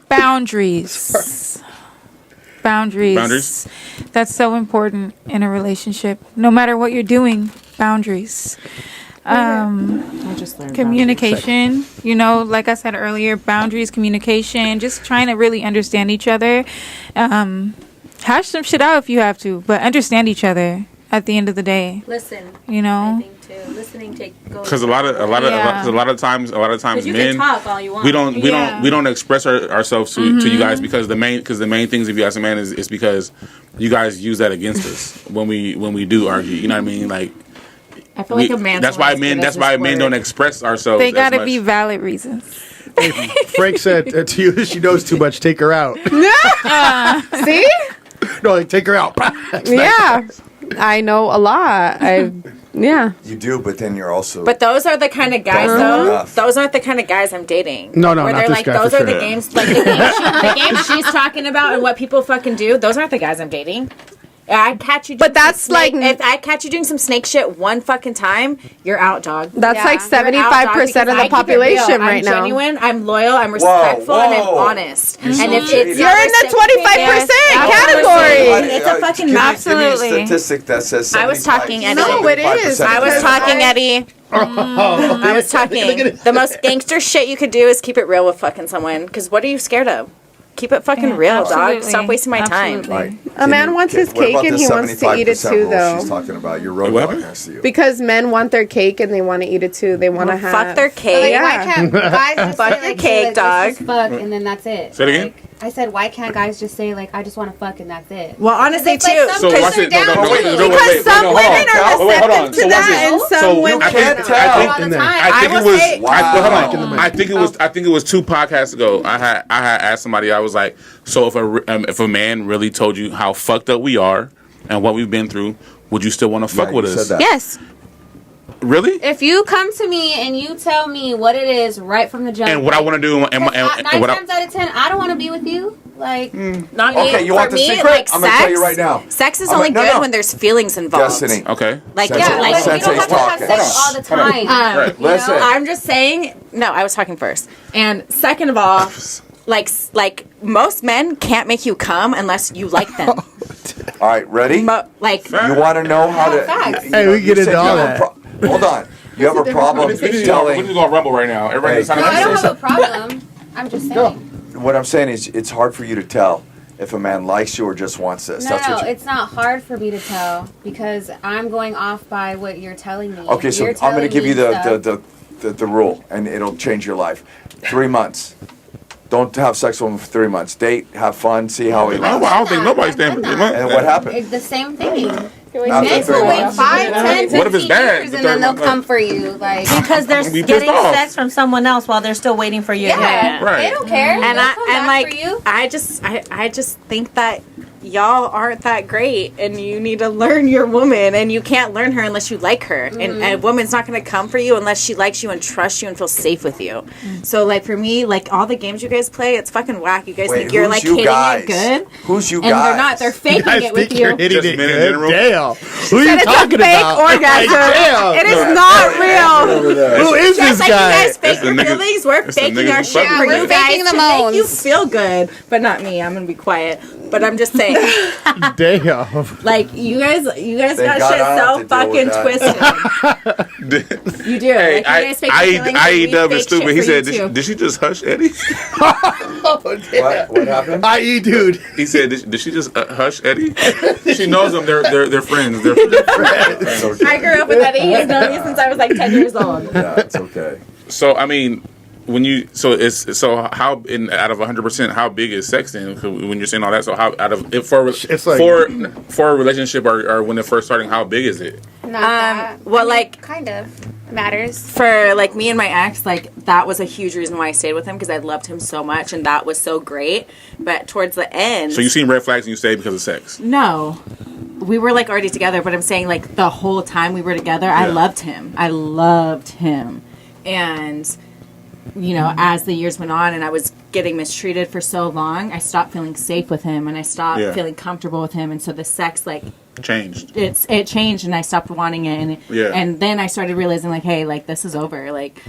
E: Boundaries. Boundaries. That's so important in a relationship. No matter what you're doing, boundaries.
J: I just learned
E: Communication, you know, like I said earlier, boundaries, communication, just trying to really understand each other. Hash some shit out if you have to, but understand each other at the end of the day.
F: Listen.
E: You know?
F: I think too. Listening goes.
B: Because a lot of times,
F: you
B: men,
F: can talk all you want.
B: we don't express ourselves to you guys because the main things, if you ask a man, is because you guys use that against us when we do argue. You know what I mean? Like,
J: I feel like a man.
B: That's why men don't express ourselves.
E: They gotta be valid reasons.
A: Hey, Frank said to you, she knows too much. Take her out.
G: See?
A: No, like take her out.
G: Yeah. I know a lot. Yeah.
C: You do, but then you're also.
H: But those are the kind of guys,
C: Don't
H: though.
C: enough.
H: Those aren't the kind of guys I'm dating.
A: No,
H: where
A: not
H: they're
A: this
H: like,
A: guy,
H: those
A: for
H: are the
A: sure.
H: games, like the games she's talking about, and what people fucking do. Those aren't the guys I'm dating. I catch you.
G: But that's like
H: if I catch you doing some snake shit one fucking time, you're out, dog.
G: That's like
H: You're out,
G: 75%
H: dog, because
G: of
H: I
G: the
H: keep it real.
G: population right
H: I'm
G: now.
H: genuine. I'm loyal. I'm respectful, and I'm honest.
C: You're so
H: And if
C: shady.
H: it's
G: You're in the 25% category.
H: It's a fucking mouth.
C: Give me a statistic that says.
H: I was talking, Eddie.
G: No, it is.
H: I was talking, Eddie. I was talking. The most gangster shit you could do is keep it real with fucking someone. Because what are you scared of? Keep it fucking real, dog.
E: absolutely.
H: Stop wasting my time.
E: Absolutely.
C: Right.
G: A man wants his
C: What
G: cake
C: about
G: and
C: the
G: he wants to eat it
C: 75%
G: too,
C: rule
G: though.
C: She's talking about your road
B: What?
C: against you.
G: Because men want their cake and they want to eat it too. They want to have.
H: Fuck their
D: Like,
H: cake.
G: Yeah.
D: why can't guys just
H: Fuck
D: say,
H: your
D: like,
H: cake,
D: hey, like,
H: dog.
D: let's just fuck, and then that's it?
B: Say it again?
D: Like, I said, why can't guys just say, like, I just want to fuck, and that's it?
H: Well, honestly,
D: It's like
H: too.
D: some
B: So watch
D: guys are
B: it. No,
D: down
B: no,
D: to
B: wait,
D: it.
B: no,
G: Because
B: wait,
G: some
B: no, hold
G: women
B: on.
G: are
B: Wait, hold on.
G: receptive to
B: So watch
G: that,
B: it.
G: and some
B: So
G: women
C: I can't
G: aren't.
C: tell.
D: all the time.
B: I think
H: will
B: it was.
H: say-
C: Wow.
B: I think it was 2 podcasts ago. I had asked somebody. I was like, so if a man really told you how fucked up we are and what we've been through, would you still want to fuck
C: Yeah,
B: with
C: you
B: us?
C: said that.
D: Yes.
B: Really?
D: If you come to me and you tell me what it is right from the jump,
B: And what I want to do, and
D: 9
B: what I,
D: times out of 10, I don't want to be with you. Like,
H: Not
C: Okay, you want the secret?
H: Like
C: I'm gonna tell you right now.
H: Sex is
C: I'm
H: only
C: no,
H: good
C: no.
H: when there's feelings involved.
C: Destiny.
B: okay.
H: Like,
C: Sensei-
H: yeah, like
D: but you don't
C: Sensei's
D: have to have
C: talking.
D: sex all the time.
B: Right.
D: You know?
C: Listen.
H: I'm just saying. No, I was talking first. And second of all, like most men can't make you come unless you like them.
C: All right, ready?
H: Like
C: You want to know how to?
D: facts.
C: you
A: Hey,
C: know,
A: we get
C: you said
A: into
C: you
A: all
C: have a
A: that.
C: hold on. You have a problem
B: We just going
C: telling.
B: to rumble right now. Everybody
C: Hey,
B: just sign
D: No, I
B: up.
D: don't have a problem. I'm just saying.
C: What I'm saying is, it's hard for you to tell if a man likes you or just wants this.
D: No,
C: That's
D: no,
C: what you,
D: it's not hard for me to tell because I'm going off by what you're telling me.
C: Okay, so
D: You're
C: I'm going to
D: telling
C: give
D: me
C: you
D: stuff.
C: the rule, and it'll change your life. 3 months. Don't have sex with him for 3 months. Date, have fun, see how he
B: I
C: lives.
B: don't think nobody's staying for 3 months.
C: And what happened?
D: It's the same thing.
C: After
D: Men
C: 3
D: will wait
C: months.
D: 5, 10, 15
B: What if it's bad?
D: years and then they'll come for you. Like,
F: Because they're
B: Be pissed
F: getting
B: off.
F: sex from someone else while they're still waiting for you.
D: yeah,
B: Right.
D: they don't care.
H: and
D: They'll
H: I
D: come
H: and
D: back
H: like
D: for you.
H: I just think that y'all aren't that great and you need to learn your woman and you can't learn her unless you like her and a woman's not going to come for you unless she likes you and trusts you and feels safe with you. So like for me, like all the games you guys play, it's fucking whack. You guys
C: Wait,
H: think you're
C: who's
H: like
C: you
H: hitting
C: guys?
H: it good
C: Who's you
H: and
C: guys?
H: they're not. They're faking
A: guys
H: it with
A: think you're
H: you.
A: hitting
B: Just
A: it
B: men in
A: good?
B: general?
A: Damn. Who are you
F: It's a
A: talking
F: fake
A: about?
F: orgasm.
A: Damn.
F: It is not real.
C: Over there.
A: Who is
H: Just
A: this
H: like
A: guy?
H: you guys fake
B: It's the
H: your
B: niggas-
H: feelings, we're
B: it's the
H: faking
B: niggas
H: our
B: who
H: shit
B: fuck
H: for
B: with
H: you
B: us.
H: guys
D: faking the
H: to make you
D: moans.
H: feel good, but not me. I'm gonna be quiet. But I'm just saying,
A: Damn.
H: like you guys
C: Thank
H: got
C: God
H: shit
C: I don't
H: so
C: have to deal
H: fucking
C: with
H: twisted. You do.
B: Hey,
H: Like, you guys fake your feelings and we
B: IEW
H: fake
B: is stupid.
H: shit
B: He
H: for
B: said,
H: you too.
B: did she just hush Eddie?
C: What happened?
A: I.E. dude.
B: He said, did she just hush Eddie? She knows them. They're friends. They're friends.
C: It's okay.
H: I grew up with Eddie. He's known me since I was like 10 years old.
C: Yeah, it's okay.
B: So I mean, when you how out of 100%, how big is sex then? 'Cause when you're saying all that, so how out of
A: It's like-
B: for a relationship or when they're first starting, how big is it?
D: Not that.
H: well,
D: I mean,
H: like-
D: kind of matters.
H: For like me and my ex, like that was a huge reason why I stayed with him because I loved him so much and that was so great. But towards the end,
B: So you seen red flags and you stayed because of sex.
H: no, we were like already together. But I'm saying like the whole time we were together, I
B: Yeah.
H: loved him. I loved him, and you know, as the years went on and I was getting mistreated for so long, I stopped feeling safe with him and I stopped
B: Yeah.
H: feeling comfortable with him, and so the sex like.
B: Changed.
H: It changed and I stopped wanting it, and
B: Yeah.
H: and then I started realizing like, hey, like this is over. Like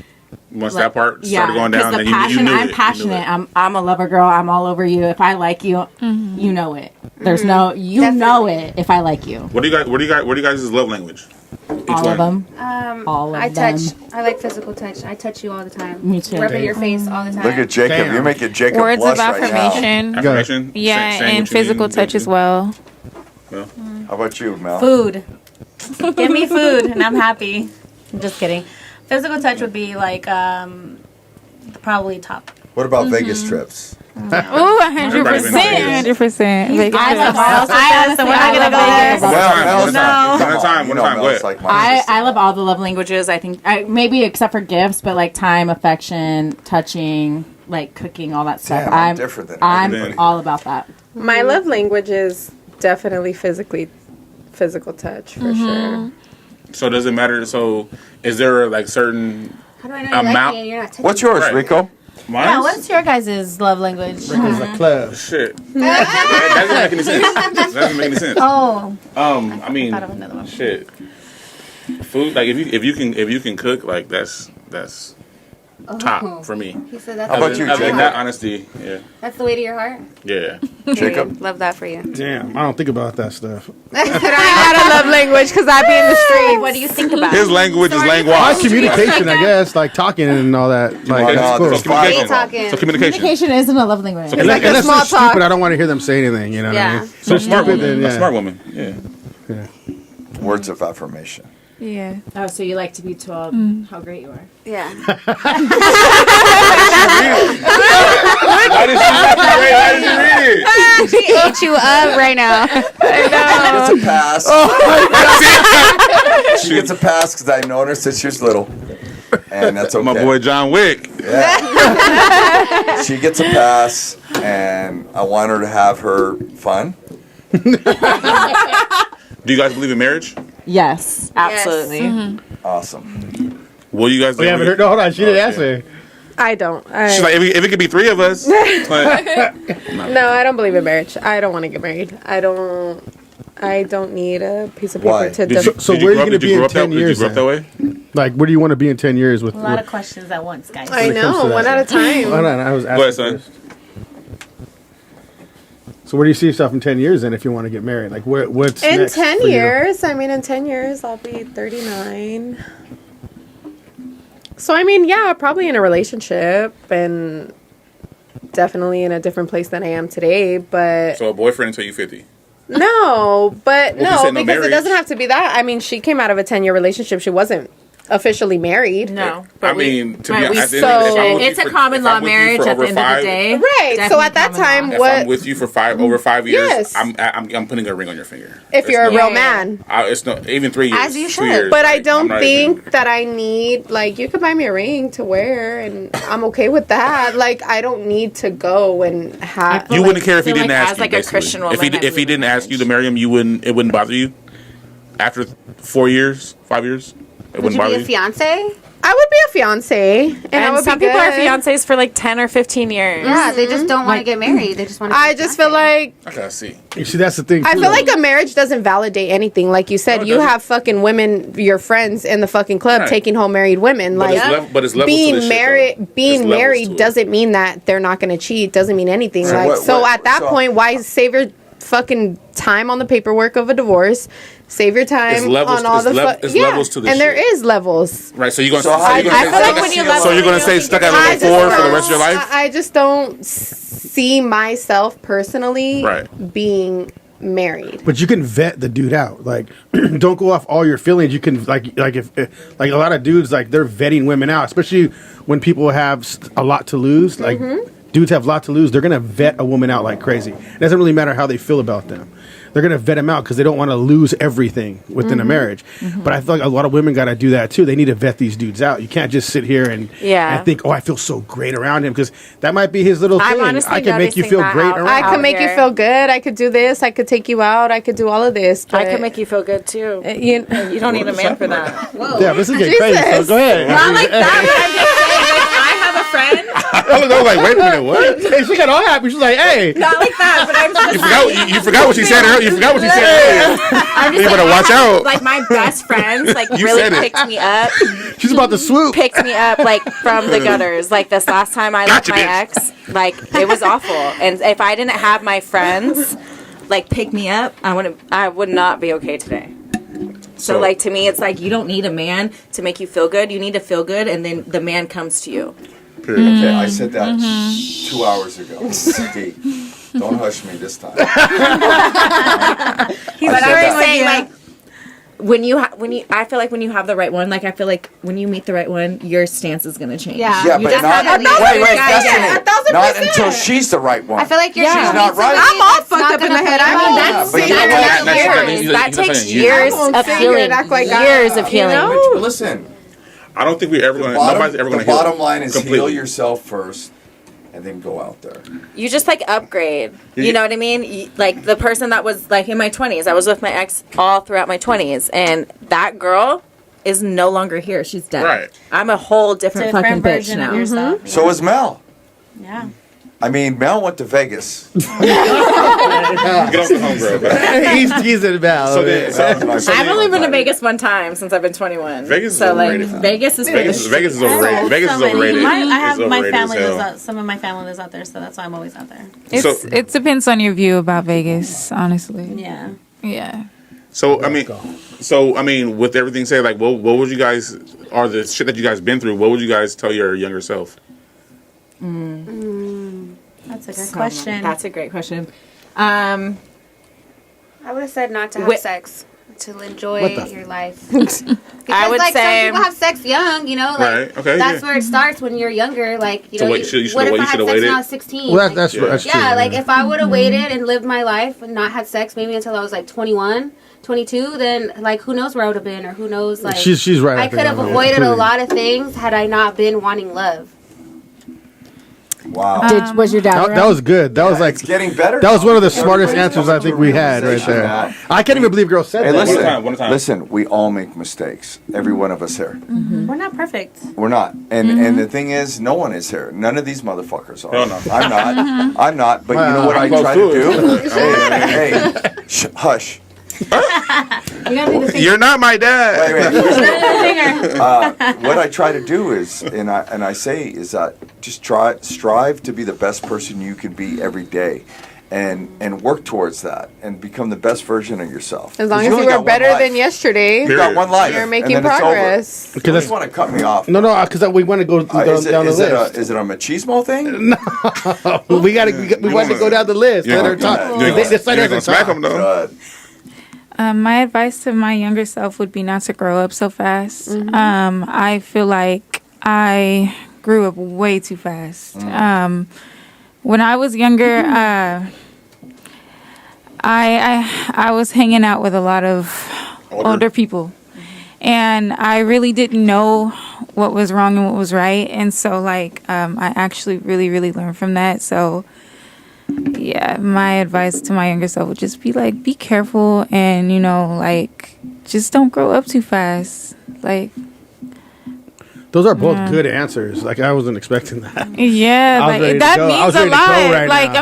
B: Once that part
J: Yeah,
B: started going down,
J: the
B: then
J: passion,
B: you knew
J: I'm
B: it.
J: passionate. I'm a lover girl. I'm all over you. If I like you, you know it. There's no you
D: Definitely.
J: know it if I like you.
B: What do you guys' love language? Each
J: All
B: one.
J: of them. All of
D: I
J: them.
D: touch. I like physical touch. I touch you all the time.
J: Me too.
D: Rubbing your face all the time.
C: Look at Jacob.
A: Damn.
C: You're making Jacob
E: Words
C: blush
E: of
C: right now.
E: affirmation.
B: Affirmation?
E: Yeah,
B: Saying
E: and
B: what you
E: physical
B: mean,
E: touch as well.
B: Well,
C: How about you, Mel?
F: Food. Give me food and I'm happy. I'm just kidding. Physical touch would be like probably top.
C: What about Vegas trips?
E: Ooh, 100%. 100%.
F: I love all.
J: I honestly,
F: we're not
J: I
F: gonna
J: love
F: go
J: Vegas.
F: there.
C: Mel's
F: No.
C: Come on,
B: One
C: you know
B: time, go
C: Mel's
B: ahead.
C: like my sister.
J: I love all the love languages. I think maybe except for gifts, but like time, affection, touching, like cooking, all that stuff.
C: Damn, I'm different than
J: I'm
C: everybody.
J: all about that.
G: My love language is definitely physical touch for sure.
B: So does it matter? So is there like certain
D: How do I know you
B: amount?
D: like me and you're not touching
C: What's yours,
B: Right.
C: Rico?
B: Mine?
F: Yeah, what's your guys' love language?
A: It's a club.
B: Shit. That doesn't make any sense. That doesn't make any sense.
F: Oh,
B: I mean,
F: thought of another one.
B: shit. Food, like if you can cook, like that's top for me.
D: He said that's
C: How about
D: the
C: you,
D: way
B: Other than
C: Jacob?
B: that, honesty, yeah,
D: That's the way to your heart.
B: yeah.
C: Jacob?
D: Love that for you.
A: Damn, I don't think about that stuff.
G: I got a love language because I be in the streets.
F: What do you think about?
B: His language is
A: My
B: language.
A: communication, I guess, like talking and all that. Like,
C: no,
A: it's cool.
C: there's
B: Communication.
D: talking.
B: So communication.
J: Communication isn't a love language.
B: So
A: Unless,
G: like a
A: unless
G: small
A: they're
G: talk.
A: stupid, I don't want to hear them say anything. You know what I
D: Yeah.
A: mean?
B: So a smart
A: stupid,
B: woman.
A: then,
B: A smart woman. Yeah.
C: Words of affirmation.
E: Yeah.
J: Oh, so you like to be told how great you are.
D: Yeah.
B: Why did you read it?
E: She ate you up right now.
C: She gets a pass. She gets a pass because I've known her since she was little. And that's okay.
B: My boy John Wick.
C: Yeah. She gets a pass, and I want her to have her fun.
B: Do you guys believe in marriage?
J: Yes, absolutely.
C: Awesome.
B: Will you guys?
A: We haven't heard. No, hold on. She didn't answer.
G: I don't.
B: She's like, if it could be three of us. Like,
G: No, I don't believe in marriage. I don't want to get married. I don't need a piece of paper
C: Why?
G: to.
A: So where are you going to be in 10
B: Did you
A: years?
B: grow up that
A: then?
B: way?
A: Like, where do you want to be in 10 years? With
F: A lot of questions at once, guys.
G: I
A: it comes
G: know,
A: to that.
G: one at a time.
A: Hold on, I was asking
B: Go ahead, son.
A: first. So where do you see yourself in 10 years then if you want to get married? Like what's
G: In
A: next
G: 10
A: for you?
G: years, I mean, in 10 years, I'll be 39. So, I mean, yeah, probably in a relationship and definitely in a different place than I am today. But
B: So a boyfriend until you 50.
G: no, but
B: Well, if you
G: no,
B: said no
G: because
B: marriage.
G: it doesn't have to be that. I mean, she came out of a 10-year relationship. She wasn't officially married.
J: No,
B: I mean, to be
J: right,
B: honest,
G: so-
J: it's a common law marriage at the end of the day.
G: Right. So at that time,
B: If
G: what
B: I'm with you for over 5 years,
G: Yes.
B: I'm putting a ring on your finger.
G: if
B: It's
G: you're a
B: no-
G: real man?
B: It's no even 3 years.
D: As you
B: 2
D: should.
B: years,
G: But I
B: like,
G: don't
B: I'm not
G: think
B: even-
G: that I need, like, you could buy me a ring to wear, and I'm okay with that. Like, I don't need to go and have.
B: You wouldn't care if he
H: feel
B: didn't
H: like
B: ask
H: as,
B: you.
H: like, a
B: basically.
H: Christian woman, I
B: if he
H: believe
B: didn't
H: in
B: ask you to marry him, it wouldn't bother you. After 4 years, 5 years, it
D: Would
B: wouldn't
D: you
B: bother
D: be a
B: you.
D: fiance?
G: I would be a fiance, and I
H: And
G: would
H: some
G: be
H: people are
G: good.
H: fiancés for like 10 or 15 years.
D: Yeah, they just don't want to get married. They just want to.
G: I just feel like
B: I gotta see.
A: You see, that's the thing.
G: I
A: too,
G: feel
A: though.
G: like a marriage doesn't validate anything. Like you said,
B: No, it
G: you
B: doesn't.
G: have fucking women, your friends in the fucking club,
B: Right.
G: taking home married women.
B: But
G: Like
B: it's levels to
G: being
B: this shit,
G: married,
B: though.
G: being
B: There's levels
G: married
B: to it.
G: doesn't mean that they're not going to cheat. Doesn't mean anything.
C: So
G: Like
C: what-
G: so,
C: what-
G: at that
C: so-
G: point, why save your fucking time on the paperwork of a divorce? Save your time
B: It's levels-
G: on all
B: it's
G: the
B: lev- it's
G: yeah.
B: levels to this
G: and there
B: shit.
G: is levels.
B: Right, so you're gonna.
C: So
B: So
C: how
B: you're
C: you
B: gonna
C: gonna
B: say-
C: I feel like when you love
B: So you're gonna stay stuck at
G: I
B: level 4 for the
G: don't-
B: rest of your life.
G: I just don't see myself personally
B: Right.
G: being married.
A: But you can vet the dude out. Like, don't go off all your feelings. You can like if like a lot of dudes like they're vetting women out, especially when people have a lot to lose. Like dudes have a lot to lose. They're gonna vet a woman out like crazy. It doesn't really matter how they feel about them. They're gonna vet them out because they don't want to lose everything within a marriage. But I feel like a lot of women got to do that too. They need to vet these dudes out. You can't just sit here and think, oh, I feel so great around him because that might be his little
H: I'm
A: thing.
H: honestly
A: I can make you
H: noticing
A: feel
H: that
A: great
H: out-
A: around.
G: I
H: out
G: could make you
H: here.
G: feel good. I could do this. I could take you out. I could do all of this.
H: I
G: but-
H: could make you feel good too.
G: You
H: You don't need a man for that.
A: Yeah, this is getting crazy. So
G: Jesus.
A: go ahead.
H: Not like that, but I'm just saying, like, I have a
F: friend.
B: I was like, wait a minute, what?
A: Hey, she got all happy. She's like, hey.
F: Not like that, but I'm just
B: You forgot what she said earlier. You forgot what she said earlier.
F: I'm just
B: You better watch out.
F: Like my best friends, like
B: You
F: really
B: said it.
F: picked me up.
A: She's about to swoop.
F: Picked me up like from the gutters. Like this last time I left
B: Gotcha,
F: my
B: bitch.
F: ex, like it was awful. And if I didn't have my friends like pick me up, I would not be okay today. So like to me, it's like you don't need a man to make you feel good. You need to feel good, and then the man comes to you.
B: Period.
C: Okay, I said that 2 hours ago. D, don't hush me this time.
F: He's
C: I said that.
F: saying like when you I feel like when you have the right one, like I feel like when you meet the right one, your stance is gonna change.
G: Yeah.
C: Yeah,
F: You
C: but
F: just
C: not.
F: have to
C: Wait,
F: leave.
C: Destiny.
F: 1,000%.
C: Not until she's the right one.
D: I feel like you're
C: She's not right.
G: I'm all fucked up in the head.
F: I mean, that's
C: but you know what?
F: that takes
B: You-
F: years
G: I won't
F: of
G: sit here
F: healing.
G: and act like
F: Years
G: I-
F: of healing.
C: But listen,
B: I don't think we ever going. Nobody's ever going
C: the
B: to heal.
C: bottom line is
B: completely.
C: heal yourself first, and then go out there.
F: You just like upgrade. You know what I mean? Like the person that was like in my 20s, I was with my ex all throughout my 20s, and that girl is no longer here. She's dead.
B: Right.
F: I'm a whole different fucking bitch
H: version
F: now.
H: of yourself.
C: So is Mel.
H: Yeah.
C: I mean, Mel went to Vegas.
B: Get off the home, bro.
A: He's teasing about
B: So
A: it.
B: then,
F: I've only been to Vegas one time since I've been 21.
B: Vegas is
F: so like
B: overrated.
F: Vegas is
B: Vegas is overrated. Vegas is overrated.
H: I have
B: It's
H: my
B: overrated
H: family
B: as hell.
H: lives out. Some of my family lives out there, so that's why I'm always out there.
E: It depends on your view about Vegas, honestly.
H: Yeah.
E: Yeah.
B: So I mean, with everything said, like, what would you guys, or the shit that you guys been through? What would you guys tell your younger self?
H: That's a good question.
F: That's a great question.
D: I would have said not to have sex, to enjoy your life. Because,
F: I would
D: like,
F: say
D: some people have sex young, you know, like
B: Right, okay,
D: that's
B: yeah.
D: where it starts when you're younger. Like, you
B: So
D: know,
B: what, you
D: what if I had
B: should've
D: sex
B: waited?
D: when I was 16?
A: Well,
D: Like,
A: that's true.
D: yeah, like if I would have waited and lived my life and not had sex maybe until I was like 21, 22, then like who knows where I would have been, or who knows, like
A: She's right.
D: I could have avoided a lot of things had I not been wanting love.
C: Wow.
I: Was your dad
A: That was good. That was like
C: It's getting better.
A: that was one of the
C: now.
A: smartest
C: Everybody's
A: answers I
C: coming
A: think
C: to a
A: we had right
C: realization
A: there.
C: that-
A: I can't even believe girl said
C: Hey,
A: that.
C: listen,
B: One time.
C: listen. We all make mistakes. Every one of us here.
H: We're not perfect.
C: We're not. And the thing is, no one is here. None of these motherfuckers are.
B: Hell no.
C: I'm not. I'm not. But you know what I
B: close
C: try
B: to
C: to do?
B: it.
C: hey, hush.
B: You're not my dad.
C: Wait. What I try to do is, and I say is that just strive to be the best person you can be every day, and work towards that, and become the best version of yourself.
G: As long
C: 'Cause
G: as
C: only
G: you
C: got
G: are
C: one
G: better
C: life.
G: than yesterday,
C: You got one life.
G: you're
C: and
G: making
C: then it's over.
G: progress.
C: You just want to cut me off.
A: No, because we want to go down the list.
C: Is it a machismo thing?
A: We wanted to go down the list. Let her talk. This side doesn't
B: smack
A: talk.
B: him though.
C: Good.
E: My advice to my younger self would be not to grow up so fast. I feel like I grew up way too fast. When I was younger, I was hanging out with a lot of older people, and I really didn't know what was wrong and what was right. And so, like, I actually really, really learned from that. So, yeah, my advice to my younger self would just be like, be careful, and you know, like, just don't grow up too fast. Like,
A: Those are both good answers. Like I wasn't expecting that.
E: yeah,
A: I was ready
E: like
A: to
E: that
A: go. I
E: means
A: was
E: a
A: ready to go
E: lot.
A: right
E: Like,
A: now.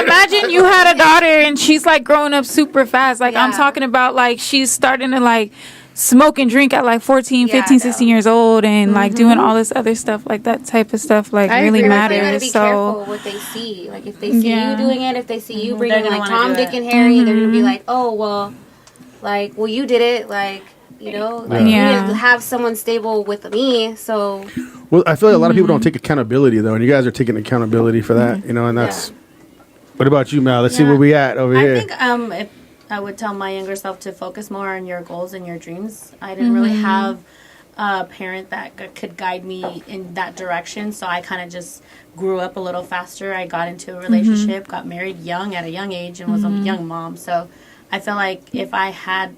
E: imagine you had a daughter and she's like growing up super fast. Like, I'm talking about like she's starting to like smoke and drink at like 14, 15, 16 years old, and like doing all this other stuff. Like that type of stuff like
G: I
E: really
G: agree with
D: They gotta
E: matters.
D: be
E: So
D: careful what they see. Like if they see
E: Yeah.
D: you doing it, if they see you bringing
H: gonna
D: like
H: wanna
D: Tom,
H: do
D: Dick,
H: it.
D: and Harry, they're gonna be like, oh well, like well you did it, like you know, like you
E: Yeah.
D: didn't have someone stable with me, so
A: Well, I feel like a lot of people don't take accountability though, and you guys are taking accountability for that. You know, and that's. What about you, Mal? Let's see
H: Yeah.
A: where we at over
H: I
A: here.
H: think if I would tell my younger self to focus more on your goals and your dreams. I didn't really have a parent that could guide me in that direction, so I kind of just grew up a little faster. I got into a relationship, got married young at a young age, and was a young mom. So I feel like if I had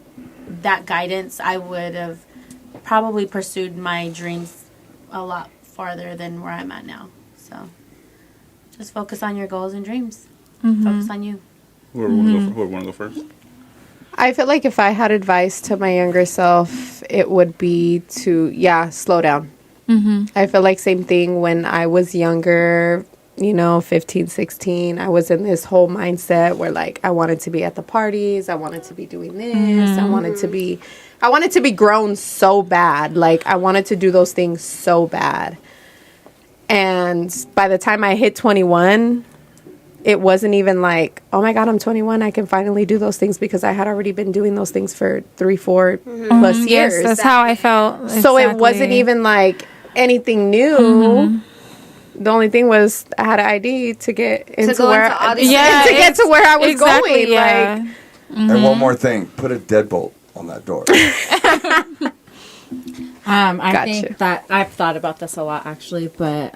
H: that guidance, I would have probably pursued my dreams a lot farther than where I'm at now. So just focus on your goals and dreams. Focus on you.
B: Whoever want to go first?
G: I feel like if I had advice to my younger self, it would be to, slow down. I feel like same thing when I was younger, 15, 16. I was in this whole mindset where like I wanted to be at the parties, I wanted to be doing this, I wanted to be grown so bad. Like I wanted to do those things so bad. And by the time I hit 21, it wasn't even like, oh my God, I'm 21. I can finally do those things because I had already been doing those things for 3-4 plus years.
E: Yes, that's how I felt.
G: So it wasn't even like anything new. The only thing was I had an ID to get into
D: go
G: where
D: into all these
G: to get to where I was going.
E: Yeah.
G: Like,
C: And one more thing, put a deadbolt on that door.
J: I
G: Gotcha.
J: think that I've thought about this a lot actually, but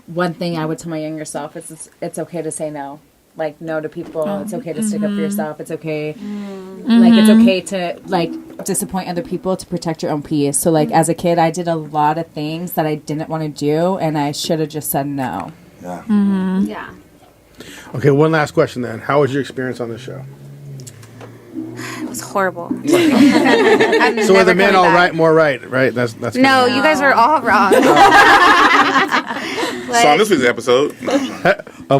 J: one thing I would tell my younger self is it's okay to say no. Like no to people. It's okay to stick up for yourself. It's okay. Like it's okay to like disappoint other people to protect your own peace. So like as a kid, I did a lot of things that I didn't want to do, and I should have just said no.
C: Yeah.
D: Yeah.
A: Okay, one last question then. How was your experience on the show?
D: It was horrible.
A: So are the men all right, more right? That's
D: No, you guys were all wrong.
B: So on this week's episode,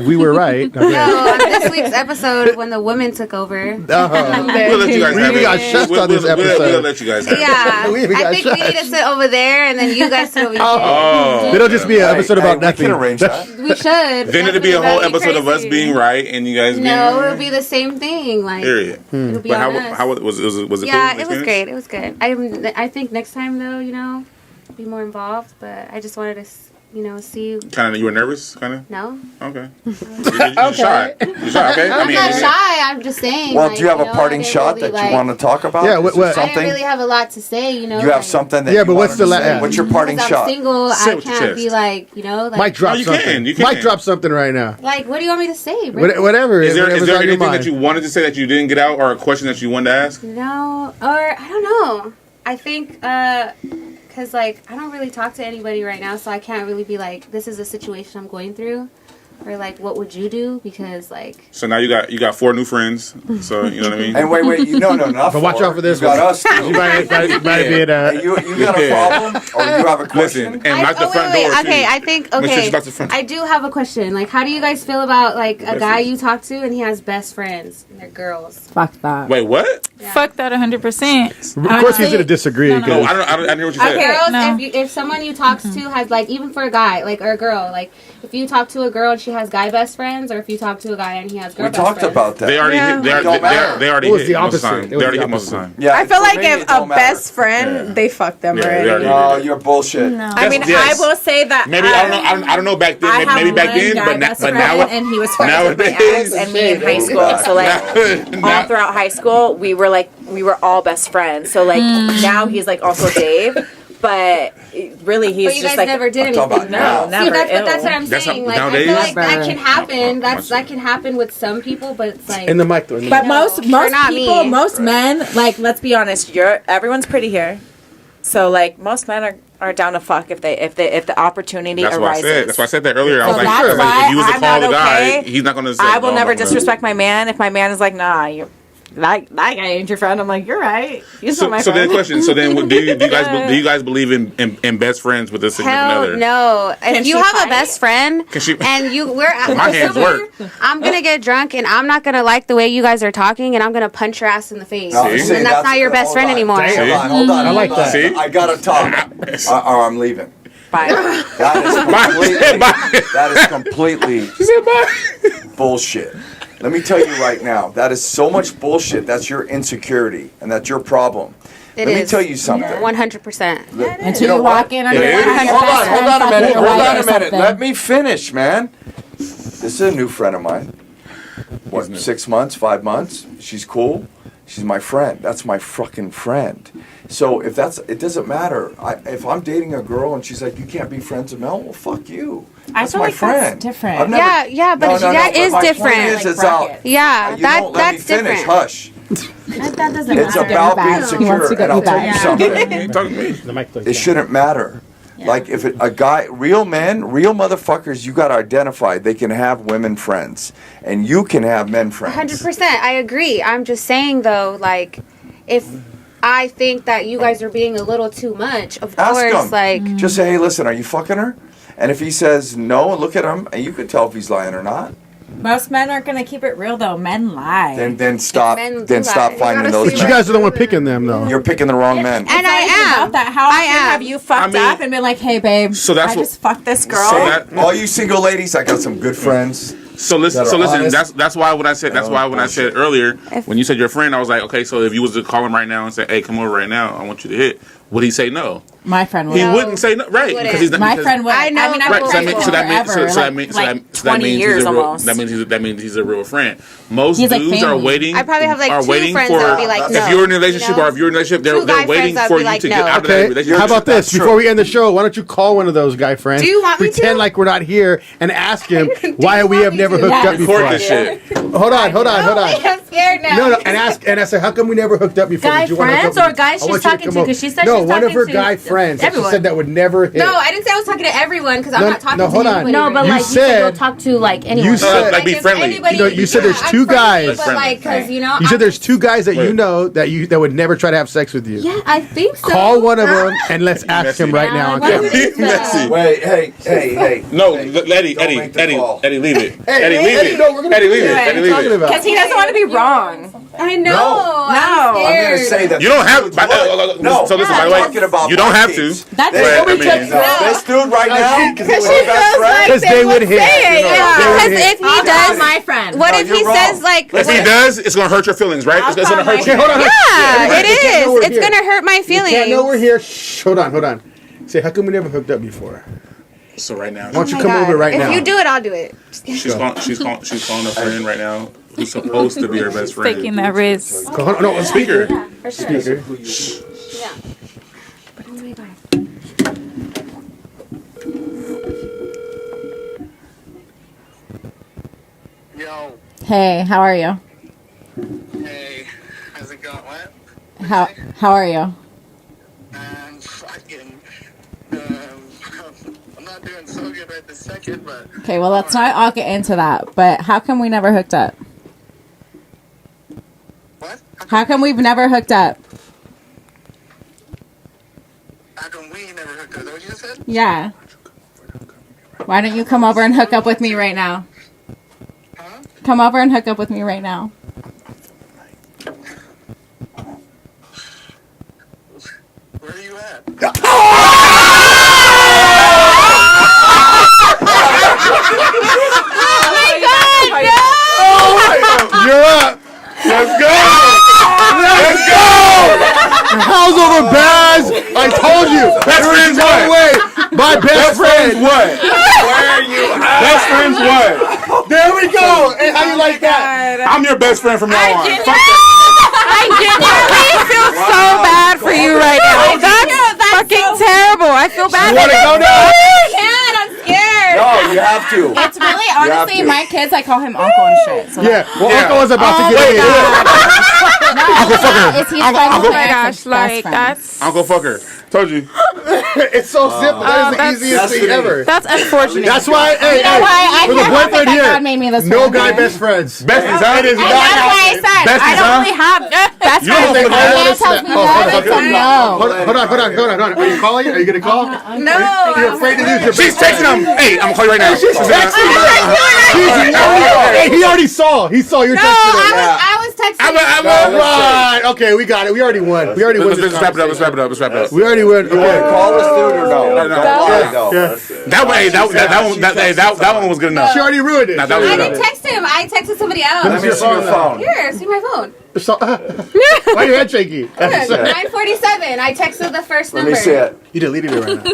A: we were right. Okay.
D: No, on this week's episode, when the women took over.
B: we'll let you guys
A: We
B: have
A: even
B: it.
A: got chefs on this episode.
B: We'll let you guys have it.
D: Yeah,
A: We even
D: I
A: got
D: think we need to
A: shots.
D: sit over there, and then you guys sit over here.
B: Oh.
A: It'll just be an episode about
C: We
A: nothing.
C: can arrange that.
D: We should.
B: Then it'll be a whole
D: That'd
B: episode of us
D: crazy.
B: being right and you guys being
D: No,
B: wrong.
D: it'll be the same thing. Like,
B: Period.
D: it'll be
B: But
D: on
B: how
D: us.
B: was it? Was it
D: Yeah,
B: cool?
D: it was
B: experience?
D: great. It was good. I think next time though, be more involved. But I just wanted to, see.
B: Kind of, you were nervous, kind of.
D: No,
B: Okay. You're shy. You're shy. Okay.
D: I'm not shy. I'm just saying.
C: Well,
D: like,
C: do you have a
D: I
C: parting
D: didn't
C: shot
D: really,
C: that you want to talk about?
A: Yeah,
C: Is
A: what-
C: there
A: what-
D: I
C: something?
D: didn't really have a lot to say.
C: You have something that
A: Yeah,
C: you
A: but what's
C: wanted
A: the
C: to say?
A: la-
C: What's your parting
D: I'm
C: shot?
D: single.
B: Say
D: I
B: with your
D: can't
B: chest.
D: be like, like.
A: Mike, drop
B: No, you
A: something.
B: can, you can.
A: Mike, drop something right now.
D: Like, what do you want me to say? Bro?
A: Whatever.
B: Is there
A: whatever's on your
B: anything
A: mind.
B: that you wanted to say that you didn't get out, or a question that you wanted to ask?
D: No, or I don't know. I think because I don't really talk to anybody right now, so I can't really be like, this is a situation I'm going through, or like, what would you do? Because
B: So now you got 4 new friends. So you know what I mean.
C: And wait, no, not
A: But watch
C: four.
A: out for this
C: You got
A: one.
C: us too.
A: You might be in a.
C: Hey, you got a problem, or you have a question?
B: Listen, and lock the front door.
D: Okay,
B: too.
D: I think
B: Make sure
D: okay.
B: you lock the front.
D: I do have a question. Like, how do you guys feel about like a guy you talk to and he has best friends and they're girls?
J: Fuck that.
B: Wait, what?
E: Fuck that 100%.
A: Of course, he's gonna disagree.
E: No, no.
B: No,
A: because-
B: I didn't hear what you said.
J: Okay.
D: Girls,
E: No.
D: if someone you talk to has like, even for a guy, like, or a girl, like if you talk to a girl and she has guy best friends, or if you talk to a guy and he has girl
C: We
D: best
C: talked
D: friends.
C: about that.
B: They already
G: Yeah.
B: hit. They
C: It
B: already,
C: don't matter.
B: they already
A: It was
B: hit
A: the
B: most of the
A: opposite.
B: time.
A: It
B: They
A: was
B: already
A: the
B: hit most of the
A: opposite.
B: time.
C: Yeah,
G: I feel
C: for
G: like
C: me,
G: if
C: it
G: a
C: don't matter.
G: best friend, they fuck them
B: Yeah, they
G: already.
B: already-
C: No, you're bullshit.
J: I mean,
B: Yes.
J: I will say that
B: Maybe I don't know back then.
J: I have
B: Maybe back
J: one
B: then,
J: guy
B: but
J: best
B: but
J: friend,
B: now
J: and he was friends with my
B: nowadays-
J: ex and me in high
C: Oh,
J: school.
C: God.
J: So like all
B: now,
J: throughout high school, we were all best friends. So like now he's like also Dave, but really he's
D: But you
J: just
D: guys
J: like
D: never did
C: I'm talking
D: anything.
C: about
J: no,
C: now.
J: never.
D: See, that's
J: ew.
D: what I'm
B: That's
D: saying.
B: how-
D: Like, I
B: nowadays-
D: feel like that
J: Never.
D: can happen.
B: Much-
D: That can happen with some people, but it's like
A: In the mic, though. in the
J: But
A: mic.
J: most
D: not
J: people,
D: me.
J: most men, like let's be honest, everyone's pretty here. So like most men are down to fuck if the opportunity
B: that's what I
J: arises.
B: said. That's why I said that earlier. I was
J: So
B: like,
J: that's
B: sure.
J: why
B: If you was to
J: I'm
B: call
J: not
B: the guy,
J: okay.
B: he's not gonna say.
J: I will
B: no,
J: never
B: no, no.
J: disrespect my man. If my man is like, nah, that guy ain't your friend. I'm like, you're right. He's not my
B: So then,
J: friend.
B: question. So then, do you guys believe in best friends with a significant
D: hell
B: other?
D: no.
J: Can
D: If you
J: she
D: have
J: fight?
D: a best friend
B: Can she-
D: and we're
B: My hands work.
D: I'm gonna get drunk and I'm not gonna like the way you guys are talking and I'm gonna punch your ass in the face.
C: No,
B: See?
C: see,
D: And that's not your best
C: hold
D: friend
C: on.
D: anymore.
C: Hold on.
A: I like that.
B: See?
C: I gotta talk, or I'm leaving.
J: Bye.
C: That is completely bullshit. Let me tell you right now, that is so much bullshit. That's your insecurity, and that's your problem.
D: It
C: Let me
D: is.
C: tell you something.
D: 100%.
J: Until
C: know
J: you
C: what?
J: walk in on
B: It
J: your
B: is.
C: Hold on a minute.
J: Hold
C: Hold on a minute. Let me finish, man. This is a new friend of mine. What, 6 months, 5 months? She's cool. She's my friend. That's my fucking friend. So it doesn't matter. If I'm dating a girl and she's like, you can't be friends with Mel, well, fuck you. That's
J: feel
C: my
J: like that's
C: friend.
J: different.
C: I've never-
D: Yeah, but that is
C: but my
D: different.
C: point is,
J: Like
C: it's out.
J: brackets.
D: Yeah,
C: You won't let me
D: that's
C: finish.
D: different.
C: Hush.
J: That doesn't
C: It's
J: matter.
C: about being
J: He wants to
C: secure,
J: go
C: and I'll
J: be
C: tell
J: back.
C: you something.
B: You talking to me?
A: The mic, though.
C: It shouldn't matter. Like if a guy, real men, real motherfuckers, you got to identify. They can have women friends, and you can have men friends.
D: 100%. I agree. I'm just saying though, like, if I think that you guys are being a little too much. Of
C: Ask
D: course,
C: him.
D: like
C: Just say, hey, listen, are you fucking her? And if he says no, look at him, and you can tell if he's lying or not.
J: Most men aren't gonna keep it real though. Men lie.
C: Then stop.
D: men do
C: Then stop
D: lie.
C: finding
D: You
C: those.
A: But you guys are the one picking them, though.
C: You're picking the wrong men.
D: and I am.
J: About that. How
D: I
J: often
D: am.
J: have you fucked
B: mean-
J: up and been like, "Hey, babe,
B: So that's
J: I
B: what-
J: just fucked this girl."
C: Say,
B: that-
C: all you single ladies, I got some good friends.
B: So listen,
C: That are honest.
B: that's why when I said
C: Bullshit.
B: earlier, when you said your friend, I was like, okay, so if you was to call him right now and say, hey, come over right now, I want you to hit, would he say no?
J: My friend would.
B: He wouldn't say no, right?
D: wouldn't.
B: Because he's not.
J: My
B: because-
J: friend would.
D: I know
J: I mean, I've
B: Right,
J: been
B: so
J: friends with him forever, like 20 years
B: he's a real,
J: almost.
B: that means he's a real friend. Most
J: He's like
B: dudes are
J: family.
B: waiting.
D: I probably have like
B: are
D: two
B: waiting
D: friends
B: for
D: that would be like, no.
B: if you're in a relationship
D: you know?
B: or if you're in a relationship,
D: Two
B: they're
D: guy
B: waiting
D: friends that
B: for
D: would
B: you
D: be like,
B: to
D: no.
B: get out of that
A: Okay,
B: relationship.
A: how about
C: That's
A: this?
C: true.
A: Before we end the show, why don't you call one of those guy friends?
D: Do you want me
A: Pretend
D: to?
A: like we're not here and ask him why
D: you
A: we
D: want
A: have
D: me
A: never
D: to?
A: hooked
J: Yeah.
A: up before.
B: Record this shit.
A: Hold on.
D: I'm scared now.
A: No, and I said, how come we never hooked up before?
F: Guy
A: Did you wanna hook
F: friends
A: up
F: or
A: with-
F: guys
A: I
F: she's
A: want you
F: talking
A: come
F: to?
A: over.
F: 'Cause she said
A: no,
F: she's
A: one of
F: talking
A: her
F: to
A: guy friends that she
F: everyone.
A: said that would never hit.
D: No, I didn't say I was talking to everyone because I'm
A: No,
D: not talking
A: no,
D: to
A: hold on.
D: anybody.
F: No, but
D: right
A: You
F: like
D: now.
F: you said,
A: said-
F: you'll talk to like anyone.
A: You said-
B: Like, be
D: if
B: friendly.
D: anybody-
A: You said there's
D: I'm
A: two
D: friendly,
A: guys.
D: but like, because you know,
A: You said
D: I'm
A: there's
D: just-
A: two guys that you know that would never try to have sex with you.
D: Yeah, I think so.
A: Call one of them and let's ask him right now on
D: Why
A: camera.
D: would you do that?
B: Messy.
C: Wait, hey.
B: No,
C: Hey,
B: Eddie,
C: don't make the call.
B: Eddie, leave it.
A: Hey,
B: Eddie, leave
A: Eddie,
B: it.
A: no, we're gonna
B: Eddie,
A: do
B: leave
A: it.
B: it.
A: What are
B: Eddie,
A: you
B: leave
A: talking
B: it.
A: about?
J: Because he doesn't want to be wrong.
D: I know.
C: No.
D: I'm
C: I'm
D: scared.
C: going to say that.
B: You don't have.
C: dudes
B: By,
C: would.
B: no. So listen. By the
C: I'm
B: way,
C: talking about
B: you don't
C: my
B: have to.
C: teams.
J: That's
C: They-
B: But, I mean,
C: No, this dude right now,
A: Because
C: my best friend.
A: Because they would hit.
D: Yeah, because if he
F: I'll
D: does,
F: call my friend.
D: what
C: No,
D: if
C: you're
D: he
C: wrong.
D: says like?
B: if he
D: what-
B: does, it's gonna hurt your feelings, right? It's gonna hurt
A: Okay,
B: you.
A: hold on.
D: Yeah, it
A: They can't know we're
D: is. It's
A: here.
D: gonna hurt my
A: You can't know we're
D: feelings.
A: here. Shh, hold on. Say, how come we never hooked up before?
B: So right now,
A: Why don't you
D: Oh my
A: come
D: God.
A: over right now?
D: If you do it, I'll do it.
B: she's calling a friend right now who's supposed to be her best friend.
E: Faking that wrist.
A: Hold on, no, speaker.
D: For sure.
A: Speaker.
K: Yo,
J: Hey, how are you?
K: hey, how's it going? What?
J: How are you?
K: I'm fucking, I'm not doing so good right this second, but
J: Okay, well let's not all get into that. But how come we never hooked up?
K: what?
J: How come we've never hooked up?
K: How come we never hooked up? Is that what you just said?
J: Yeah. Why don't you come over and hook up with me right now?
K: Huh?
J: Come over and hook up with me right now.
K: Where are you at?
A: You're up. Let's go. Let's go. How's over Baz? I told you.
B: Best friends
A: No
B: what?
A: way. My best friend.
B: What?
C: Where are you at?
B: Best friends what?
A: There we go. Hey, how you like that?
B: I'm your best friend from now on. Fuck that.
E: I genuinely feel so bad for you right now. That's fucking terrible. I feel bad.
A: You want to go now?
D: I'm scared.
C: No, you have to.
J: It's really
C: have
J: honestly
C: to.
J: my kids. I call him uncle and shit. So
A: Yeah. Well,
B: Yeah.
A: Uncle was about to get in.
J: Uncle fucker. Is he
E: Oh
J: friends with
E: my
J: my
E: gosh,
J: ex's
E: like
J: best friend?
E: that's
B: Uncle fucker. Told you.
A: It's so simple. That is
E: that's-
A: the easiest thing ever.
E: that's unfortunate.
A: That's why, hey,
J: You know why? I
A: with a
J: can't help it
A: boyfriend
J: that
A: here,
J: God made me this
A: no
J: way.
A: guy best friends.
B: Besties, huh?
A: It is
J: And
A: not
J: that's why I
A: happening.
J: said
B: Besties,
J: I don't
B: huh?
J: really have best
B: You don't
J: friends.
B: have
J: My
B: to-
J: man tells me
A: Oh,
J: no,
A: hold on,
J: it's a no.
A: Hold on. Are you calling? Are you gonna call?
D: No.
A: You're afraid to lose your
B: She's
A: best friend.
B: texting him. Hey, I'm gonna call you right now.
A: She's texting you. Hey, he already saw. He saw your
D: No,
A: text.
D: I was texting.
A: All right. Okay, we got it. We already won. We already won.
B: Let's wrap it up. Let's wrap it up. Let's wrap it up.
A: We already won.
C: You want to
A: Okay.
C: call this dude or no?
B: No, no.
A: Yeah.
B: That one, hey, that one was good enough.
A: She already ruined it.
B: Nah, that was
D: I
B: good
D: didn't
B: enough.
D: text him. I texted somebody
A: Let
D: else.
A: me see your phone.
D: Here, see my phone.
A: Why are your head shaky?
D: 9:47. I texted the first
C: Let
D: number.
C: me see it.
A: You deleted it right now.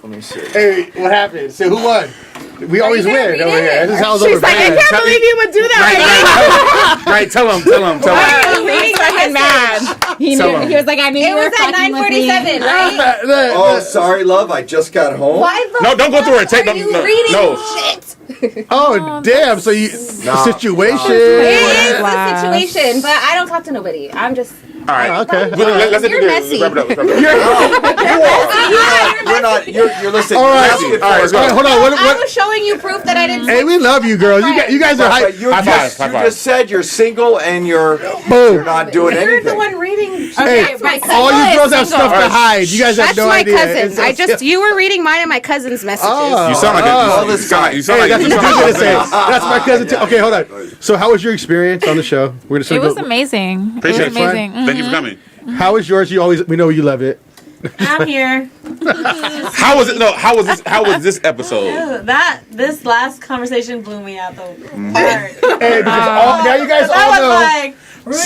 C: Let me see it.
A: Hey, what happened? So who won? We always
D: you gonna
A: win
D: read
A: over
D: it?
A: here. This is how's
E: She's
A: over
E: like, I
A: bad.
E: can't believe you would do that.
B: Right, tell him.
J: He's fucking mad. He
B: Tell
J: knew.
B: him.
J: He was like, I knew
D: It
J: you were
D: was at
J: fucking with me.
D: 9:47, right?
C: Oh, sorry, love. I just got home.
D: Why the
B: No, don't go through it.
D: fuck
B: Take-
D: are you
B: no,
D: reading
B: no.
D: shit?
A: Oh, damn. So you
C: Nah.
A: situation.
D: It is a situation, but I don't talk to nobody. I'm just.
B: All right.
A: Okay.
B: Let's do
D: You're
B: this.
D: messy.
B: Let's wrap it up.
C: You're not. You're listening.
A: All right.
C: You're asking for
B: All right,
C: it.
B: let's go.
A: All right, hold on.
D: I was showing you proof that I didn't.
A: Hey, we love you, girls. You guys are
C: But
A: hype.
C: you
B: High
C: just
B: five.
C: you just said you're single and you're
A: Boom.
C: not doing
D: You're
C: anything.
D: the one reading
F: fucking.
A: Hey,
F: my
A: all you girls have stuff to
B: Alright.
A: hide. You guys have
D: That's
A: no
D: my
A: idea.
D: cousin. You were reading mine and my cousin's messages.
A: Oh.
B: You sound like
A: Oh,
B: you sound like
A: Hey, that's what
B: you
A: you're
B: sound
A: gonna
B: like
A: say. That's my cousin too. Okay, hold on. So, how was your experience on the show? We're
E: It was amazing.
B: Appreciate
E: It was
B: it.
E: amazing.
B: Thank you for coming.
A: How was yours? We know you love it.
F: I'm here.
B: How was it? No, how was this episode?
F: This last conversation blew me out the park.
A: Hey, because now you guys all know.
F: Like,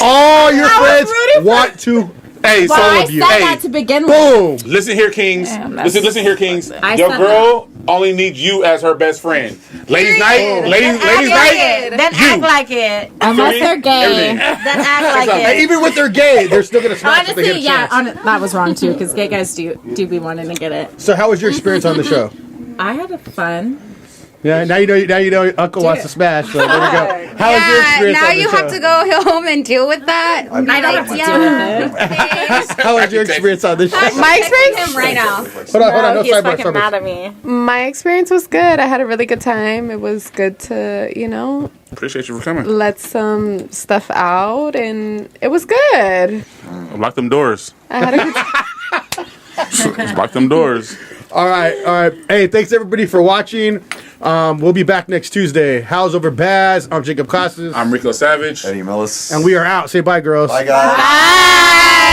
A: All your friends want to.
B: Hey, so
J: I
A: of you.
J: said
B: Hey.
J: that to begin with.
A: Boom.
B: listen here, Kings.
E: Damn, that's
B: Listen here, Kings.
J: I
B: Your
J: said
B: girl only needs you as her best friend. Ladies' night, ladies'
F: act like
B: night.
F: it. Then act like it.
J: Unless they're gay.
B: Everything.
F: Then act like
A: And
F: it.
A: even with their gay, they're still gonna smash if they get
J: Honestly,
A: a
J: yeah,
A: chance.
J: that was wrong too, because gay guys do be wanting to get it.
A: So, how was your experience on the show?
J: I had a fun.
A: Yeah, now you know Uncle wants to smash. So there we go. How was your experience
D: now
A: on the
D: you
A: show?
D: have to go home and deal with that.
J: I don't have to deal with it.
A: How was your experience on the show?
D: My experience.
H: Him right now.
A: Hold on, no
H: He's
A: sidebar.
H: fucking mad at me.
G: My experience was good. I had a really good time. It was good to,
B: Appreciate you for coming.
G: let some stuff out, and it was good.
B: Lock them doors.
G: I had a good time.
B: Lock them doors.
A: All right. Hey, thanks everybody for watching. We'll be back next Tuesday. How's over Baz? I'm Jacob Costas.
B: I'm Rico Savage.
C: Eddie Millis.
A: And we are out. Say bye, girls.
C: Bye, guys.
D: Bye.